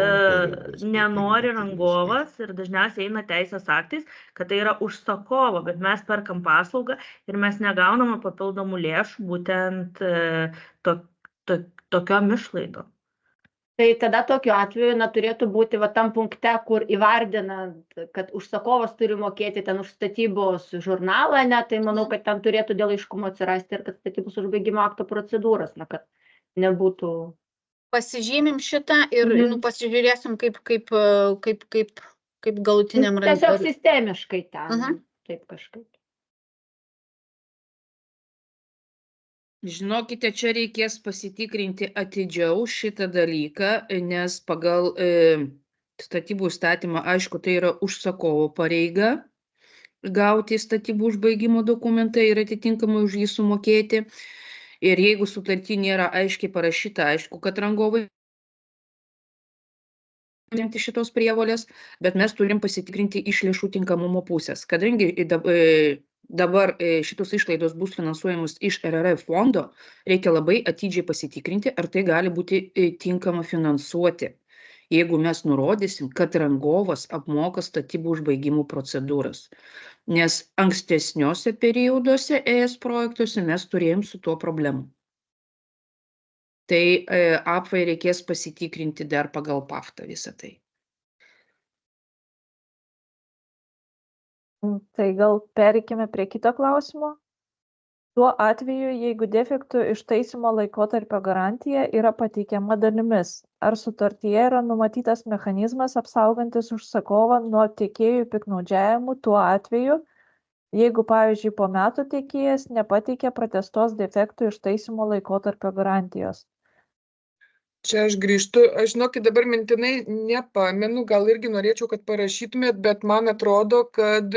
nenori rangovas ir dažniausiai eina teisės aktais, kad tai yra užsakovo, bet mes perkam paslaugą ir mes negauname papildomų lėšų būtent tokiom išlaidom. Tai tada tokiu atveju turėtų būti tam punkte, kur įvardinant, kad užsakovas turi mokėti ten už statybos žurnalą, tai manau, kad ten turėtų dėl aiškumo atsirasti ir kad statybos užbaigimo akto procedūros, kad nebūtų. Pasižymim šitą ir pasižiūrėsim, kaip galutiniam randui. Tiesiog sistemiškai ten, taip kažkaip. Žinokite, čia reikės pasitikrinti atidžiau šitą dalyką, nes pagal statybų įstatymą, aišku, tai yra užsakovo pareiga gauti statybų užbaigimo dokumentą ir atitinkamai už jį sumokėti. Ir jeigu sutarty nėra aiškiai parašyta, aišku, kad rangovai imti šitos prievolės, bet mes turim pasitikrinti iš lėšų tinkamumo pusės. Kadangi dabar šitos išlaidos bus finansuojamos iš RRF fondo, reikia labai atidžiai pasitikrinti, ar tai gali būti tinkama finansuoti, jeigu mes nurodysim, kad rangovas apmoka statybų užbaigimų procedūras. Nes ankstesniuose perioduose ES projektuose mes turėjom su tuo problemų. Tai apvai reikės pasitikrinti dar pagal paftą visą tai. Tai gal pereikime prie kito klausimo. Tuo atveju, jeigu defektų ištaisymo laikotarpio garantija yra pateikiama dalimis, ar sutartyje yra numatytas mechanizmas apsaugantis užsakovą nuo tiekėjų piktnaudžiavimų tuo atveju, jeigu, pavyzdžiui, po metų tiekėjas nepateikė pratęstos defektų ištaisymo laikotarpio garantijos. Čia aš grįžtu, aš žinokit, dabar mintinai nepamenu, gal irgi norėčiau, kad parašytumėt, bet man atrodo, kad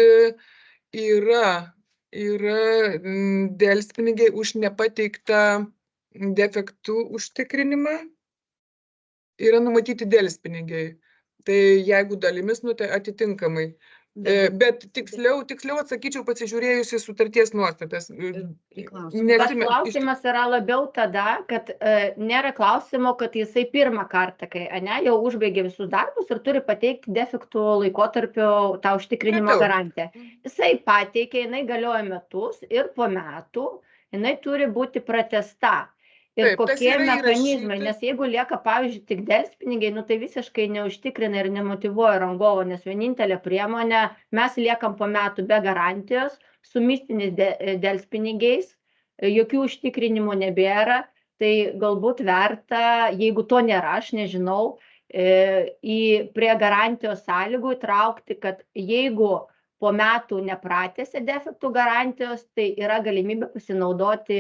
yra delspinigiai už nepateiktą defektų užtikrinimą, yra numatyti delspinigiai. Tai jeigu dalimis, tai atitinkamai. Bet tiksliau atsakyčiau pasižiūrėjusi sutarties nuostatas. Klausimas yra labiau tada, kad nėra klausimo, kad jisai pirmą kartą, kai jau užbaigė visus darbus ir turi pateikti defektų laikotarpio tą užtikrinimo garantiją. Jisai pateikė, jinai galioja metus ir po metų jinai turi būti pratęsta. Ir kokie mechanizmai, nes jeigu lieka, pavyzdžiui, tik delspinigiai, tai visiškai neužtikrina ir nemotyvuoja rangovo, nes vienintelė priemonė, mes liekam po metų be garantijos, su mistiniais delspinigiais, jokių užtikrinimų nebėra, tai galbūt verta, jeigu to nėra, aš nežinau, prie garantijos sąlygų įtraukti, kad jeigu po metų nepratęsė defektų garantijos, tai yra galimybė pasinaudoti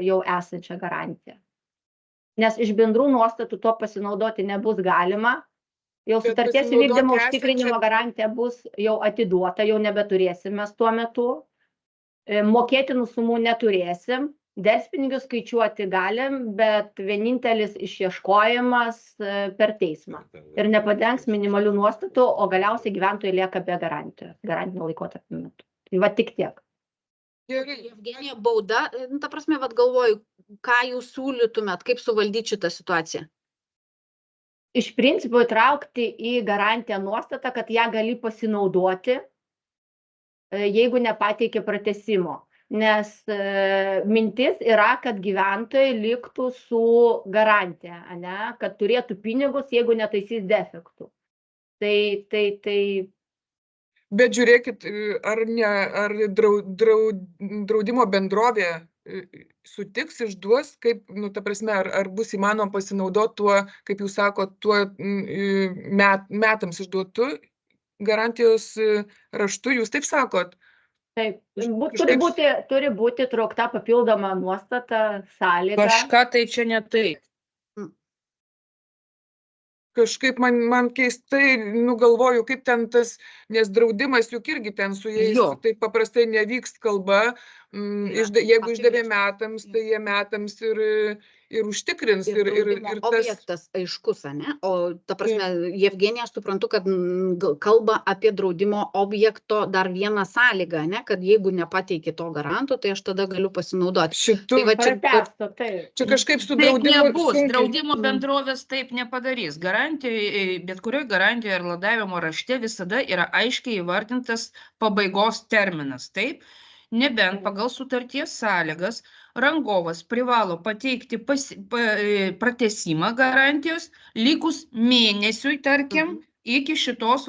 jau esančią garantiją. Nes iš bendrų nuostatų to pasinaudoti nebus galima. Jau sutarties įvykdymo užtikrinimo garantija bus jau atiduota, jau nebeturėsim mes tuo metu. Mokėtinų sumų neturėsim, delspinigius skaičiuoti galim, bet vienintelis išieškojimas per teismą. Ir nepadengs minimalių nuostatų, o galiausiai gyventojai lieka be garantijos, garantinio laikotarpio metu. Tai va tik tiek. Evgenija, bauda, ta prasme, vat galvoju, ką jūs siūlytumėt, kaip suvaldyti šitą situaciją? Iš principo įtraukti į garantiją nuostatą, kad ją gali pasinaudoti, jeigu nepateikė pratęsimo. Nes mintis yra, kad gyventojai liktų su garantija, ne? Kad turėtų pinigus, jeigu netaisys defektų. Tai... Bet žiūrėkit, ar draudimo bendrovė sutiks, išduos, kaip, ta prasme, ar bus įmanoma pasinaudoti tuo, kaip jūs sakot, tuo metams išduotu garantijos raštu, jūs taip sakot? Taip, turi būti traukta papildoma nuostata, sąlyga. Kažką tai čia ne taip. Kažkaip man keistai, galvoju, kaip ten tas, nes draudimas juk irgi ten su jais taip paprastai nevyks kalba, jeigu išdavė metams, tai jie metams ir užtikrins. Ir objektas aiškus, ne? O ta prasme, Evgenija, aš suprantu, kad kalba apie draudimo objekto dar vieną sąlygą, ne? Kad jeigu nepateiki to garanto, tai aš tada galiu pasinaudoti. Čia kažkaip su draudimu... Nebus, draudimo bendrovės taip nepadarys. Bet kurioje garantijoje ir ladavimo rašte visada yra aiškiai įvardintas pabaigos terminas, taip? Nebent pagal sutarties sąlygas rangovas privalo pateikti pratęsimą garantijos likus mėnesiui, tarkim, iki šitos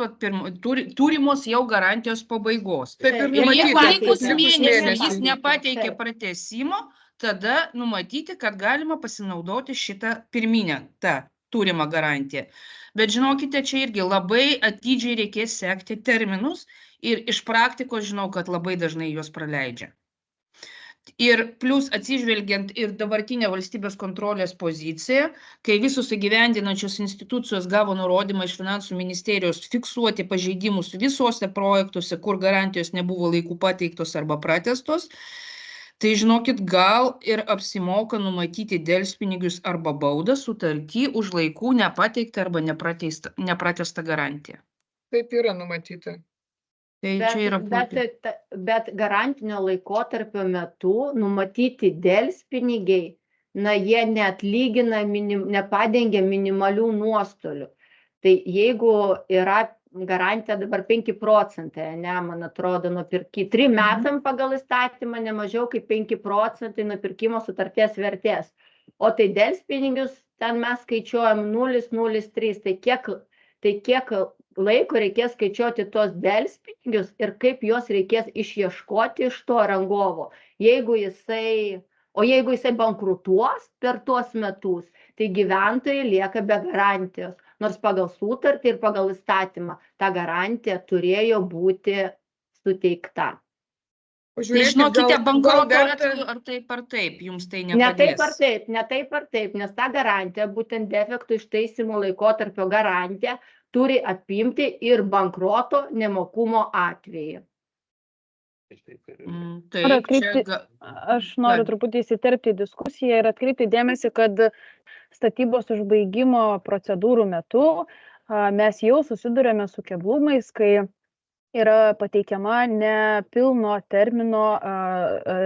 turimos jau garantijos pabaigos. Ir jeigu likus mėnesiui jis nepateikė pratęsimo, tada numatyti, kad galima pasinaudoti šitą pirminę, tą turimą garantiją. Bet žinokite, čia irgi labai atidžiai reikės sekti terminus. Ir iš praktikos žinau, kad labai dažnai juos praleidžia. Ir plus atsižvelgiant ir dabartinę valstybės kontrolės poziciją, kai visos įgyvendinančios institucijos gavo nurodymą iš Finansų ministerijos fiksuoti pažeidimus visuose projektuose, kur garantijos nebuvo laiku pateiktos arba pratęstos, tai žinokit, gal ir apsimoka numatyti delspinigius arba baudą sutartį už laikų nepateiktą arba nepratęstą garantiją. Taip yra numatyta. Bet garantinio laikotarpio metu numatyti delspinigiai, jie neatlygina, nepadengia minimalių nuostolių. Tai jeigu yra garantija dabar 5%, man atrodo, nupirki 3 metam pagal įstatymą, ne mažiau kaip 5% nupirkimo sutarties vertės. O tai delspinigius ten mes skaičiuojam 0,03, tai kiek laiko reikės skaičiuoti tos delspinigius ir kaip juos reikės išieškoti iš to rangovo. Jeigu jisai bankrutuos per tuos metus, tai gyventojai lieka be garantijos. Nors pagal sutartį ir pagal įstatymą ta garantija turėjo būti suteikta. Tai žinokite, bankroto atveju ar taip, jums tai nepadės. Ne taip ar taip, nes ta garantija, būtent defektų ištaisymo laikotarpio garantija, turi apimti ir bankroto nemokumo atvejį. Aš noriu truputį įsiterpti į diskusiją ir atkreipti dėmesį, kad statybos užbaigimo procedūrų metu mes jau susidurėme su keblumais, kai yra pateikiama nepilno termino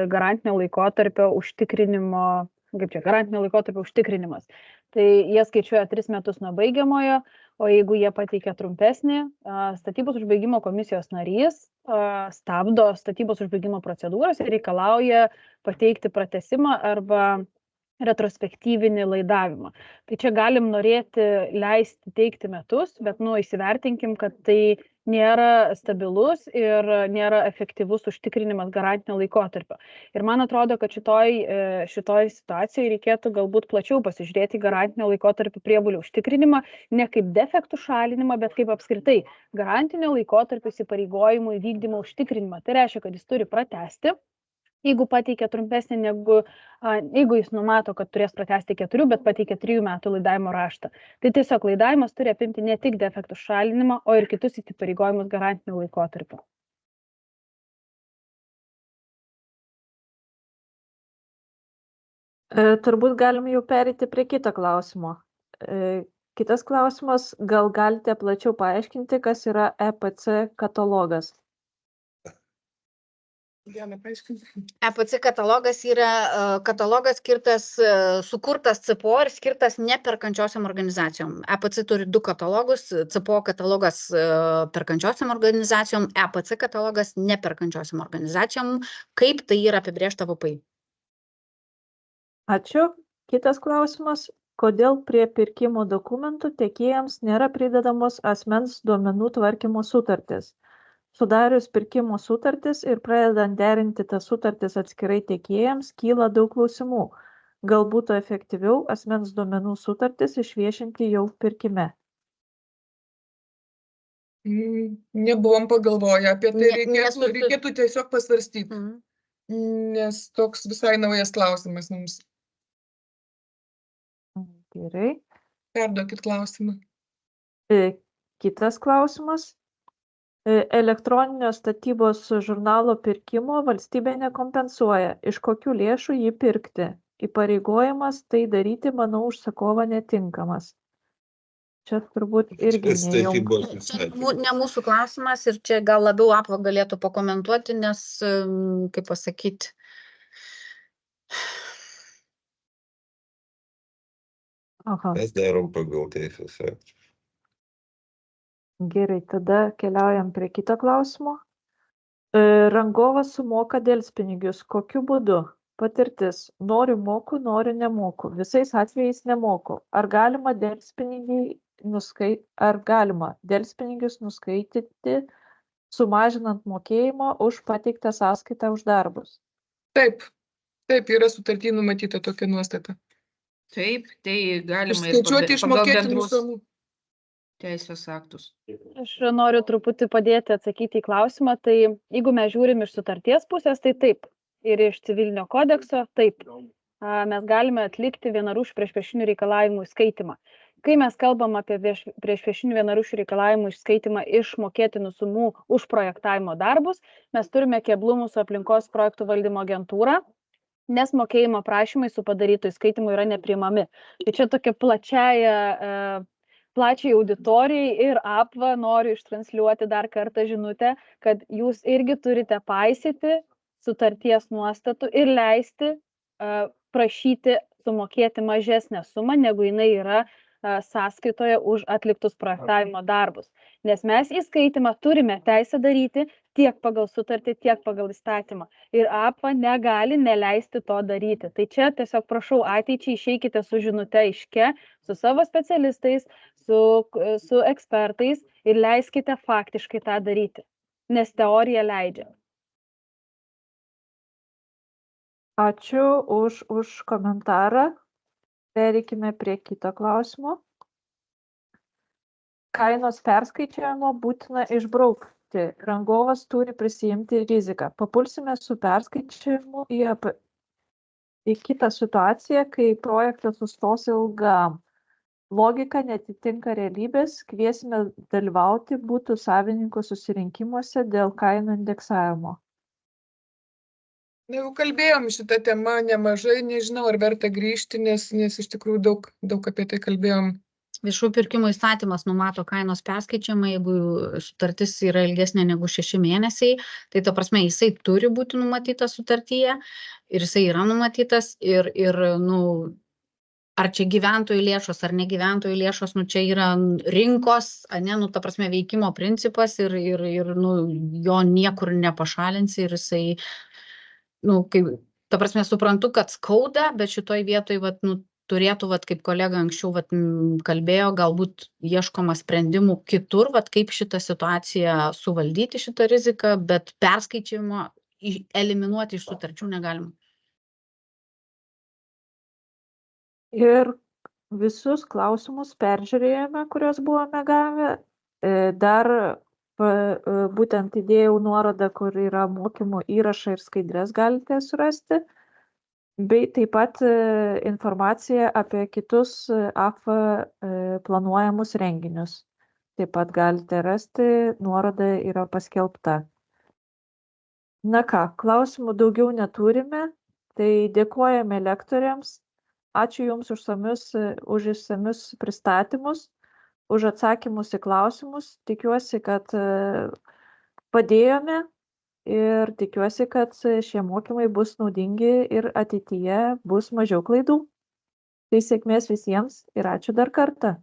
garantinio laikotarpio užtikrinimo, garantinio laikotarpio užtikrinimas. Tai jie skaičiuoja 3 metus nuo baigiamojo, o jeigu jie pateikia trumpesnį, statybos užbaigimo komisijos narys stabdo statybos užbaigimo procedūras ir reikalauja pateikti pratęsimą arba retrospektyvinį laidavimą. Tai čia galim norėti leisti teikti metus, bet įsivertinkim, kad tai nėra stabilus ir nėra efektyvus užtikrinimas garantinio laikotarpio. Ir man atrodo, kad šitoj situacijoje reikėtų galbūt plačiau pasižiūrėti garantinio laikotarpio prievolių užtikrinimą, ne kaip defektų šalinimą, bet kaip apskritai garantinio laikotarpio įsipareigojimų įvykdymo užtikrinimą. Tai reiškia, kad jis turi pratęsti. Jeigu pateikia trumpesnį jeigu jis numato, kad turės pratęsti 4, bet pateikia 3 metų laidavimo raštą. Tai tiesiog laidavimas turi apimti ne tik defektų šalinimą, o ir kitus įsipareigojimus garantiniu laikotarpiu. Turbūt galim jau pereiti prie kito klausimo. Kitas klausimas, gal galite plačiau paaiškinti, kas yra EPC katalogas? EPC katalogas yra katalogas sukurtas CPO ir skirtas neperkančiosiam organizacijom. EPC turi 2 katalogus, CPO katalogas perkančiosiam organizacijom, EPC katalogas neperkančiosiam organizacijom, kaip tai yra apibrėžta VPI. Ačiū. Kitas klausimas, kodėl prie pirkimo dokumentų tiekėjams nėra pridedamos asmens duomenų tvarkymo sutartis? Sudarius pirkimo sutartis ir pradedant derinti tas sutartis atskirai tiekėjams, kyla daug klausimų. Gal būtų efektyviau asmens duomenų sutartis išviešinti jau pirkime? Nebuvom pagalvoję apie tai, reikėtų tiesiog pasvarstyti, nes toks visai naujas klausimas mums. Gerai. Perduokit klausimą. Kitas klausimas. Elektroninio statybos žurnalo pirkimo valstybė nekompensuoja. Iš kokių lėšų jį pirkti? Įpareigojimas tai daryti, manau, užsakovo netinkamas. Čia turbūt irgi ne mūsų klausimas ir čia gal labiau APVA galėtų pakomentuoti, nes, kaip pasakyti, mes darom pagal teisės aktus. Gerai, tada keliaujam prie kito klausimo. Rangovas sumoka delspinigius. Kokiu būdu? Patirtis. Noriu moku, noriu nemoku. Visais atvejais nemoku. Ar galima delspinigius nuskaityti, sumažinant mokėjimą už pateiktą sąskaitą už darbus? Taip, yra sutarty numatyta tokia nuostata. Taip, tai galima ir skaičiuoti išmokėtinų sumų. Teisės aktus. Aš noriu truputį padėti atsakyti į klausimą. Tai jeigu mes žiūrim iš sutarties pusės, tai taip. Ir iš civilinio kodekso, taip. Mes galime atlikti vienarūšių priešpriešinių reikalavimų įskaitimą. Kai mes kalbam apie priešpriešinių vienarūšių reikalavimų išskaitimą iš mokėtinų sumų už projektavimo darbus, mes turime keblumų su aplinkos projektų valdymo agentūra, nes mokėjimo prašymai su padarytų įskaitimu yra nepriimami. Tai čia tokia plačiai auditorijai ir APVA noriu ištransliuoti dar kartą žinutę, kad jūs irgi turite paisyti sutarties nuostatų ir leisti prašyti sumokėti mažesnę sumą, negu jinai yra sąskaitoje už atliktus projektavimo darbus. Nes mes įskaitimą turime teisę daryti tiek pagal sutartį, tiek pagal įstatymą. Ir APVA negali neleisti to daryti. Tai čia tiesiog prašau ateičiai išeikite su žinute aiškia, su savo specialistais, su ekspertais ir leiskite faktiškai tą daryti, nes teorija leidžia. Ačiū už komentarą. Pereikime prie kito klausimo. Kainos perskaičiavimo būtina išbraukti. Rangovas turi prisijimti riziką. Papulsime su perskaičiavimu į kitą situaciją, kai projektas sustos ilgam. Logika netitinka realybės, kviesime dalyvauti butų savininkų susirinkimuose dėl kainų indeksavimo. Jau kalbėjom šitą temą nemažai, nežinau, ar verta grįžti, nes iš tikrųjų daug apie tai kalbėjom. Viešųjų pirkimų įstatymas numato kainos perskaičiavimą, jeigu sutartis yra ilgesnė negu 6 mėnesiai, tai ta prasme jisai turi būti numatytas sutartyje ir jisai yra numatytas ir ar čia gyventojų lėšos, ar ne gyventojų lėšos, čia yra rinkos, ta prasme veikimo principas ir jo niekur nepašalinsi ir jisai, ta prasme suprantu, kad skauda, bet šitoj vietoj, turėtų, vat, kaip kolega anksčiau vat, kalbėjo, galbūt ieškoma sprendimų kitur, vat, kaip šitą situaciją suvaldyti, šitą riziką, bet perskaičiavimo eliminuoti iš sutarčių negalima. Ir visus klausimus peržiūrėjome, kuriuos buvome gavę. Dar būtent įdėjau nuorodą, kur yra mokymų įrašai ir skaidrės galite surasti, bei taip pat informaciją apie kitus AFA planuojamus renginius. Taip pat galite rasti, nuoroda yra paskelbta. Na ką, klausimų daugiau neturime, tai dėkojame lektoriams. Ačiū Jums už išsamius pristatymus, už atsakymus į klausimus. Tikiuosi, kad padėjome ir tikiuosi, kad šie mokymai bus naudingi ir ateityje bus mažiau klaidų. Tai sėkmės visiems ir ačiū dar kartą.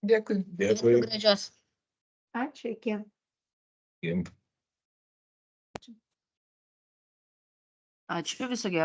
Dėkui. Dėkui. Gražios. Ačiū, iki. Jums. Ačiū, viso gero.